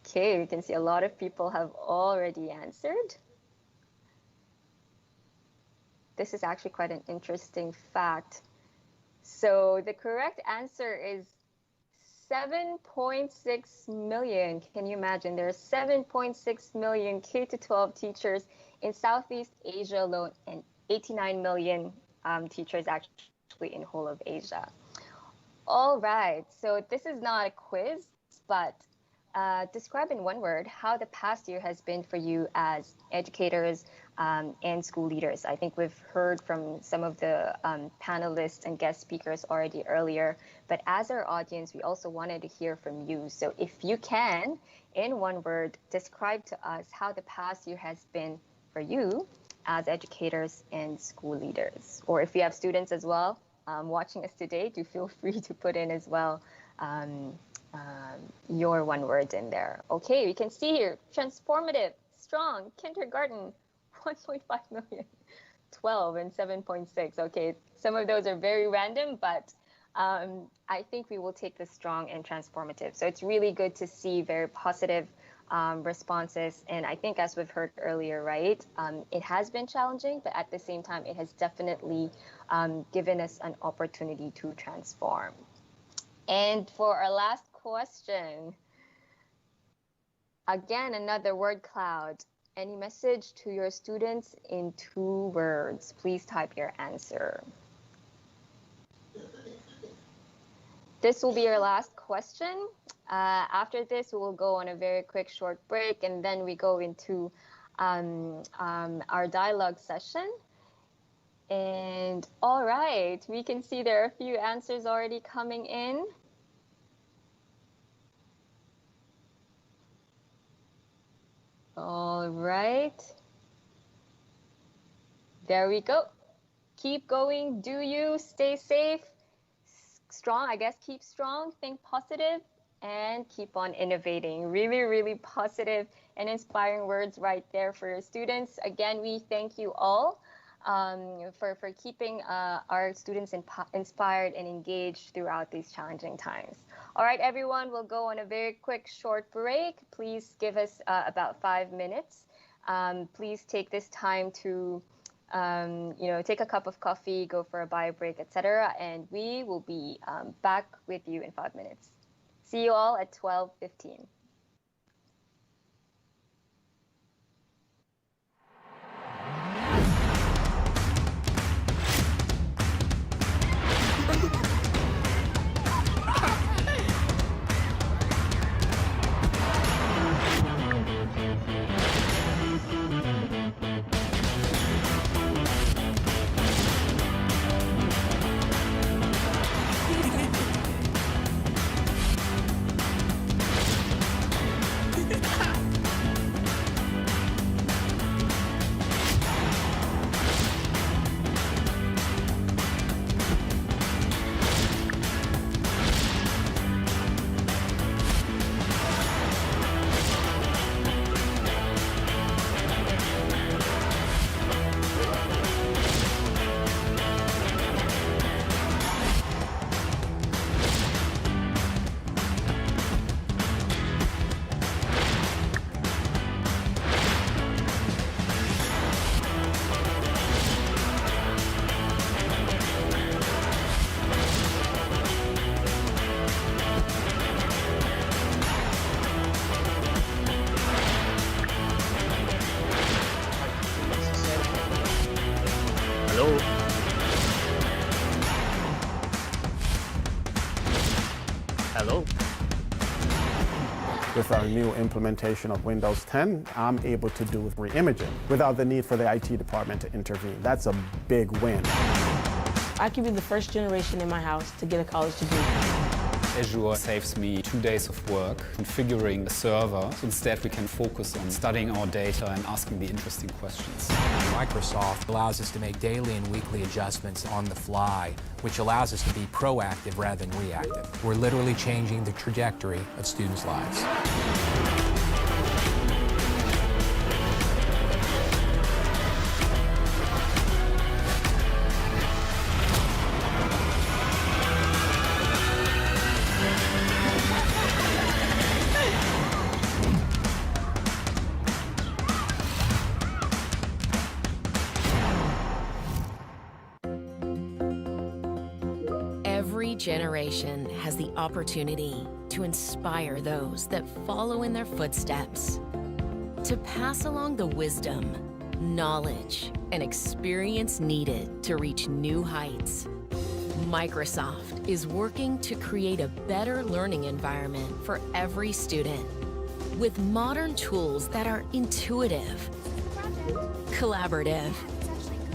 Okay, we can see a lot of people have already answered. This is actually quite an interesting fact. So the correct answer is 7.6 million. Can you imagine? There are 7.6 million K-12 teachers in Southeast Asia alone, and 89 million teachers actually in whole of Asia. All right, so this is not a quiz, but describe in one word how the past year has been for you as educators and school leaders. I think we've heard from some of the panelists and guest speakers already earlier, but as our audience, we also wanted to hear from you. So if you can, in one word, describe to us how the past year has been for you as educators and school leaders. Or if you have students as well watching us today, do feel free to put in as well your one word in there. Okay, we can see here, transformative, strong, kindergarten, 1.5 million, 12 and 7.6. Okay, some of those are very random, but I think we will take the strong and transformative. So it's really good to see very positive responses. And I think as we've heard earlier, right, it has been challenging, but at the same time, it has definitely given us an opportunity to transform. And for our last question, again, another word cloud. Any message to your students in 2 words? Please type your answer. This will be our last question. After this, we will go on a very quick short break, and then we go into our dialogue session. And all right, we can see there are a few answers already coming in. All right. There we go. Keep going. Do you stay safe? Strong, I guess, keep strong, think positive, and keep on innovating. Really, really positive and inspiring words right there for your students. Again, we thank you all for keeping our students inspired and engaged throughout these challenging times. All right, everyone, we'll go on a very quick short break. Please give us about 5 minutes. Please take this time to take a cup of coffee, go for a bio break, etc. And we will be back with you in 5 minutes. See you all at 12:15. Hello. With our new implementation of Windows 10, I'm able to do re-imaging without the need for the IT department to intervene. That's a big win. I could be the first generation in my house to get a college degree. Azure saves me 2 days of work configuring the server. So instead, we can focus on studying our data and asking the interesting questions. Microsoft allows us to make daily and weekly adjustments on the fly, which allows us to be proactive rather than reactive. We're literally changing the trajectory of students' lives. Every generation has the opportunity to inspire those that follow in their footsteps, to pass along the wisdom, knowledge, and experience needed to reach new heights. Microsoft is working to create a better learning environment for every student with modern tools that are intuitive, collaborative,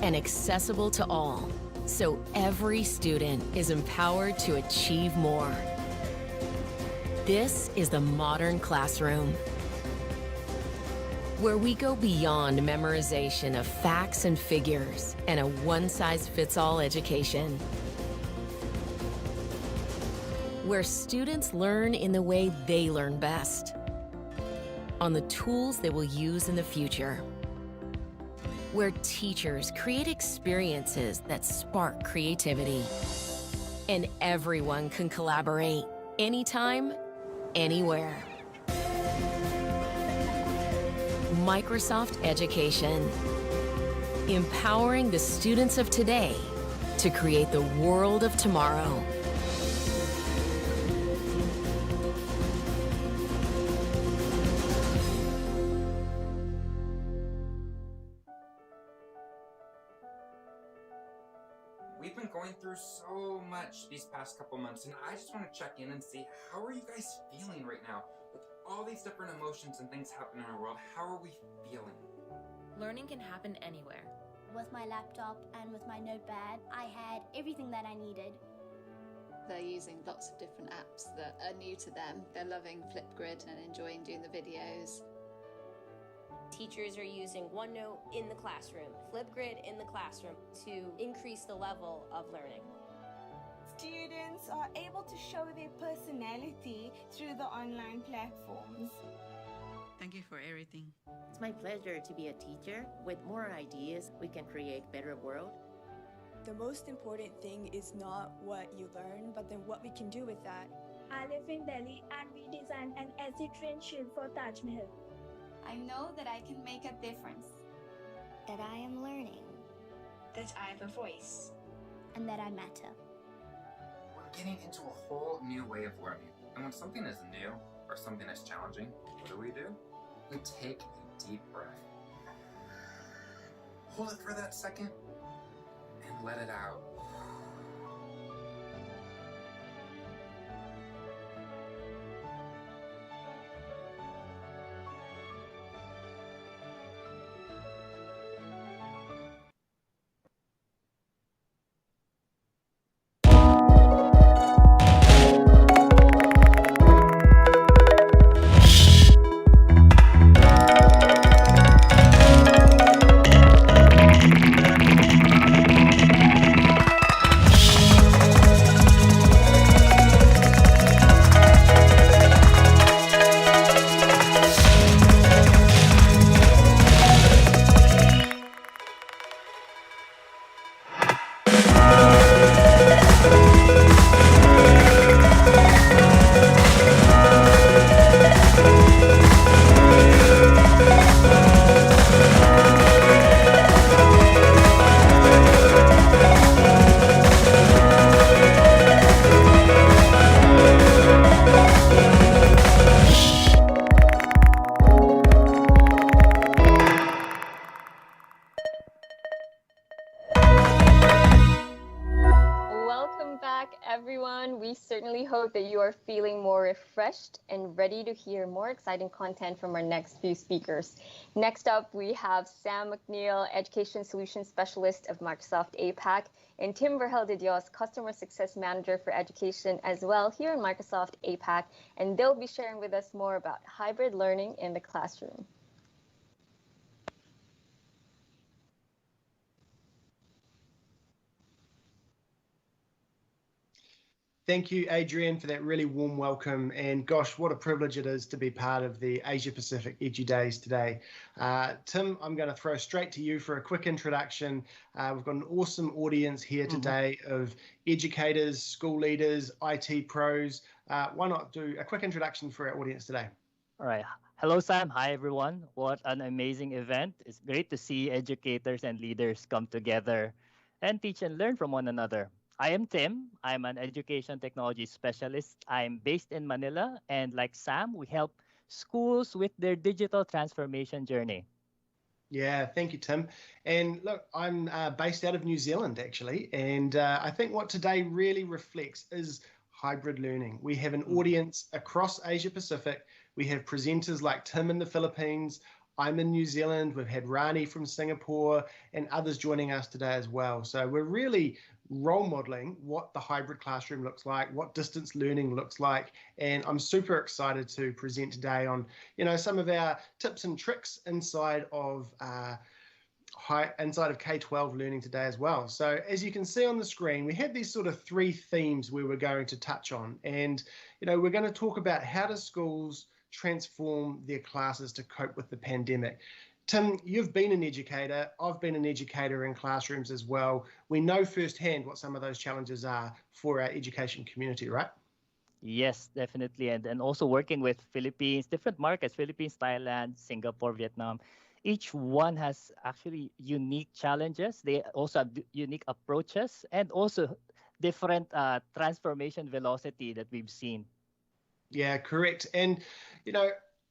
and accessible to all, so every student is empowered to achieve more. This is the modern classroom, where we go beyond memorization of facts and figures and a one-size-fits-all education, where students learn in the way they learn best, on the tools they will use in the future, where teachers create experiences that spark creativity, and everyone can collaborate anytime, anywhere. Microsoft Education, empowering the students of today to create the world of tomorrow. We've been going through so much these past couple months, and I just want to check in and see, how are you guys feeling right now? With all these different emotions and things happening in our world, how are we feeling? Learning can happen anywhere. With my laptop and with my notepad, I had everything that I needed. They're using lots of different apps that are new to them. They're loving Flipgrid and enjoying doing the videos. Teachers are using OneNote in the classroom, Flipgrid in the classroom to increase the level of learning. Students are able to show their personality through the online platforms. Thank you for everything. It's my pleasure to be a teacher. With more ideas, we can create a better world. The most important thing is not what you learn, but then what we can do with that. I live in Delhi and we designed an acid rain shield for Taj Mahal. I know that I can make a difference. That I am learning. That I have a voice. And that I matter. We're getting into a whole new way of learning. And when something is new or something is challenging, what do? We take a deep breath. Hold it for that second and let it out. Welcome back, everyone. We certainly hope that you are feeling more refreshed and ready to hear more exciting content from our next few speakers. Next up, we have Sam McNeil, Education Solutions Specialist of Microsoft APAC, and Tim Verhel de Dios, Customer Success Manager for Education as well here in Microsoft APAC, and they'll be sharing with us more about hybrid learning in the classroom. Thank you, Adrian, for that really warm welcome. And gosh, what a privilege it is to be part of the Asia Pacific EduDays today. Tim, I'm going to throw straight to you for a quick introduction. We've got an awesome audience here today of educators, school leaders, IT pros. Why not do a quick introduction for our audience today? All right. Hello, Sam. Hi, everyone. What an amazing event. It's great to see educators and leaders come together and teach and learn from one another. I am Tim. I'm an education technology specialist. I'm based in Manila, and like Sam, we help schools with their digital transformation journey. Yeah, thank you, Tim. And look, I'm based out of New Zealand, actually. And I think what today really reflects is hybrid learning. We have an audience across Asia Pacific. We have presenters like Tim in the Philippines. I'm in New Zealand. We've had Rani from Singapore and others joining us today as well. So we're really role modeling what the hybrid classroom looks like, what distance learning looks like. And I'm super excited to present today on, some of our tips and tricks inside of K-12 learning today as well. So as you can see on the screen, we have these sort of three themes we were going to touch on. And, we're going to talk about how do schools transform their classes to cope with the pandemic. Tim, you've been an educator. I've been an educator in classrooms as well. We know firsthand what some of those challenges are for our education community, right? Yes, definitely. And also working with Philippines, different markets, Philippines, Thailand, Singapore, Vietnam. Each one has actually unique challenges. They also have unique approaches and also different transformation velocity that we've seen. Yeah, correct. And,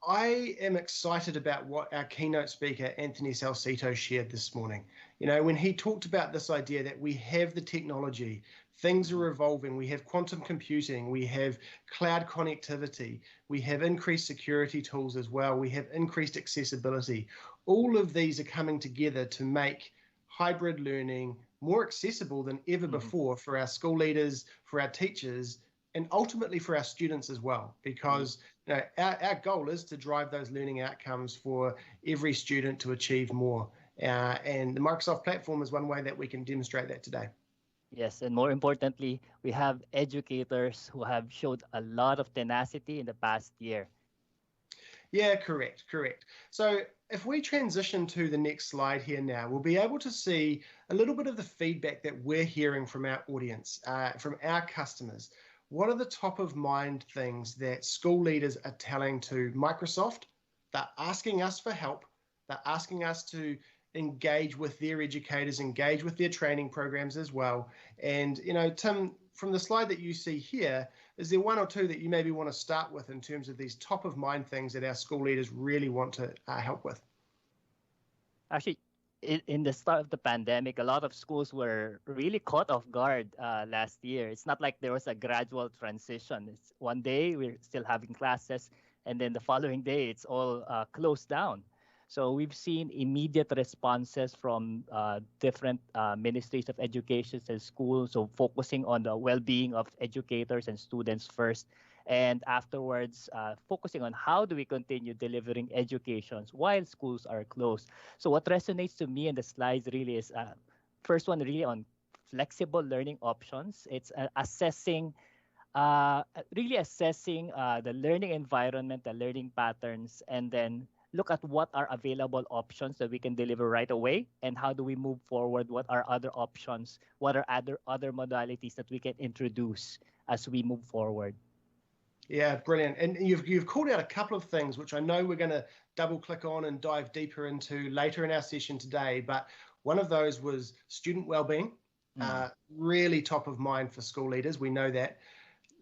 I am excited about what our keynote speaker, Anthony Salcito, shared this morning. When he talked about this idea that we have the technology, things are evolving, we have quantum computing, we have cloud connectivity, we have increased security tools as well, we have increased accessibility. All of these are coming together to make hybrid learning more accessible than ever before for our school leaders, for our teachers, and ultimately for our students as well, because our goal is to drive those learning outcomes for every student to achieve more. And the Microsoft platform is one way that we can demonstrate that today. Yes, and more importantly, we have educators who have showed a lot of tenacity in the past year. Yeah, correct. So if we transition to the next slide here now, we'll be able to see a little bit of the feedback that we're hearing from our audience, from our customers. What are the top of mind things that school leaders are telling to Microsoft? They're asking us for help. They're asking us to engage with their educators, engage with their training programs as well. And, Tim, from the slide that you see here, is there one or two that you maybe want to start with in terms of these top of mind things that our school leaders really want to help with? Actually, in the start of the pandemic, a lot of schools were really caught off guard last year. It's not like there was a gradual transition. It's one day we're still having classes, and then the following day it's all closed down. So we've seen immediate responses from different ministries of education and schools, so focusing on the well-being of educators and students first, and afterwards focusing on how do we continue delivering educations while schools are closed. So what resonates to me in the slides really is first one really on flexible learning options. It's really assessing the learning environment, the learning patterns, and then look at what are available options that we can deliver right away, and how do we move forward, what are other options, what are other modalities that we can introduce as we move forward. Yeah, brilliant. And you've called out a couple of things, which I know we're going to double click on and dive deeper into later in our session today. But one of those was student wellbeing, really top of mind for school leaders. We know that.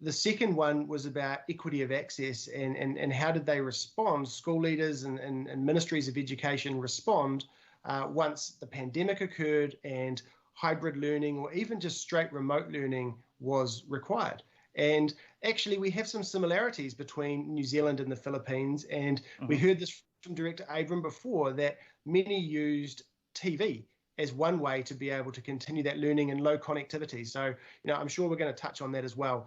The second one was about equity of access and how did they respond, school leaders and ministries of education respond once the pandemic occurred and hybrid learning or even just straight remote learning was required. And actually, we have some similarities between New Zealand and the Philippines. And we heard this from Director Abram before, that many used TV as one way to be able to continue that learning in low connectivity. So, I'm sure we're going to touch on that as well.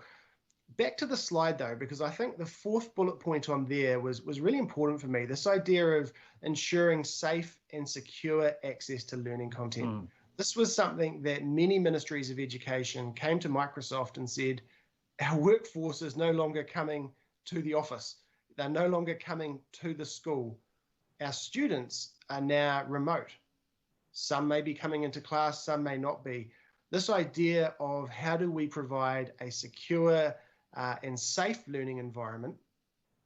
Back to the slide, though, because I think the fourth bullet point on there was really important for me, this idea of ensuring safe and secure access to learning content. This was something that many ministries of education came to Microsoft and said, our workforce is no longer coming to the office. They're no longer coming to the school. Our students are now remote. Some may be coming into class, some may not be. This idea of how do we provide a secure and safe learning environment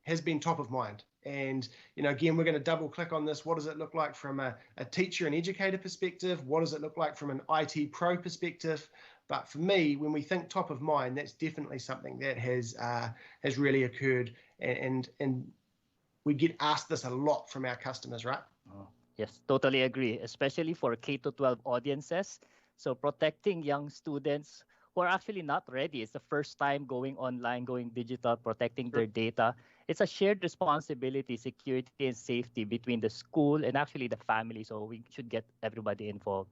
has been top of mind. And, again, we're going to double click on this. What does it look like from a teacher and educator perspective? What does it look like from an IT pro perspective? But for me, when we think top of mind, that's definitely something that has really occurred. And we get asked this a lot from our customers, right? Yes, totally agree, especially for K-12 audiences. So protecting young students who are actually not ready. It's the first time going online, going digital, protecting their data. It's a shared responsibility, security and safety between the school and actually the family. So we should get everybody involved.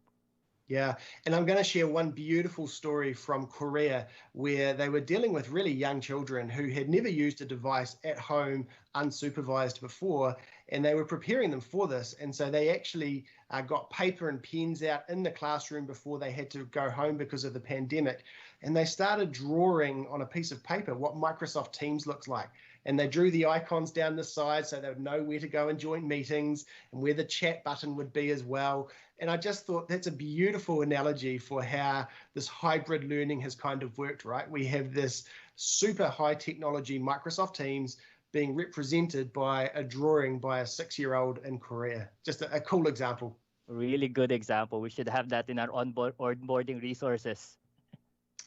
Yeah, and I'm going to share one beautiful story from Korea where they were dealing with really young children who had never used a device at home unsupervised before, and they were preparing them for this. And so they actually got paper and pens out in the classroom before they had to go home because of the pandemic. And they started drawing on a piece of paper what Microsoft Teams looks like. And they drew the icons down the side so they would know where to go and join meetings and where the chat button would be as well. And I just thought that's a beautiful analogy for how this hybrid learning has kind of worked, right? We have this super high technology Microsoft Teams being represented by a drawing by a 6-year-old in Korea. Just a cool example. Really good example. We should have that in our onboarding resources.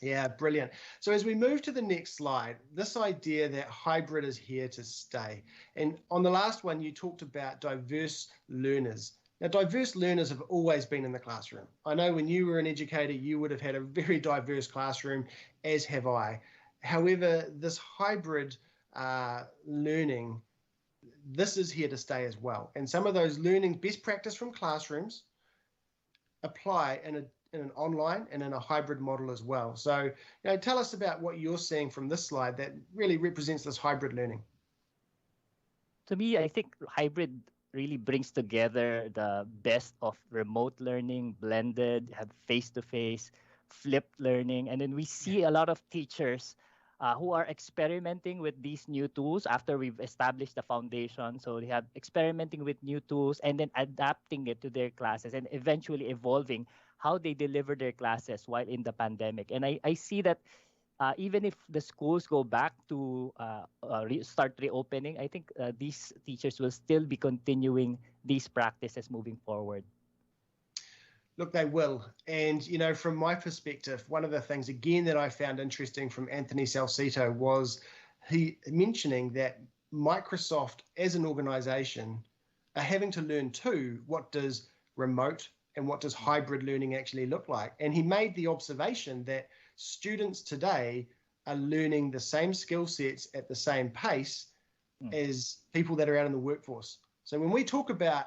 Yeah, brilliant. So as we move to the next slide, this idea that hybrid is here to stay. And on the last one, you talked about diverse learners. Now, diverse learners have always been in the classroom. I know when you were an educator, you would have had a very diverse classroom, as have I. However, this hybrid learning, this is here to stay as well. And some of those learning best practice from classrooms apply in an online and in a hybrid model as well. So, tell us about what you're seeing from this slide that really represents this hybrid learning. To me, I think hybrid really brings together the best of remote learning, blended, have face-to-face, flipped learning. And then we see a lot of teachers who are experimenting with these new tools after we've established the foundation. So they have experimenting with new tools and then adapting it to their classes and eventually evolving how they deliver their classes while in the pandemic. And I see that even if the schools go back to start reopening, I think these teachers will still be continuing these practices moving forward. Look, they will. And, you know, from my perspective, one of the things, again, that I found interesting from Anthony Salcito was he mentioning that Microsoft as an organization are having to learn too, what does remote and what does hybrid learning actually look like? And he made the observation that students today are learning the same skill sets at the same pace as people that are out in the workforce. So when we talk about,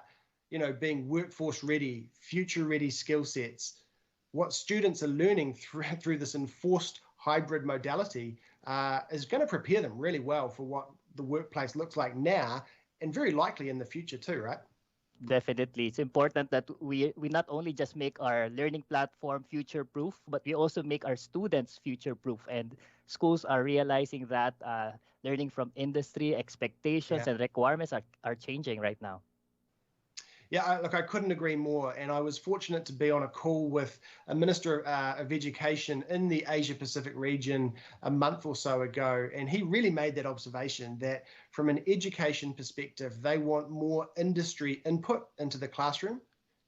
you know, being workforce ready, future ready skill sets, what students are learning through this enforced hybrid modality is going to prepare them really well for what the workplace looks like now and very likely in the future too, right? Definitely. It's important that we not only just make our learning platform future-proof, but we also make our students future-proof. And schools are realizing that learning from industry, expectations, and requirements are changing right now. Yeah, look, I couldn't agree more. And I was fortunate to be on a call with a Minister of Education in the Asia Pacific region a month or so ago. And he really made that observation that from an education perspective, they want more industry input into the classroom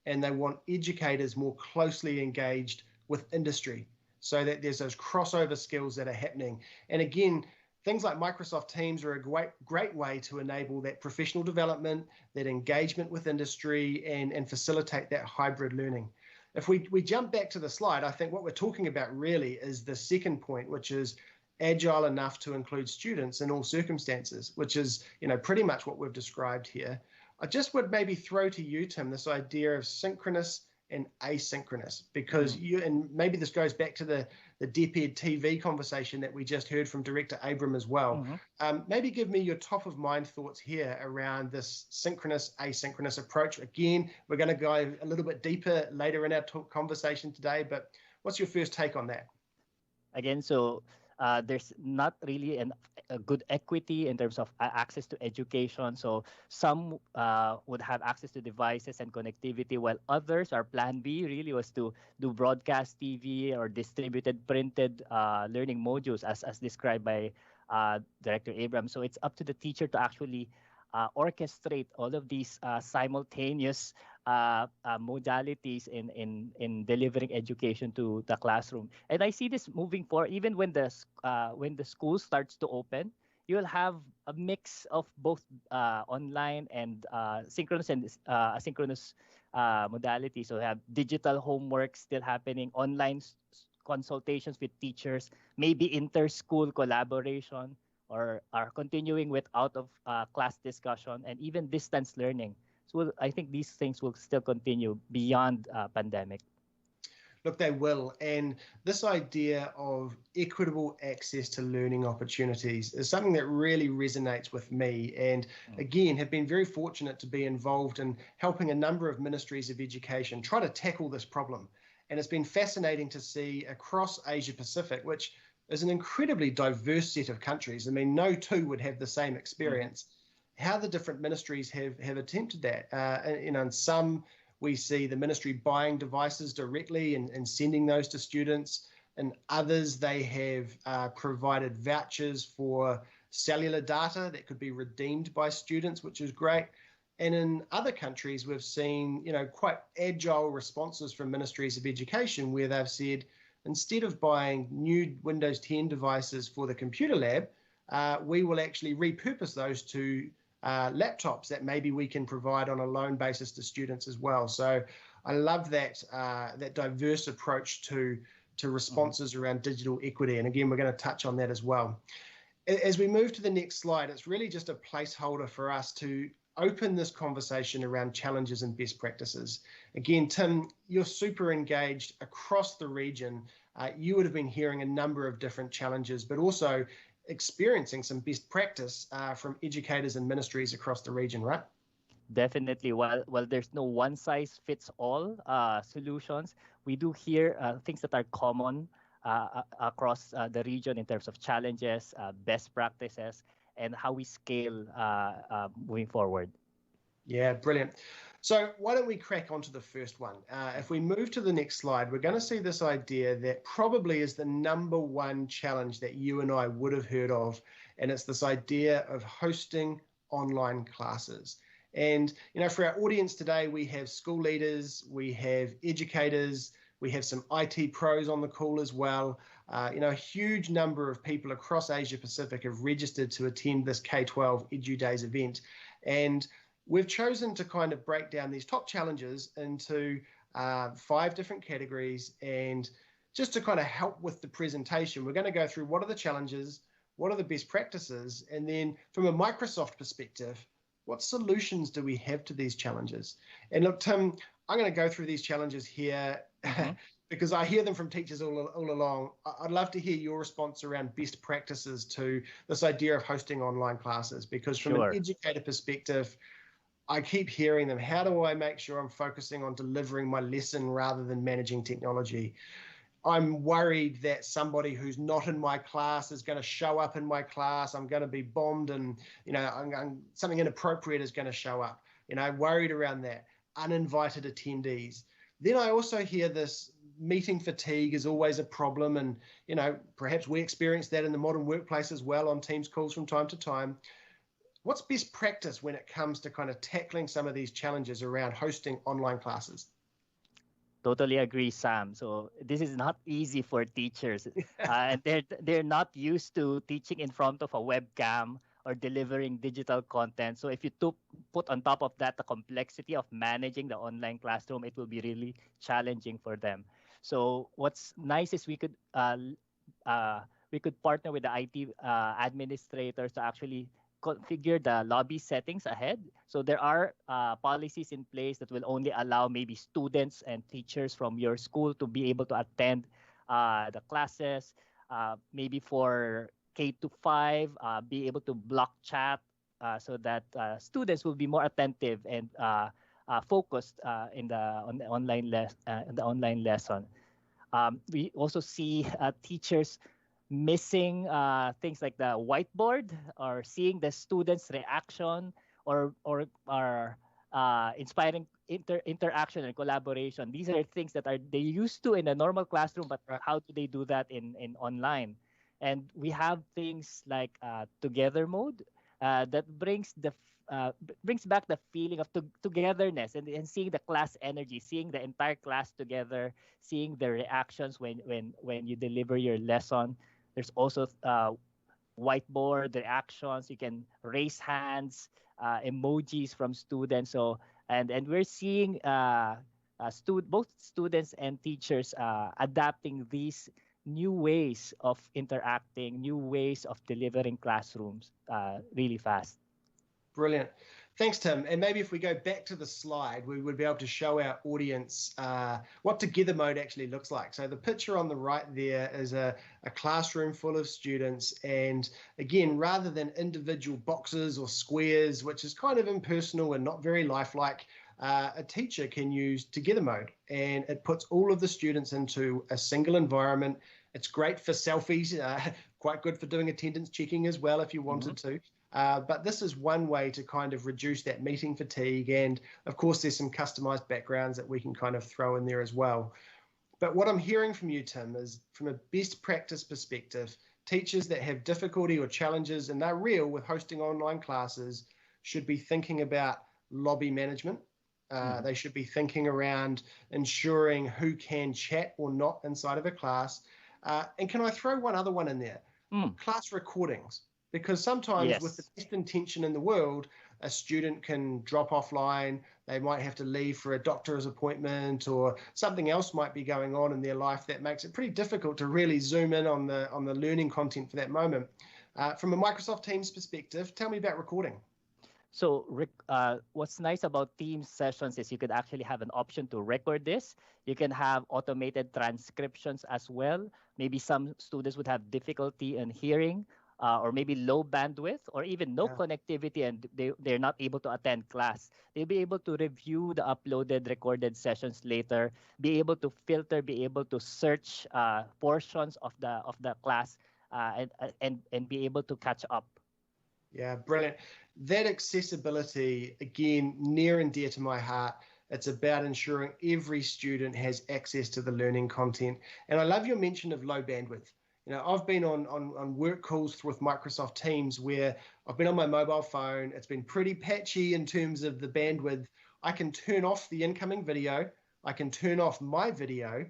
and they want educators more closely engaged with industry so that there's those crossover skills that are happening. And again, things like Microsoft Teams are a great way to enable that professional development, that engagement with industry, and facilitate that hybrid learning. If we jump back to the slide, I think what we're talking about really is the second point, which is agile enough to include students in all circumstances, which is, you know, pretty much what we've described here. I just would maybe throw to you, Tim, this idea of synchronous and asynchronous, because and maybe this goes back to the DepEd TV conversation that we just heard from Director Abram as well. Maybe give me your top of mind thoughts here around this synchronous, asynchronous approach. Again, we're going to go a little bit deeper later in our conversation today, but what's your first take on that? Again, so there's not really a good equity in terms of access to education. So some would have access to devices and connectivity, while others, our plan B really was to do broadcast TV or distributed printed learning modules as described by Director Abrams. So it's up to the teacher to actually orchestrate all of these simultaneous modalities in delivering education to the classroom. And I see this moving forward. Even when the school starts to open, you'll have a mix of both online and synchronous and asynchronous modalities. So you have digital homework still happening, online consultations with teachers, maybe inter-school collaboration, or are continuing with out-of-class discussion, and even distance learning. So I think these things will still continue beyond pandemic. Look, they will. And this idea of equitable access to learning opportunities is something that really resonates with me. And again, have been very fortunate to be involved in helping a number of ministries of education try to tackle this problem. And it's been fascinating to see across Asia Pacific, which is an incredibly diverse set of countries. I mean, no two would have the same experience. How the different ministries have attempted that. In some, we see the ministry buying devices directly and sending those to students. In others, they have provided vouchers for cellular data that could be redeemed by students, which is great. And in other countries, we've seen, you know, quite agile responses from ministries of education where they've said, instead of buying new Windows 10 devices for the computer lab, we will actually repurpose those to laptops that maybe we can provide on a loan basis to students as well. So I love that that diverse approach to responses around digital equity. And again, we're going to touch on that as well. As we move to the next slide, it's really just a placeholder for us to open this conversation around challenges and best practices. Again, Tim, you're super engaged across the region. You would have been hearing a number of different challenges, but also experiencing some best practice from educators and ministries across the region, right? Definitely. While there's no one-size-fits-all solutions, we do hear things that are common across the region in terms of challenges, best practices, and how we scale moving forward. Yeah, brilliant. So why don't we crack onto the first one? If we move to the next slide, we're going to see this idea that probably is the #1 challenge that you and I would have heard of, and it's this idea of hosting online classes. And, you know, for our audience today, we have school leaders, we have educators, we have some IT pros on the call as well. You know, a huge number of people across Asia Pacific have registered to attend this K-12 EduDays event. And we've chosen to kind of break down these top challenges into 5 different categories. And just to kind of help with the presentation, we're going to go through what are the challenges, what are the best practices, and then from a Microsoft perspective, what solutions do we have to these challenges? And look, Tim, I'm going to go through these challenges here because I hear them from teachers all along. I'd love to hear your response around best practices to this idea of hosting online classes, because from an educator perspective, I keep hearing them. How do I make sure I'm focusing on delivering my lesson rather than managing technology? I'm worried that somebody who's not in my class is going to show up in my class. I'm going to be bombed, and you know, something inappropriate is going to show up. You know, worried around that. Uninvited attendees. Then I also hear this meeting fatigue is always a problem, and you know, perhaps we experience that in the modern workplace as well on Teams calls from time to time. What's best practice when it comes to kind of tackling some of these challenges around hosting online classes? Totally agree, Sam. So this is not easy for teachers, and they're not used to teaching in front of a webcam or delivering digital content. So if you put on top of that the complexity of managing the online classroom, it will be really challenging for them. So what's nice is we could partner with the IT administrators to actually configure the lobby settings ahead. So there are policies in place that will only allow maybe students and teachers from your school to be able to attend the classes. Maybe for K-5, be able to block chat so that students will be more attentive and focused in the online lesson. We also see teachers missing things like the whiteboard, or seeing the students' reaction, or inspiring interaction and collaboration. These are things that they used to in a normal classroom, but how do they do that in online? And we have things like together mode that brings back the feeling of togetherness and seeing the class energy, seeing the entire class together, seeing the reactions when you deliver your lesson. There's also whiteboard reactions. You can raise hands, emojis from students. So and we're seeing both students and teachers adapting these new ways of interacting, new ways of delivering classrooms really fast. Brilliant. Thanks, Tim. And maybe if we go back to the slide, we would be able to show our audience what together mode actually looks like. So the picture on the right there is a classroom full of students. And again, rather than individual boxes or squares, which is kind of impersonal and not very lifelike, a teacher can use together mode, and it puts all of the students into a single environment. It's great for selfies, quite good for doing attendance checking as well if you wanted to. But this is one way to kind of reduce that meeting fatigue. And of course, there's some customized backgrounds that we can kind of throw in there as well. But what I'm hearing from you, Tim, is from a best practice perspective, teachers that have difficulty or challenges, and they're real with hosting online classes, should be thinking about lobby management. They should be thinking around ensuring who can chat or not inside of a class. And can I throw one other one in there? Class recordings. Because sometimes with the best intention in the world, a student can drop offline, they might have to leave for a doctor's appointment, or something else might be going on in their life that makes it pretty difficult to really zoom in on the learning content for that moment. From a Microsoft Teams perspective, tell me about recording. So what's nice about Teams sessions is you could actually have an option to record this. You can have automated transcriptions as well. Maybe some students would have difficulty in hearing. or maybe low bandwidth or even no connectivity and they're not able to attend class. They'll be able to review the uploaded recorded sessions later, be able to filter, be able to search portions of the class and be able to catch up. Yeah, brilliant. That accessibility, again, near and dear to my heart. It's about ensuring every student has access to the learning content. And I love your mention of low bandwidth. You know, I've been on work calls with Microsoft Teams where I've been on my mobile phone. It's been pretty patchy in terms of the bandwidth. I can turn off the incoming video. I can turn off my video.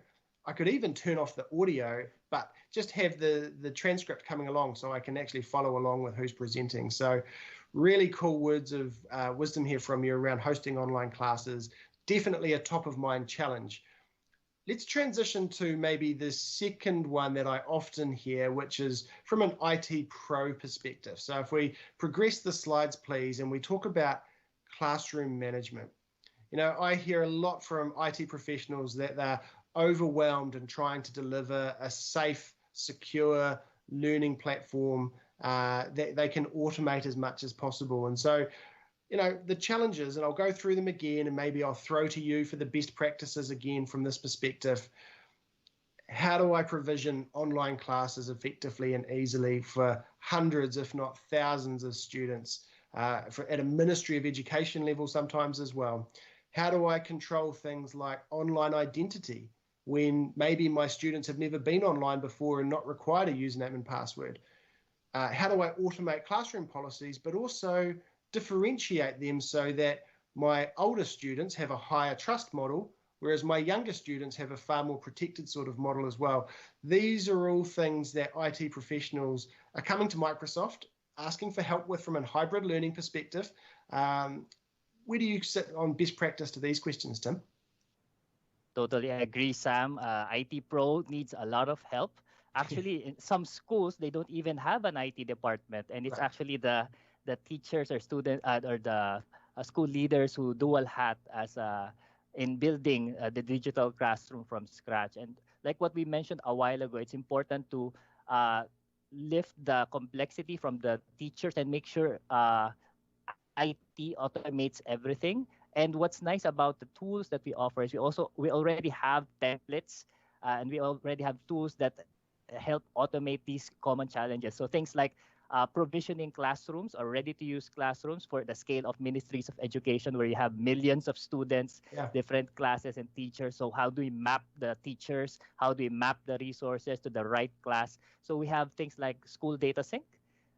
I could even turn off the audio, but just have the transcript coming along so I can actually follow along with who's presenting. So really cool words of wisdom here from you around hosting online classes. Definitely a top of mind challenge. Let's transition to maybe the second one that I often hear, which is from an IT pro perspective. So if we progress the slides, please, and we talk about classroom management. You know, I hear a lot from IT professionals that they're overwhelmed and trying to deliver a safe, secure learning platform that they can automate as much as possible. And so, you know, the challenges, and I'll go through them again, and maybe I'll throw to you for the best practices again from this perspective. How do I provision online classes effectively and easily for hundreds, if not thousands of students at a Ministry of Education level sometimes as well? How do I control things like online identity when maybe my students have never been online before and not required a username and password? How do I automate classroom policies, but also differentiate them so that my older students have a higher trust model, whereas my younger students have a far more protected sort of model as well? These are all things that IT professionals are coming to Microsoft, asking for help with from a hybrid learning perspective. Where do you sit on best practice to these questions, Tim? Totally agree, Sam. IT Pro needs a lot of help. Actually, in some schools, they don't even have an IT department, and it's actually the teachers or student or the school leaders who dual hat as in building the digital classroom from scratch. And like what we mentioned a while ago, it's important to lift the complexity from the teachers and make sure IT automates everything. And what's nice about the tools that we offer is we already have templates and we already have tools that help automate these common challenges. So things like provisioning classrooms or ready-to-use classrooms for the scale of ministries of education where you have millions of students, different classes and teachers. So how do we map the teachers? How do we map the resources to the right class? So we have things like school data sync.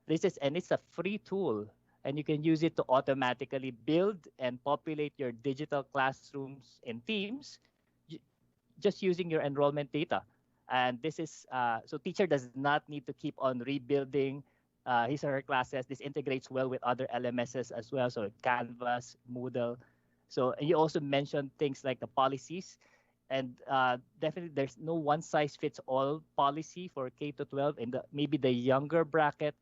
It's a free tool, and you can use it to automatically build and populate your digital classrooms in Teams just using your enrollment data. And this is, so teacher does not need to keep on rebuilding his or her classes. This integrates well with other LMSs as well, so Canvas, Moodle. So and you also mentioned things like the policies, and definitely there's no one-size-fits-all policy for K-12. In maybe the younger bracket,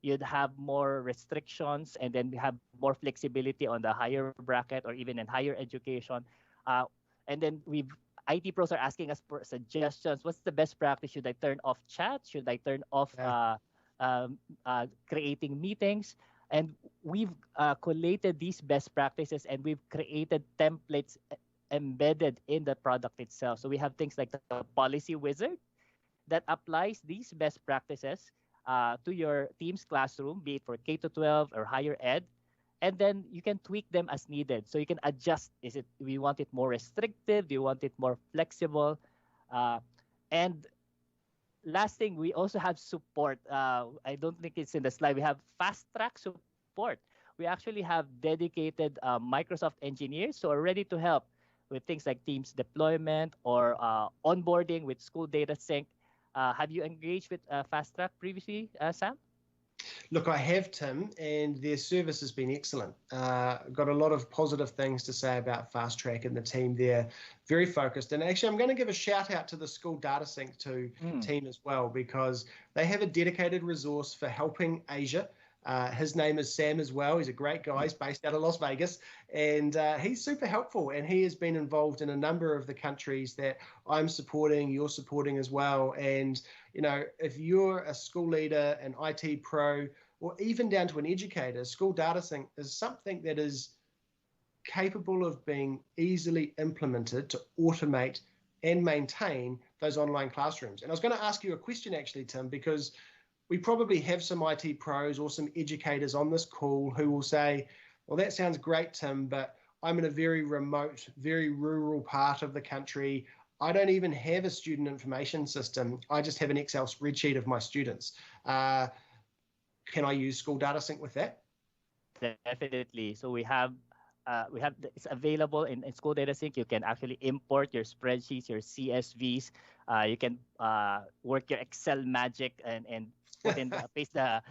you'd have more restrictions, and then we have more flexibility on the higher bracket or even in higher education. And then IT pros are asking us for suggestions. What's the best practice? Should I turn off chat? Should I turn off creating meetings? And we've collated these best practices and we've created templates embedded in the product itself. So we have things like the policy wizard that applies these best practices to your team's classroom, be it for K-12 or higher ed. And then you can tweak them as needed. So you can adjust. We want it more restrictive? Do you want it more flexible? And last thing, we also have support. I don't think it's in the slide. We have fast track support. We actually have dedicated Microsoft engineers who are ready to help with things like Teams deployment or onboarding with school data sync. Have you engaged with fast track previously, Sam? Look, I have, Tim, and their service has been excellent. Got a lot of positive things to say about Fast Track and the team there. Very focused. And actually, I'm going to give a shout out to the School Data Sync team as well, because they have a dedicated resource for helping Asia His name is Sam as well. He's a great guy. He's based out of Las Vegas, and he's super helpful. And he has been involved in a number of the countries that I'm supporting, you're supporting as well. And, you know, if you're a school leader, an IT pro, or even down to an educator, School Data Sync is something that is capable of being easily implemented to automate and maintain those online classrooms. And I was going to ask you a question actually, Tim, because we probably have some IT pros or some educators on this call who will say, well, that sounds great, Tim, but I'm in a very remote, very rural part of the country. I don't even have a student information system. I just have an Excel spreadsheet of my students. Can I use School Data Sync with that? Definitely. So it's available in School Data Sync. You can actually import your spreadsheets, your CSVs. You can work your Excel magic and paste the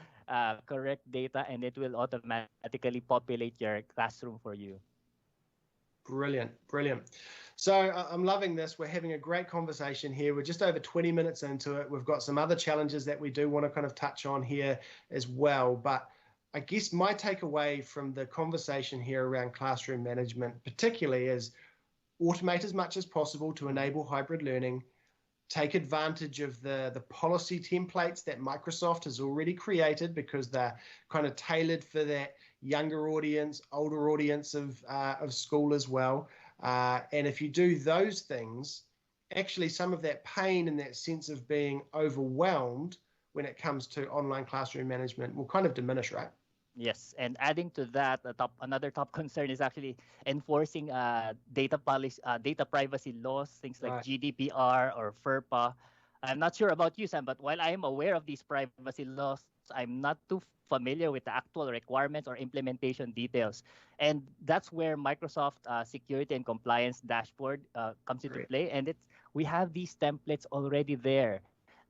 correct data, and it will automatically populate your classroom for you. Brilliant, brilliant. So I'm loving this. We're having a great conversation here. We're just over 20 minutes into it. We've got some other challenges that we do want to kind of touch on here as well. But I guess my takeaway from the conversation here around classroom management particularly is automate as much as possible to enable hybrid learning. Take advantage of the policy templates that Microsoft has already created because they're kind of tailored for that younger audience, older audience of school as well. And if you do those things, actually some of that pain and that sense of being overwhelmed when it comes to online classroom management will kind of diminish, right? Yes, and adding to that, another top concern is actually enforcing data privacy laws, things like GDPR or FERPA. I'm not sure about you, Sam, but while I am aware of these privacy laws, I'm not too familiar with the actual requirements or implementation details. And that's where Microsoft Security and Compliance Dashboard comes into play. And we have these templates already there.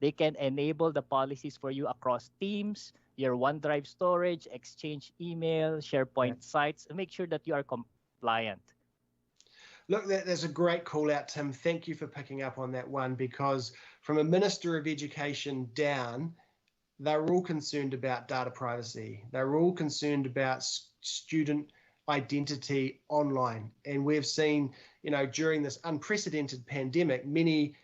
They can enable the policies for you across Teams, your OneDrive storage, Exchange email, SharePoint sites, and make sure that you are compliant. Look, there's a great call out, Tim. Thank you for picking up on that one, because from a Minister of Education down, they're all concerned about data privacy. They're all concerned about student identity online. And we've seen, you know, during this unprecedented pandemic, many,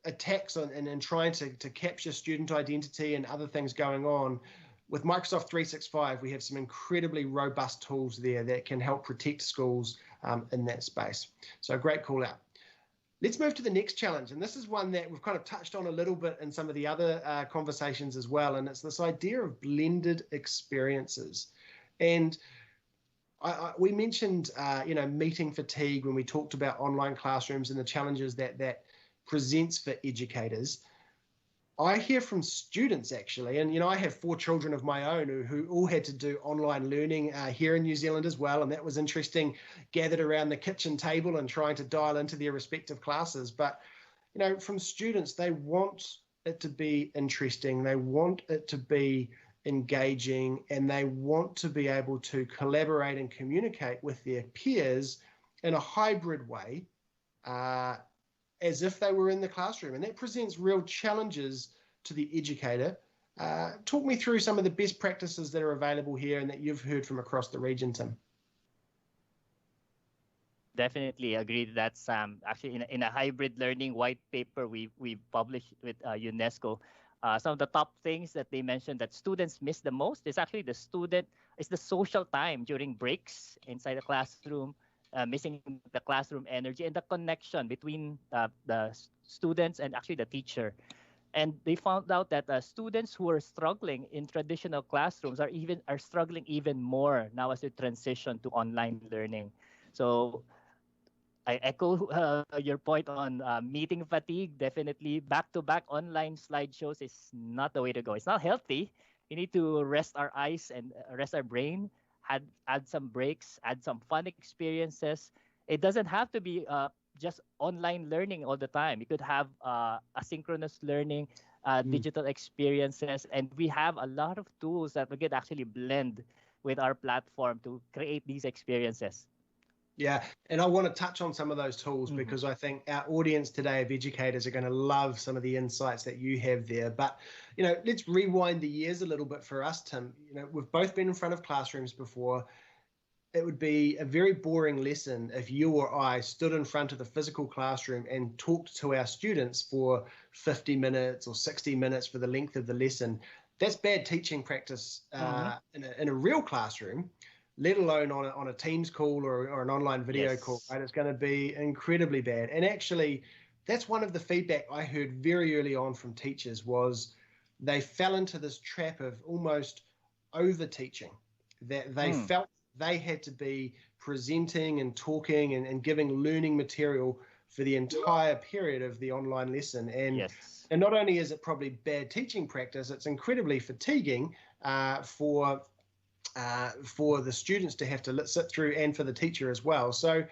attacks on and trying to capture student identity and other things going on. With Microsoft 365, we have some incredibly robust tools there that can help protect schools in that space. So great call out. Let's move to the next challenge. And this is one that we've kind of touched on a little bit in some of the other conversations as well. And it's this idea of blended experiences. And we mentioned, meeting fatigue when we talked about online classrooms and the challenges that presents for educators. I hear from students actually, and I have 4 children of my own who all had to do online learning here in New Zealand as well, and that was interesting, gathered around the kitchen table and trying to dial into their respective classes. But from students, they want it to be interesting, they want it to be engaging, and they want to be able to collaborate and communicate with their peers in a hybrid way, as if they were in the classroom. And that presents real challenges to the educator. Talk me through some of the best practices that are available here and that you've heard from across the region, Tim. Definitely agree. That's actually in a hybrid learning white paper we published with UNESCO. Some of the top things that they mentioned that students miss the most is actually the social time during breaks inside the classroom, missing the classroom energy and the connection between the students and actually the teacher. And they found out that students who are struggling in traditional classrooms are struggling even more now as they transition to online learning. So I echo your point on meeting fatigue. Definitely back-to-back online slideshows is not the way to go. It's not healthy. We need to rest our eyes and rest our brain, add some breaks, add some fun experiences. It doesn't have to be just online learning all the time. You could have asynchronous learning, digital experiences, and we have a lot of tools that we could actually blend with our platform to create these experiences. Yeah, and I want to touch on some of those tools because I think our audience today of educators are going to love some of the insights that you have there. But, let's rewind the years a little bit for us, Tim. We've both been in front of classrooms before. It would be a very boring lesson if you or I stood in front of the physical classroom and talked to our students for 50 minutes or 60 minutes for the length of the lesson. That's bad teaching practice in a real classroom, let alone on a Teams call or an online video call, right? It's going to be incredibly bad. And actually, that's one of the feedback I heard very early on from teachers was they fell into this trap of almost over-teaching, that they felt they had to be presenting and talking and giving learning material for the entire period of the online lesson. And not only is it probably bad teaching practice, it's incredibly fatiguing for the students to have to sit through and for the teacher as well. So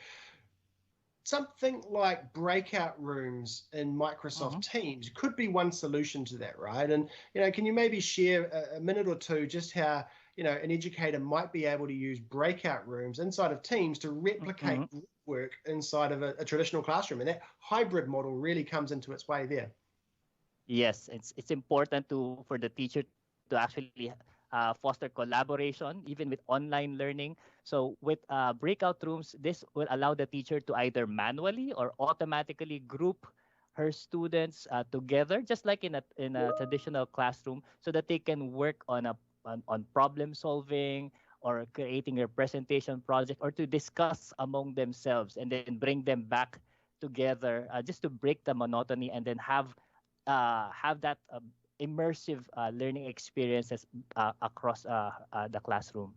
something like breakout rooms in Microsoft Teams could be one solution to that, right? And, can you maybe share a minute or two just how, an educator might be able to use breakout rooms inside of Teams to replicate work inside of a traditional classroom? And that hybrid model really comes into its way there. Yes, it's important for the teacher to actually foster collaboration, even with online learning. So with breakout rooms, this will allow the teacher to either manually or automatically group her students together, just like in a traditional classroom, so that they can work on problem solving or creating a presentation project, or to discuss among themselves and then bring them back together just to break the monotony and then have that immersive learning experiences across the classroom.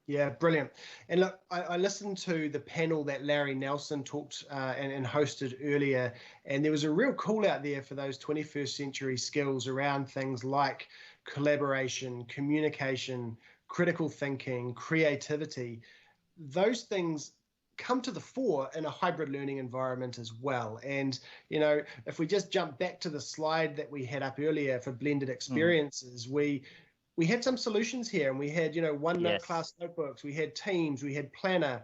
Yeah, brilliant. And look, I listened to the panel that Larry Nelson talked and hosted earlier, and there was a real call out there for those 21st century skills around things like collaboration, communication, critical thinking, creativity. Those things come to the fore in a hybrid learning environment as well. And, if we just jump back to the slide that we had up earlier for blended experiences, we had some solutions here, and we had, OneNote class notebooks, we had Teams, we had Planner,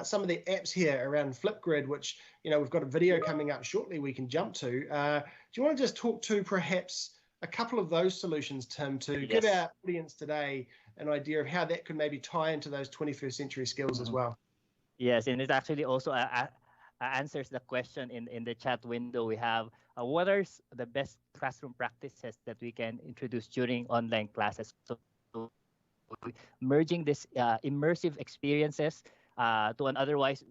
some of the apps here around Flipgrid, which, we've got a video coming up shortly we can jump to. Do you want to just talk to perhaps a couple of those solutions, Tim, to give our audience today an idea of how that could maybe tie into those 21st century skills as well? Yes, and it actually also answers the question in the chat window we have. What are the best classroom practices that we can introduce during online classes? So merging this immersive experiences to an otherwise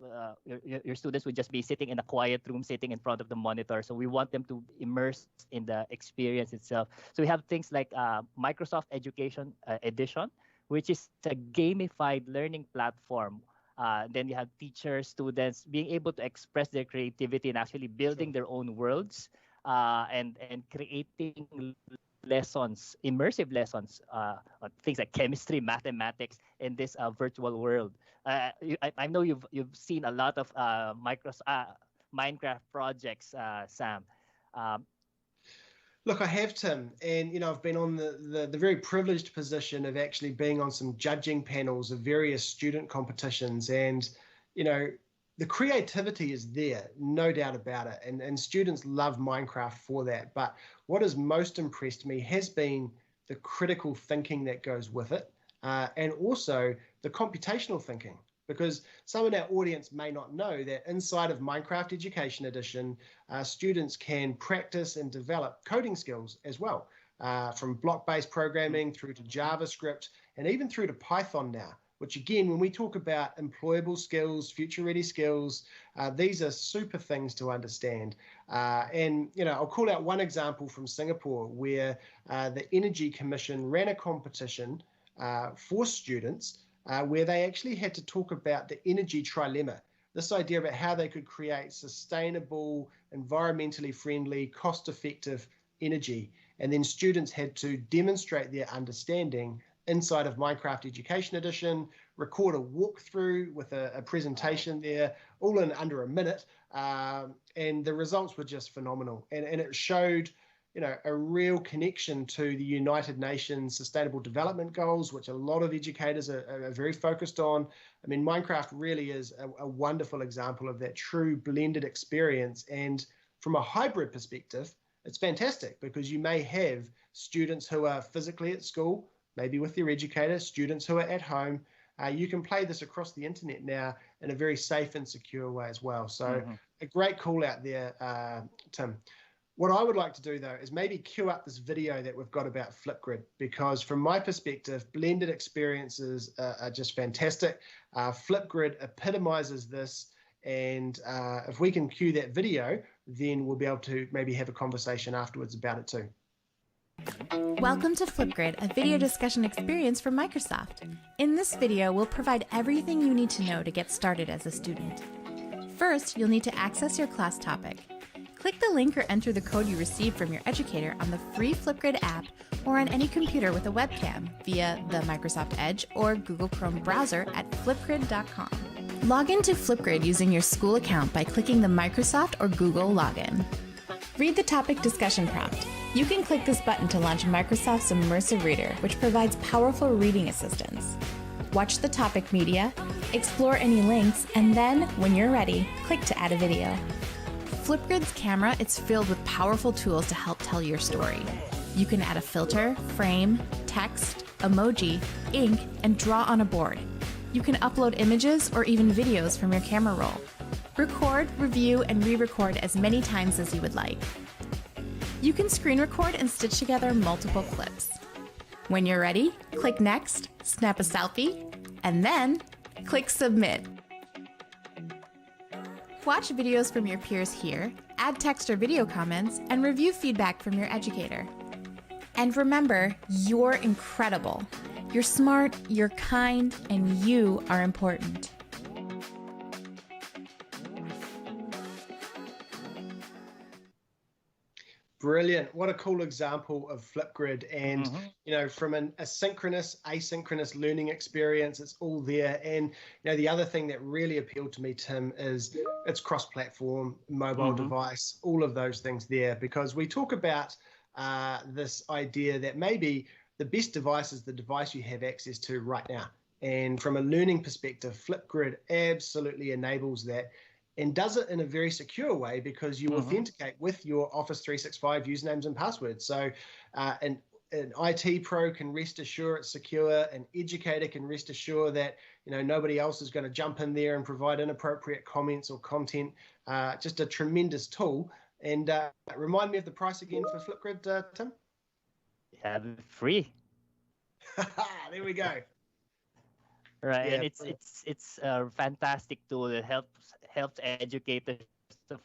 your students would just be sitting in a quiet room, sitting in front of the monitor. So we want them to immerse in the experience itself. So we have things like Microsoft Education Edition, which is a gamified learning platform. Then you have teachers, students being able to express their creativity and actually building their own worlds and creating lessons, immersive lessons on things like chemistry, mathematics in this virtual world. I know you've seen a lot of Minecraft projects, Sam. Look, I have, Tim, and I've been on the very privileged position of actually being on some judging panels of various student competitions, and the creativity is there, no doubt about it, and students love Minecraft for that. But what has most impressed me has been the critical thinking that goes with it, and also the computational thinking. Because some of our audience may not know that inside of Minecraft Education Edition, students can practice and develop coding skills as well, from block-based programming through to JavaScript and even through to Python now, which again, when we talk about employable skills, future-ready skills, these are super things to understand. And I'll call out one example from Singapore where the Energy Commission ran a competition for students where they actually had to talk about the energy trilemma, this idea about how they could create sustainable, environmentally friendly, cost-effective energy. And then students had to demonstrate their understanding inside of Minecraft Education Edition, record a walkthrough with a presentation there, all in under a minute. And the results were just phenomenal. And it showed a real connection to the United Nations Sustainable Development Goals, which a lot of educators are very focused on. I mean, Minecraft really is a wonderful example of that true blended experience. And from a hybrid perspective, it's fantastic because you may have students who are physically at school, maybe with their educator, students who are at home. You can play this across the internet now in a very safe and secure way as well. So a great call out there, Tim. What I would like to do, though, is maybe queue up this video that we've got about Flipgrid, because from my perspective, blended experiences are just fantastic. Flipgrid epitomizes this. And if we can cue that video, then we'll be able to maybe have a conversation afterwards about it too. Welcome to Flipgrid, a video discussion experience from Microsoft. In this video, we'll provide everything you need to know to get started as a student. First, you'll need to access your class topic. Click the link or enter the code you received from your educator on the free Flipgrid app or on any computer with a webcam via the Microsoft Edge or Google Chrome browser at flipgrid.com. Log into Flipgrid using your school account by clicking the Microsoft or Google login. Read the topic discussion prompt. You can click this button to launch Microsoft's Immersive Reader, which provides powerful reading assistance. Watch the topic media, explore any links, and then, when you're ready, click to add a video. Flipgrid's camera is filled with powerful tools to help tell your story. You can add a filter, frame, text, emoji, ink, and draw on a board. You can upload images or even videos from your camera roll. Record, review, and re-record as many times as you would like. You can screen record and stitch together multiple clips. When you're ready, click Next, snap a selfie, and then click Submit. Watch videos from your peers here, add text or video comments, and review feedback from your educator. And remember, you're incredible. You're smart, you're kind, and you are important. Brilliant. What a cool example of Flipgrid. And, from a synchronous, asynchronous learning experience, it's all there. And, the other thing that really appealed to me, Tim, is it's cross-platform, mobile device, all of those things there, because we talk about this idea that maybe the best device is the device you have access to right now. And from a learning perspective, Flipgrid absolutely enables that and does it in a very secure way because you authenticate with your Office 365 usernames and passwords. So an IT pro can rest assured it's secure, an educator can rest assured that nobody else is going to jump in there and provide inappropriate comments or content. Just a tremendous tool. And remind me of the price again for Flipgrid, Tim? Yeah, free. There we go. Right, Yeah, and it's a fantastic tool. It helps educators to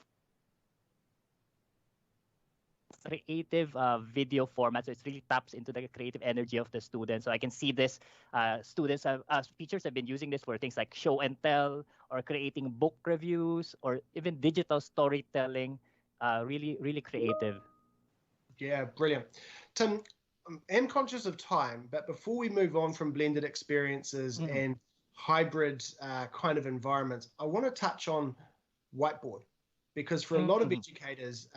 creative video format, so it really taps into the creative energy of the students. So I can see this teachers have been using this for things like show and tell, or creating book reviews, or even digital storytelling. Really creative. Yeah, brilliant. Tim, I'm conscious of time, but before we move on from blended experiences and hybrid kind of environments, I want to touch on whiteboard, because for a lot of educators,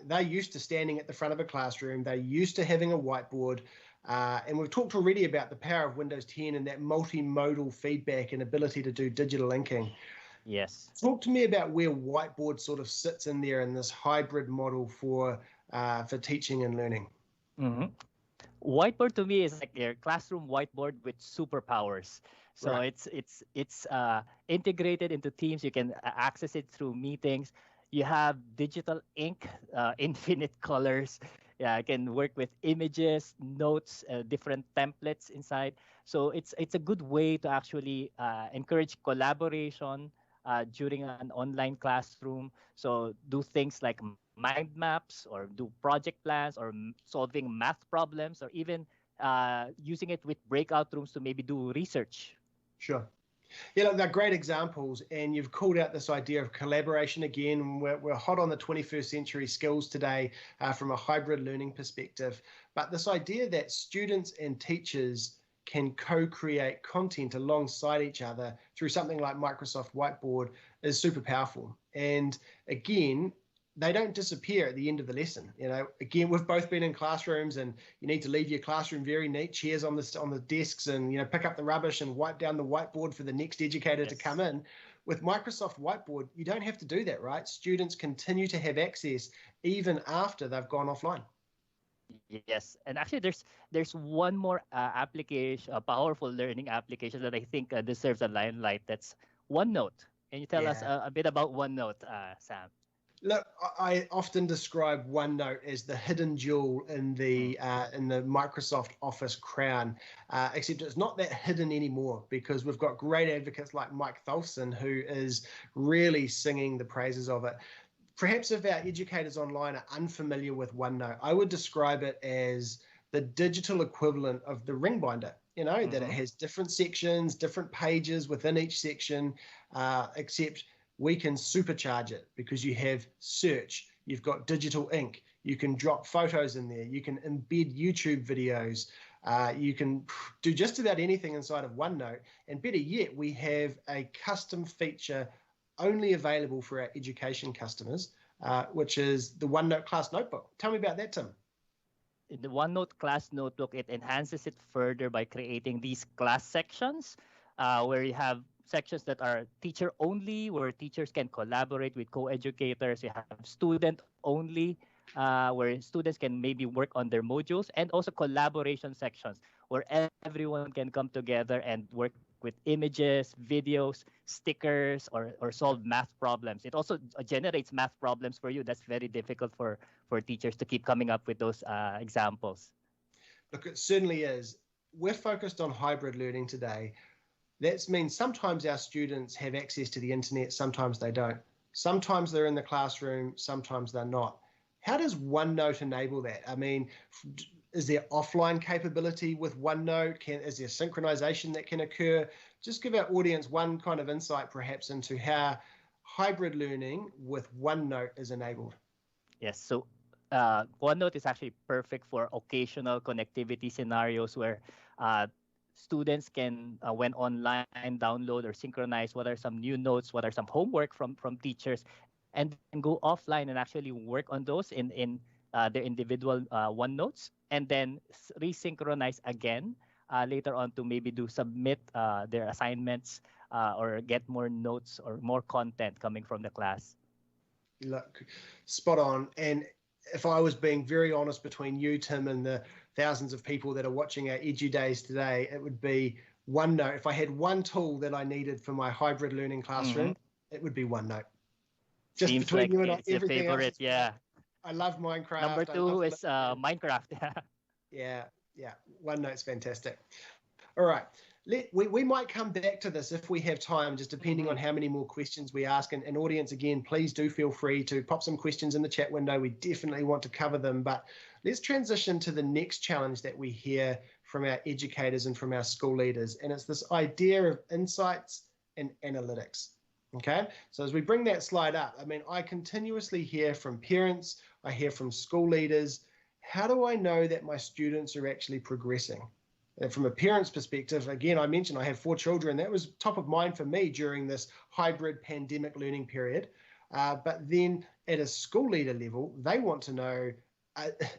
they're used to standing at the front of a classroom, they're used to having a whiteboard, and we've talked already about the power of Windows 10 and that multimodal feedback and ability to do digital inking. Yes. Talk to me about where whiteboard sort of sits in there in this hybrid model for teaching and learning. Whiteboard to me is like your classroom whiteboard with superpowers. So it's integrated into Teams. You can access it through meetings. You have digital ink, infinite colors. Yeah, I can work with images, notes, different templates inside. So it's a good way to actually encourage collaboration during an online classroom. So do things like mind maps, or do project plans, or solving math problems, or even using it with breakout rooms to maybe do research. Sure. Yeah, look, they're great examples, and you've called out this idea of collaboration again. We're hot on the 21st century skills today from a hybrid learning perspective, but this idea that students and teachers can co-create content alongside each other through something like Microsoft Whiteboard is super powerful. And again, they don't disappear at the end of the lesson. You know, again, we've both been in classrooms, and you need to leave your classroom very neat, chairs on the desks, and you know, pick up the rubbish and wipe down the whiteboard for the next educator to come in. With Microsoft Whiteboard, you don't have to do that, right? Students continue to have access even after they've gone offline. Yes, and actually, there's one more application, a powerful learning application that I think deserves a limelight. That's OneNote. Can you tell us a bit about OneNote, Sam? Look, I often describe OneNote as the hidden jewel in the Microsoft Office crown, except it's not that hidden anymore, because we've got great advocates like Mike Tholfsen, who is really singing the praises of it. Perhaps if our educators online are unfamiliar with OneNote, I would describe it as the digital equivalent of the ring binder, you know, that it has different sections, different pages within each section, except we can supercharge it because you have search, you've got digital ink, you can drop photos in there, you can embed YouTube videos, you can do just about anything inside of OneNote. And better yet, we have a custom feature only available for our education customers, which is the OneNote Class Notebook. Tell me about that, Tim. In the OneNote Class Notebook, it enhances it further by creating these class sections where you have sections that are teacher only, where teachers can collaborate with co-educators. You have student only, where students can maybe work on their modules, and also collaboration sections where everyone can come together and work with images, videos, stickers, or solve math problems. It also generates math problems for you. That's very difficult for teachers to keep coming up with those examples. Look, it certainly is. We're focused on hybrid learning today. That means sometimes our students have access to the internet, sometimes they don't. Sometimes they're in the classroom, sometimes they're not. How does OneNote enable that? I mean, is there offline capability with OneNote? Is there synchronization that can occur? Just give our audience one kind of insight perhaps into how hybrid learning with OneNote is enabled. Yes, so OneNote is actually perfect for occasional connectivity scenarios where students can, when online, download or synchronize what are some new notes, what are some homework from teachers, and then go offline and actually work on those in their individual OneNotes, and then resynchronize again later on to maybe submit their assignments or get more notes or more content coming from the class. Look, spot on. And if I was being very honest between you, Tim, and the thousands of people that are watching our EduDays today, it would be OneNote. If I had one tool that I needed for my hybrid learning classroom, it would be OneNote. Just Seems between like you and it's everything your favorite, else. yeah. I love Minecraft. Number two is Minecraft. Yeah. OneNote's fantastic. All right. We might come back to this if we have time, just depending on how many more questions we ask. And audience, again, please do feel free to pop some questions in the chat window. We definitely want to cover them. But let's transition to the next challenge that we hear from our educators and from our school leaders. And it's this idea of insights and analytics. Okay, so as we bring that slide up, I mean, I continuously hear from parents, I hear from school leaders, how do I know that my students are actually progressing? And from a parent's perspective, again, I mentioned I have 4 children. That was top of mind for me during this hybrid pandemic learning period. But then at a school leader level, they want to know,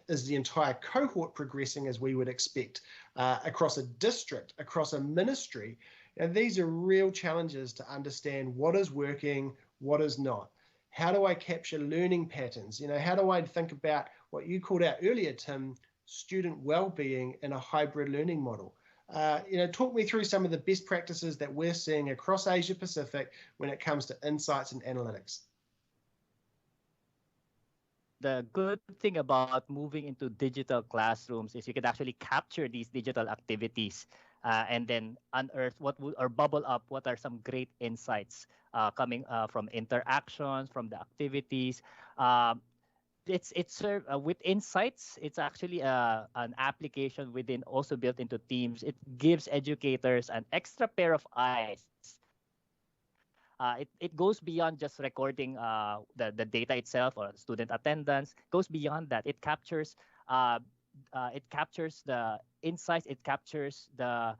is the entire cohort progressing as we would expect across a district, across a ministry? And these are real challenges to understand what is working, what is not. How do I capture learning patterns? You know, how do I think about what you called out earlier, Tim, student well-being in a hybrid learning model? You know, talk me through some of the best practices that we're seeing across Asia Pacific when it comes to insights and analytics. The good thing about moving into digital classrooms is you can actually capture these digital activities and then unearth or bubble up what are some great insights coming from interactions, from the activities. It's with insights. It's actually an application also built into Teams. It gives educators an extra pair of eyes. It goes beyond just recording the data itself or student attendance. It goes beyond that. It captures the insights. It captures the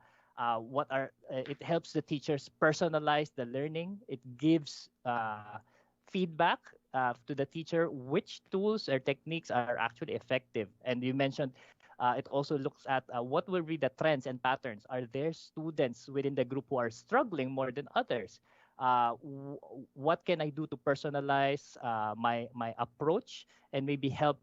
it helps the teachers personalize the learning. It gives feedback to the teacher which tools or techniques are actually effective. And you mentioned it also looks at what will be the trends and patterns. Are there students within the group who are struggling more than others? What can I do to personalize my approach and maybe help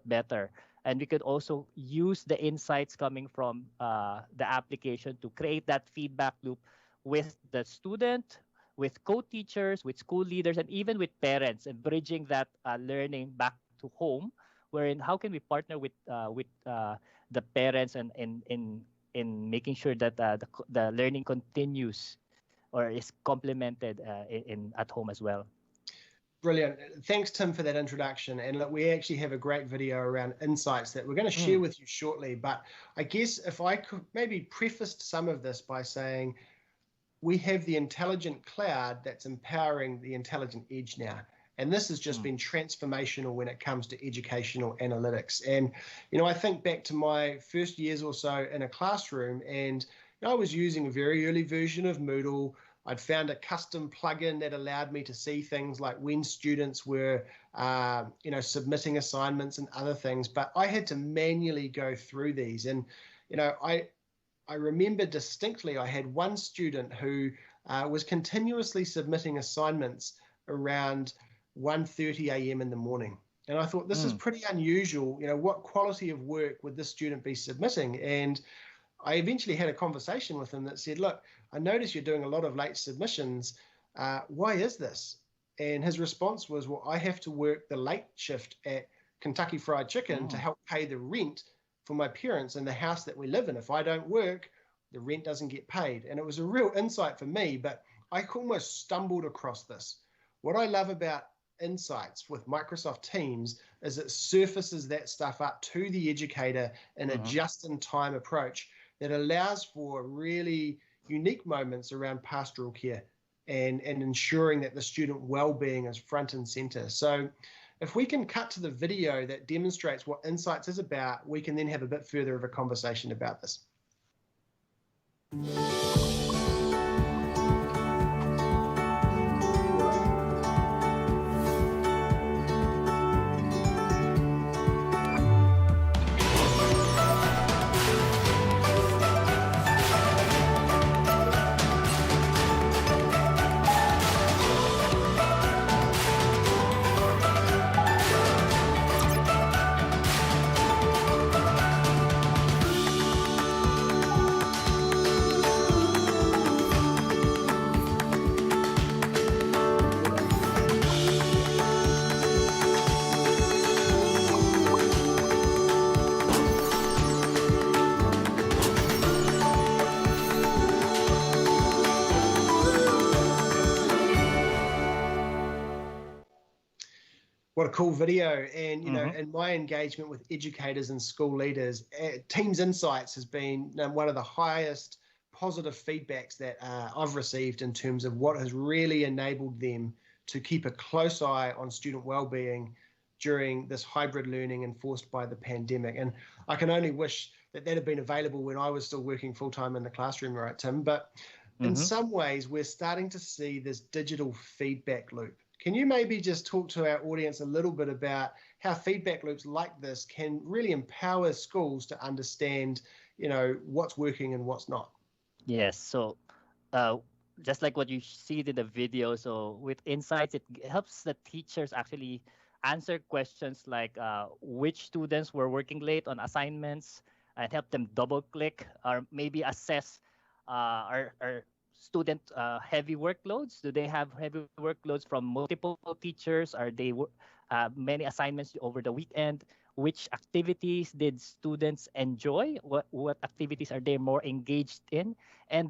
better? And we could also use the insights coming from the application to create that feedback loop with the student, with co-teachers, with school leaders, and even with parents, and bridging that learning back to home. Wherein, how can we partner with the parents and in making sure that the learning continues or is complemented in at home as well? Brilliant. Thanks, Tim, for that introduction. And look, we actually have a great video around insights that we're going to share with you shortly. But I guess if I could maybe preface some of this by saying we have the intelligent cloud that's empowering the intelligent edge now. And this has just been transformational when it comes to educational analytics. And, you know, I think back to my first years or so in a classroom, and I was using a very early version of Moodle. I'd found a custom plugin that allowed me to see things like when students were, you know, submitting assignments and other things. But I had to manually go through these. And, you know, I remember distinctly I had one student who was continuously submitting assignments around 1:30 a.m. in the morning. And I thought, this is pretty unusual. You know, what quality of work would this student be submitting? And I eventually had a conversation with him that said, look, I notice you're doing a lot of late submissions. Why is this? And his response was, well, I have to work the late shift at Kentucky Fried Chicken to help pay the rent for my parents in the house that we live in. If I don't work, the rent doesn't get paid. And it was a real insight for me, but I almost stumbled across this. What I love about Insights with Microsoft Teams is it surfaces that stuff up to the educator in a just-in-time approach that allows for really unique moments around pastoral care and ensuring that the student well-being is front and center. So if we can cut to the video that demonstrates what Insights is about, we can then have a bit further of a conversation about this. What a cool video. And, you know, in my engagement with educators and school leaders, Teams Insights has been one of the highest positive feedbacks that I've received in terms of what has really enabled them to keep a close eye on student well-being during this hybrid learning enforced by the pandemic. And I can only wish that that had been available when I was still working full-time in the classroom, right, Tim? But in some ways, we're starting to see this digital feedback loop. Can you maybe just talk to our audience a little bit about how feedback loops like this can really empower schools to understand, you know, what's working and what's not? Yes. So just like what you see in the video, so with Insights, it helps the teachers actually answer questions like which students were working late on assignments and help them double click or maybe assess our student heavy workloads. Do they have heavy workloads from multiple teachers? Are they many assignments over the weekend? Which activities did students enjoy? What activities are they more engaged in? And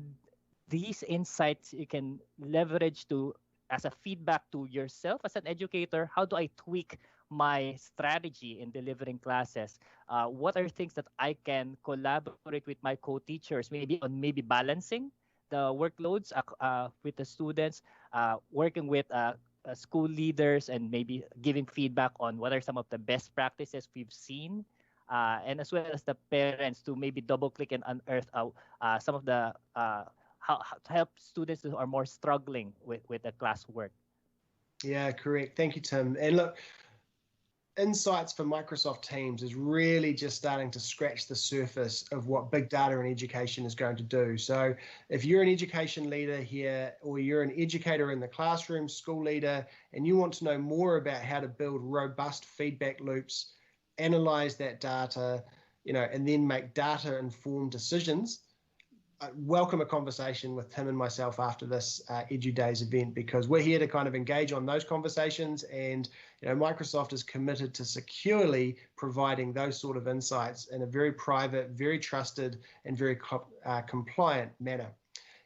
these insights you can leverage to as a feedback to yourself as an educator. How do I tweak my strategy in delivering classes? What are things that I can collaborate with my co-teachers, maybe on balancing the workloads with the students, working with school leaders, and maybe giving feedback on what are some of the best practices we've seen, and as well as the parents to maybe double click and unearth some of the how to help students who are more struggling with the classwork. Yeah, correct. Thank you, Tim. And look, Insights for Microsoft Teams is really just starting to scratch the surface of what big data in education is going to do. So if you're an education leader here, or you're an educator in the classroom, school leader, and you want to know more about how to build robust feedback loops, analyze that data, and then make data-informed decisions, welcome a conversation with Tim and myself after this EduDays event, because we're here to kind of engage on those conversations, and Microsoft is committed to securely providing those sort of insights in a very private, very trusted, and very compliant manner.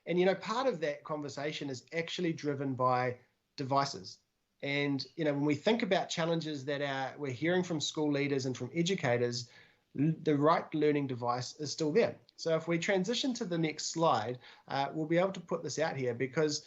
And part of that conversation is actually driven by devices. And when we think about challenges that we're hearing from school leaders and from educators, the right learning device is still there. So if we transition to the next slide, we'll be able to put this out here, because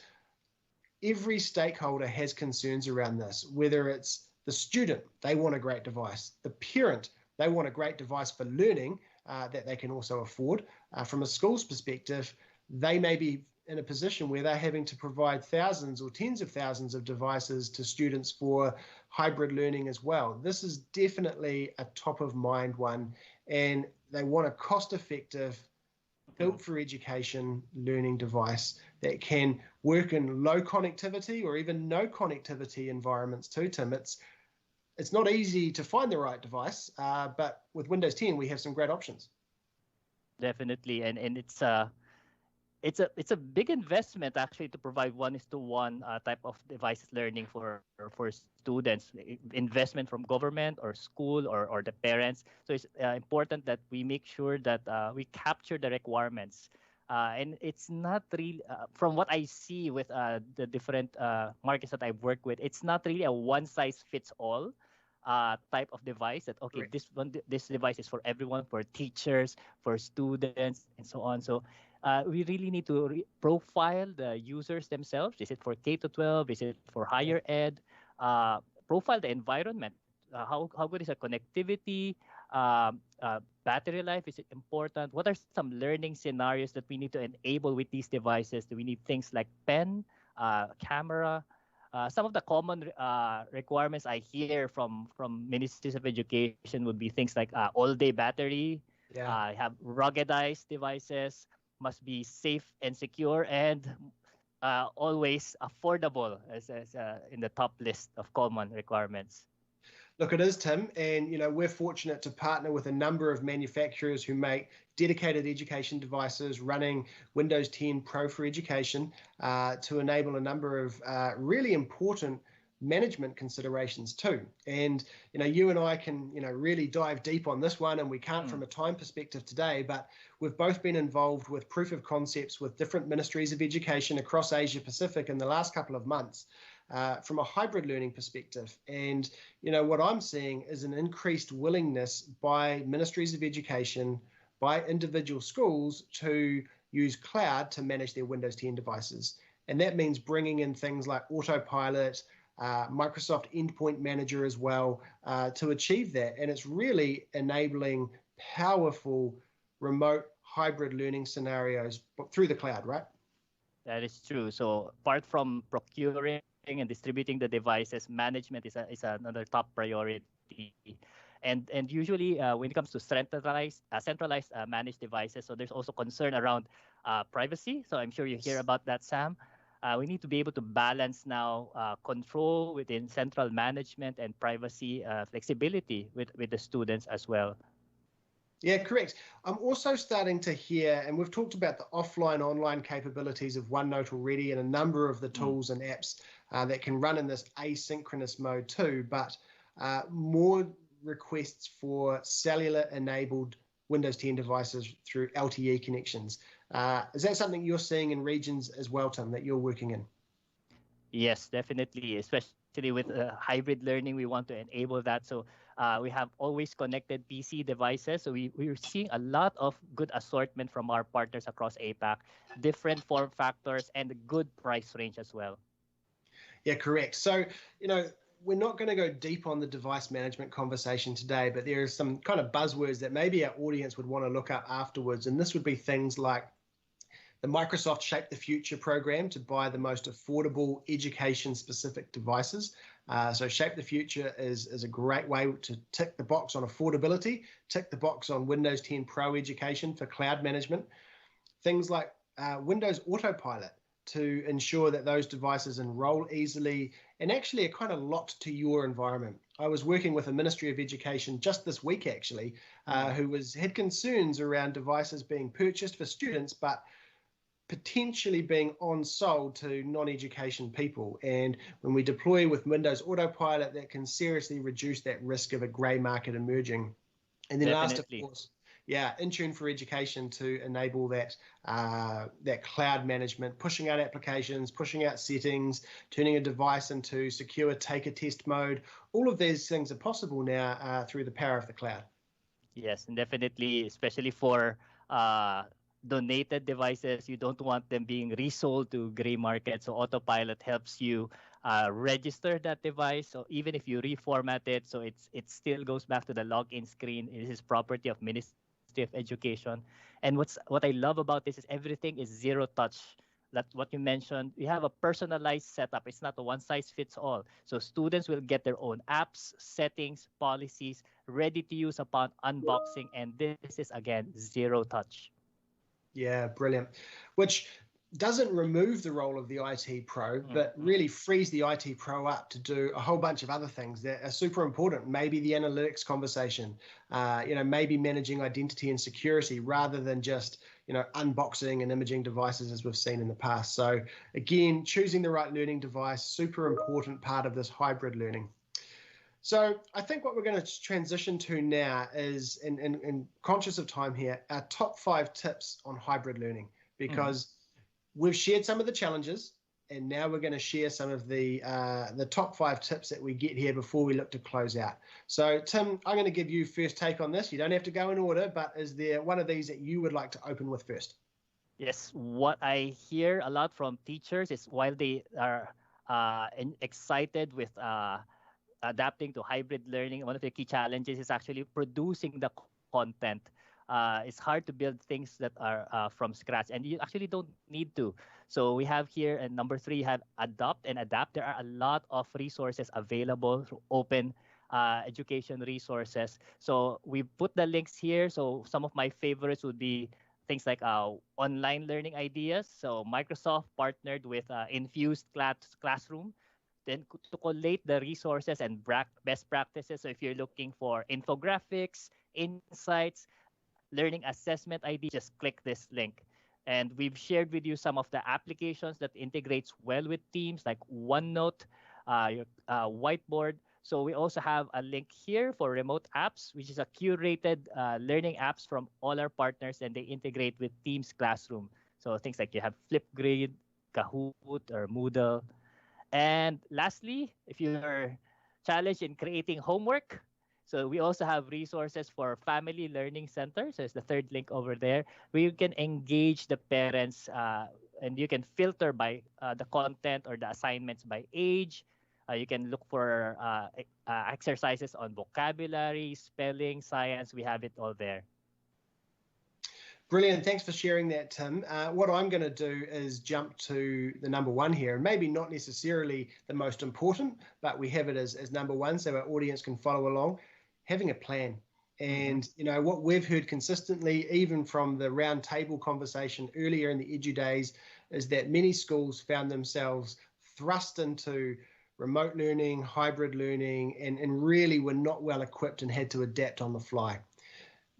every stakeholder has concerns around this, whether it's the student, they want a great device, the parent, they want a great device for learning that they can also afford. From a school's perspective, they may be in a position where they're having to provide thousands or tens of thousands of devices to students for hybrid learning as well. This is definitely a top of mind one, and they want a cost-effective, built for education learning device that can work in low connectivity or even no connectivity environments too, Tim. It's not easy to find the right device, but with Windows 10, we have some great options. Definitely, and it's a big investment actually to provide one-to-one type of devices learning for students. Investment from government or school or the parents. So it's important that we make sure that we capture the requirements. And it's not really, from what I see with the different markets that I've worked with, it's not really a one-size-fits-all type of device that, okay, this device is for everyone, for teachers, for students, and so on. So we really need to profile the users themselves. Is it for K-12? Is it for higher ed? Profile the environment. How good is the connectivity? Battery life, is it important? What are some learning scenarios that we need to enable with these devices? Do we need things like pen, camera? Some of the common requirements I hear from ministries of education would be things like all-day battery, have ruggedized devices, must be safe and secure, and always affordable as in the top list of common requirements. Look, it is, Tim, and we're fortunate to partner with a number of manufacturers who make dedicated education devices running Windows 10 Pro for Education to enable a number of really important management considerations too. And you and I can really dive deep on this one, and we can't from a time perspective today, but we've both been involved with proof of concepts with different ministries of education across Asia Pacific in the last couple of months. From a hybrid learning perspective. And, what I'm seeing is an increased willingness by ministries of education, by individual schools to use cloud to manage their Windows 10 devices. And that means bringing in things like Autopilot, Microsoft Endpoint Manager as well to achieve that. And it's really enabling powerful remote hybrid learning scenarios through the cloud, right? That is true. So apart from procuring and distributing the devices, management is another top priority. And usually when it comes to centralized managed devices, so there's also concern around privacy. So I'm sure you hear about that, Sam. We need to be able to balance now control within central management and privacy flexibility with the students as well. Yeah, correct. I'm also starting to hear, and we've talked about the offline-online capabilities of OneNote already, and a number of the tools and apps that can run in this asynchronous mode too, but more requests for cellular-enabled Windows 10 devices through LTE connections. Is that something you're seeing in regions as well, Tim, that you're working in? Yes, definitely, especially with hybrid learning, we want to enable that. So we have always connected PC devices. So we're seeing a lot of good assortment from our partners across APAC, different form factors, and a good price range as well. Yeah, correct. So, we're not going to go deep on the device management conversation today, but there are some kind of buzzwords that maybe our audience would want to look up afterwards. And this would be things like the Microsoft Shape the Future program to buy the most affordable education-specific devices. So Shape the Future is a great way to tick the box on affordability, tick the box on Windows 10 Pro education for cloud management. Things like Windows Autopilot to ensure that those devices enroll easily and actually are kind of locked to your environment. I was working with a Ministry of Education just this week, actually, who had concerns around devices being purchased for students, but potentially being on-sold to non-education people. And when we deploy with Windows Autopilot, that can seriously reduce that risk of a grey market emerging. And then last, of course, Intune for Education to enable that that cloud management, pushing out applications, pushing out settings, turning a device into secure take a test mode. All of these things are possible now through the power of the cloud. Yes, and definitely, especially for donated devices, you don't want them being resold to gray market. So Autopilot helps you register that device. So even if you reformat it, so it still goes back to the login screen. It is property of Ministry of Education. And what I love about this is everything is zero touch. That's what you mentioned. We have a personalized setup. It's not a one size fits all. So students will get their own apps, settings, policies ready to use upon unboxing. And this is, again, zero touch. Yeah, brilliant. Which doesn't remove the role of the IT pro, but really frees the IT pro up to do a whole bunch of other things that are super important. Maybe the analytics conversation, maybe managing identity and security rather than just, unboxing and imaging devices as we've seen in the past. So again, choosing the right learning device, super important part of this hybrid learning. So I think what we're going to transition to now is, and conscious of time here, our top 5 tips on hybrid learning, because we've shared some of the challenges, and now we're going to share some of the top 5 tips that we get here before we look to close out. So Tim, I'm going to give you first take on this. You don't have to go in order, but is there one of these that you would like to open with first? Yes, what I hear a lot from teachers is while they are excited with adapting to hybrid learning, one of the key challenges is actually producing the content. It's hard to build things that are from scratch, and you actually don't need to. So we have here, and number 3, have adopt and adapt. There are a lot of resources available through open education resources. So we put the links here. So some of my favorites would be things like online learning ideas. So Microsoft partnered with Infused Classroom then to collate the resources and best practices. So if you're looking for infographics, insights, learning assessment ID, just click this link. And we've shared with you some of the applications that integrates well with Teams, like OneNote, your Whiteboard. So we also have a link here for remote apps, which is a curated learning apps from all our partners, and they integrate with Teams Classroom. So things like you have Flipgrid, Kahoot, or Moodle. And lastly, if you're challenged in creating homework, so we also have resources for Family Learning Center. So it's the 3rd link over there, where you can engage the parents and you can filter by the content or the assignments by age. You can look for exercises on vocabulary, spelling, science. We have it all there. Brilliant. Thanks for sharing that, Tim. What I'm going to do is jump to the number 1 here, and maybe not necessarily the most important, but we have it as number 1 so our audience can follow along. Having a plan. And, what we've heard consistently, even from the round table conversation earlier in the EduDays, is that many schools found themselves thrust into remote learning, hybrid learning, and really were not well equipped and had to adapt on the fly.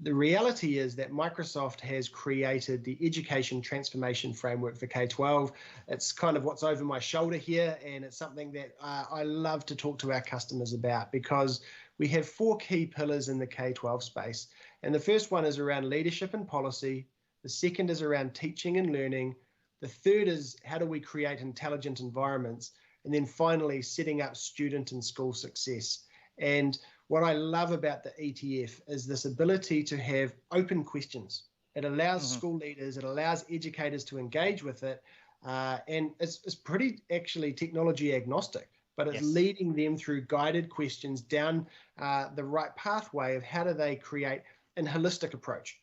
The reality is that Microsoft has created the Education Transformation Framework for K-12. It's kind of what's over my shoulder here, and it's something that I love to talk to our customers about, because we have 4 key pillars in the K-12 space. And the first one is around leadership and policy. The second is around teaching and learning. The third is how do we create intelligent environments? And then finally, setting up student and school success. And what I love about the ETF is this ability to have open questions. It allows school leaders, it allows educators to engage with it. And it's pretty actually technology agnostic, but it's leading them through guided questions down the right pathway of how do they create a holistic approach.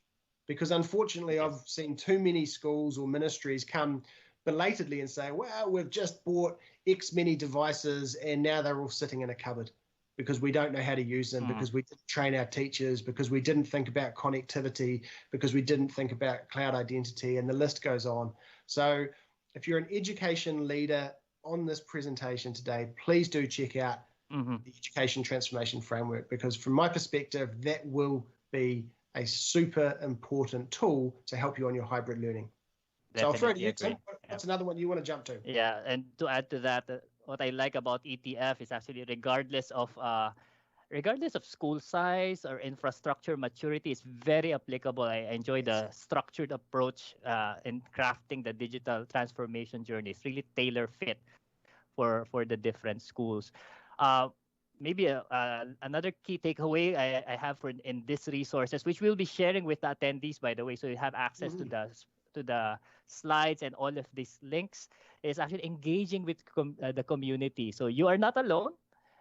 Because unfortunately, I've seen too many schools or ministries come belatedly and say, well, we've just bought X many devices and now they're all sitting in a cupboard because we don't know how to use them, because we didn't train our teachers, because we didn't think about connectivity, because we didn't think about cloud identity, and the list goes on. So if you're an education leader on this presentation today, please do check out the Education Transformation Framework, because from my perspective, that will be a super important tool to help you on your hybrid learning. So I'll throw it to you, Tim. What's another one you want to jump to? Yeah, and to add to that, what I like about ETF is actually regardless of school size or infrastructure maturity, is very applicable. I enjoy the structured approach in crafting the digital transformation journey. It's really tailor fit for the different schools. Maybe another key takeaway I have in these resources, which we'll be sharing with the attendees, by the way, so you have access to the slides and all of these links, is actually engaging with the community. So you are not alone.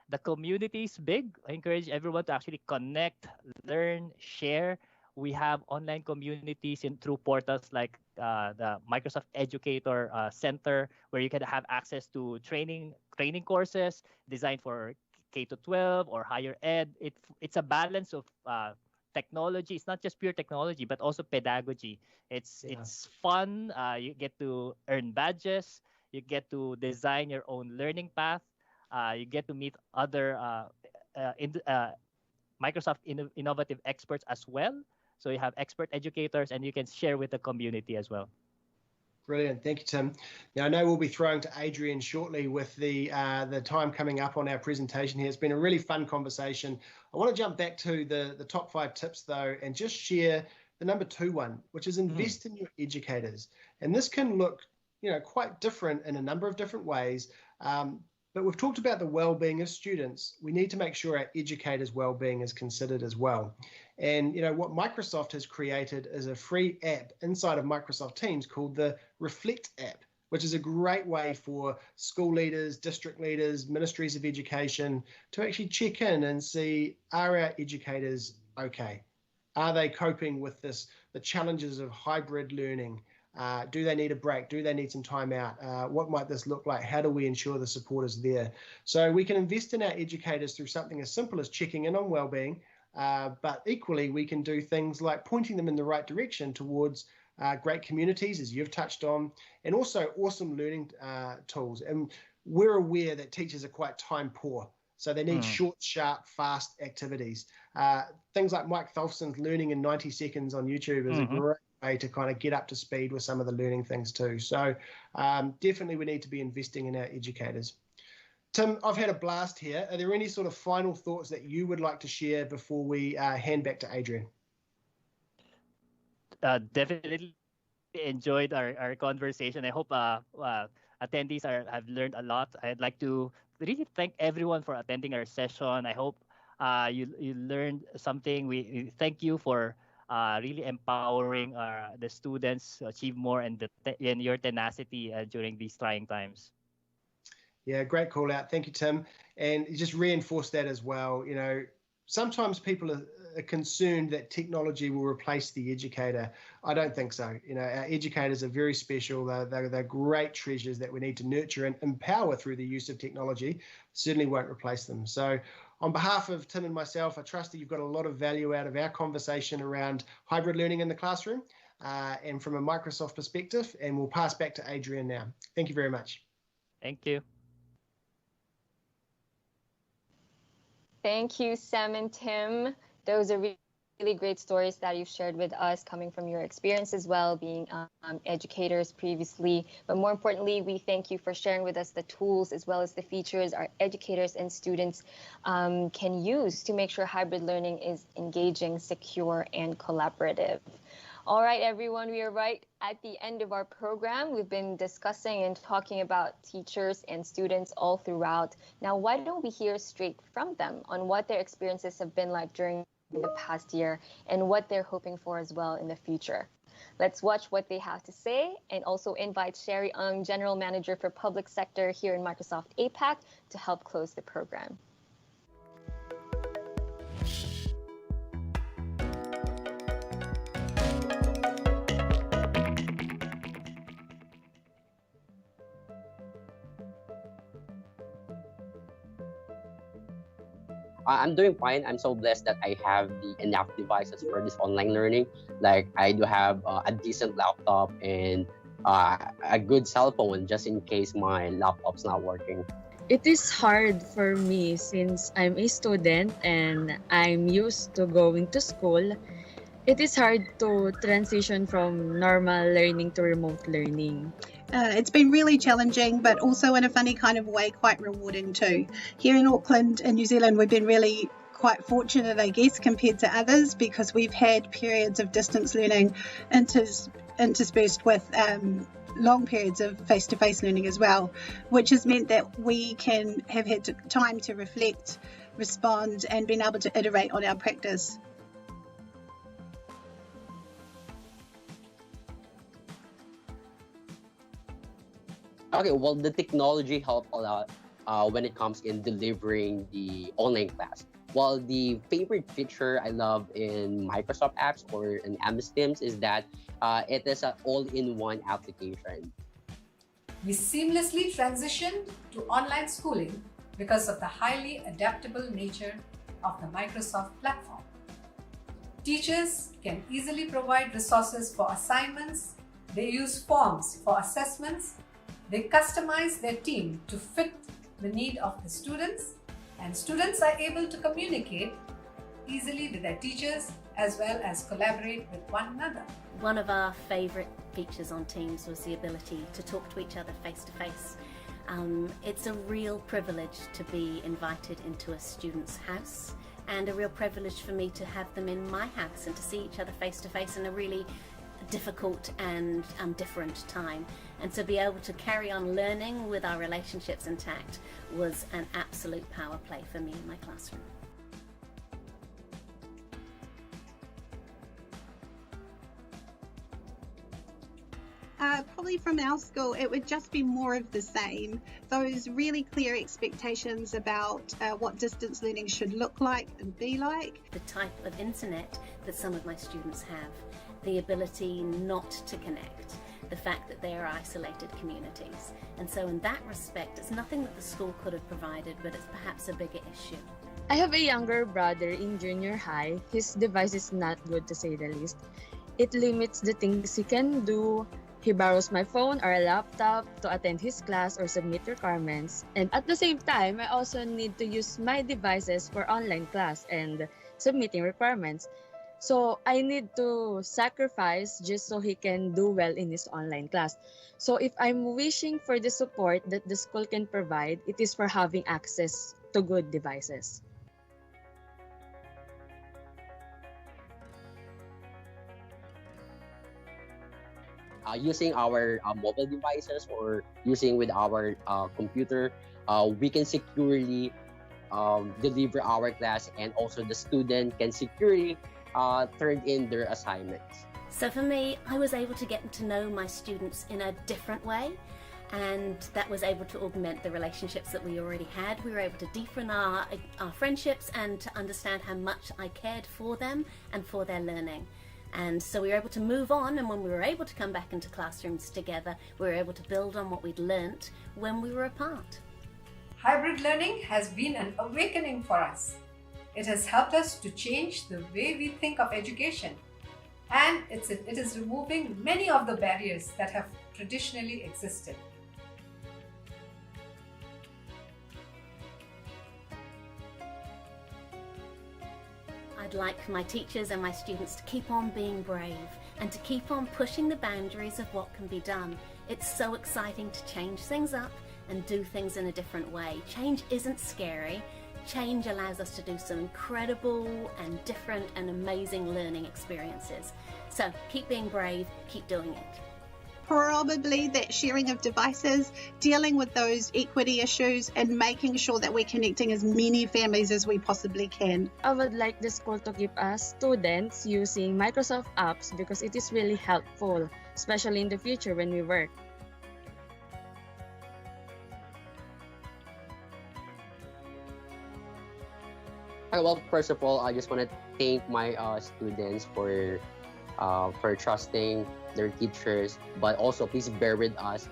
The community is big. I encourage everyone to actually connect, learn, share. We have online communities through portals like the Microsoft Educator Center, where you can have access to training courses designed for K-12 or higher ed. It's a balance of technology. It's not just pure technology, but also pedagogy. It's fun. You get to earn badges. You get to design your own learning path. You get to meet other Microsoft innovative experts as well. So you have expert educators, and you can share with the community as well. Brilliant. Thank you, Tim. Now, I know we'll be throwing to Adrian shortly with the time coming up on our presentation here. It's been a really fun conversation. I want to jump back to the top 5 tips, though, and just share the number 2 one, which is invest in your educators. And this can look, quite different in a number of different ways. But we've talked about the well-being of students. We need to make sure our educators' well-being is considered as well. And what Microsoft has created is a free app inside of Microsoft Teams called the Reflect app, which is a great way for school leaders, district leaders, ministries of education to actually check in and see, are our educators okay? Are they coping with the challenges of hybrid learning? Do they need a break? Do they need some time out? What might this look like? How do we ensure the support is there? So we can invest in our educators through something as simple as checking in on wellbeing, but equally we can do things like pointing them in the right direction towards great communities, as you've touched on, and also awesome learning tools. And we're aware that teachers are quite time poor. So they need short, sharp, fast activities. Things like Mike Tholfsen's Learning in 90 Seconds on YouTube is a great way to kind of get up to speed with some of the learning things too. So definitely we need to be investing in our educators. Tim, I've had a blast here. Are there any sort of final thoughts that you would like to share before we hand back to Adrian? Definitely enjoyed our conversation. I hope attendees have learned a lot. I'd like to really thank everyone for attending our session. I hope you learned something. We thank you for really empowering the students to achieve more and your tenacity during these trying times. Yeah, great call out. Thank you, Tim. And just reinforce that as well. Sometimes people are concerned that technology will replace the educator. I don't think so. Our educators are very special. They're great treasures that we need to nurture and empower through the use of technology. Certainly won't replace them. So on behalf of Tim and myself, I trust that you've got a lot of value out of our conversation around hybrid learning in the classroom and from a Microsoft perspective. And we'll pass back to Adrian now. Thank you very much. Thank you. Thank you, Sam and Tim. Those are really great stories that you've shared with us, coming from your experience as well, being educators previously. But more importantly, we thank you for sharing with us the tools as well as the features our educators and students can use to make sure hybrid learning is engaging, secure, and collaborative. All right, everyone, we are right at the end of our program. We've been discussing and talking about teachers and students all throughout. Now, why don't we hear straight from them on what their experiences have been like during the past year and what they're hoping for as well in the future. Let's watch what they have to say, and also invite Sherry Ung, General Manager for Public Sector here in Microsoft APAC, to help close the program. I'm doing fine. I'm so blessed that I have enough devices for this online learning. Like I do have a decent laptop and a good cell phone just in case my laptop's not working. It is hard for me since I'm a student and I'm used to going to school. It is hard to transition from normal learning to remote learning. It's been really challenging, but also in a funny kind of way, quite rewarding too. Here in Auckland, in New Zealand, we've been really quite fortunate, I guess, compared to others, because we've had periods of distance learning interspersed with long periods of face-to-face learning as well, which has meant that we can have had time to reflect, respond, and been able to iterate on our practice. Okay, well, the technology helped a lot when it comes in delivering the online class. Well, the favorite feature I love in Microsoft apps or in MS Teams is that it is an all-in-one application. We seamlessly transitioned to online schooling because of the highly adaptable nature of the Microsoft platform. Teachers can easily provide resources for assignments, they use forms for assessments, they customize their team to fit the need of the students, and students are able to communicate easily with their teachers as well as collaborate with one another. One of our favourite features on Teams was the ability to talk to each other face to face. It's a real privilege to be invited into a student's house, and a real privilege for me to have them in my house and to see each other face to face in a really difficult and different time. And to be able to carry on learning with our relationships intact was an absolute power play for me in my classroom. Probably from our school, it would just be more of the same. Those really clear expectations about what distance learning should look like and be like. The type of internet that some of my students have, the ability not to connect, the fact that they are isolated communities. And so in that respect, it's nothing that the school could have provided, but it's perhaps a bigger issue. I have a younger brother in junior high. His device is not good, to say the least. It limits the things he can do. He borrows my phone or a laptop to attend his class or submit requirements. And at the same time, I also need to use my devices for online class and submitting requirements. So I need to sacrifice just so he can do well in his online class. So if I'm wishing for the support that the school can provide, it is for having access to good devices. Using our mobile devices or using with our computer, we can securely deliver our class, and also the student can securely turn in their assignments. So for me, I was able to get to know my students in a different way, and that was able to augment the relationships that we already had. We were able to deepen our friendships and to understand how much I cared for them and for their learning. And so we were able to move on, and when we were able to come back into classrooms together, we were able to build on what we'd learnt when we were apart. Hybrid learning has been an awakening for us. It has helped us to change the way we think of education, and it is removing many of the barriers that have traditionally existed. I'd like my teachers and my students to keep on being brave and to keep on pushing the boundaries of what can be done. It's so exciting to change things up and do things in a different way. Change isn't scary. Change allows us to do some incredible and different and amazing learning experiences. So keep being brave, keep doing it. Probably that sharing of devices, dealing with those equity issues, and making sure that we're connecting as many families as we possibly can. I would like the school to keep us students using Microsoft apps because it is really helpful, especially in the future when we work. Well, first of all, I just want to thank my students for trusting their teachers, but also please bear with us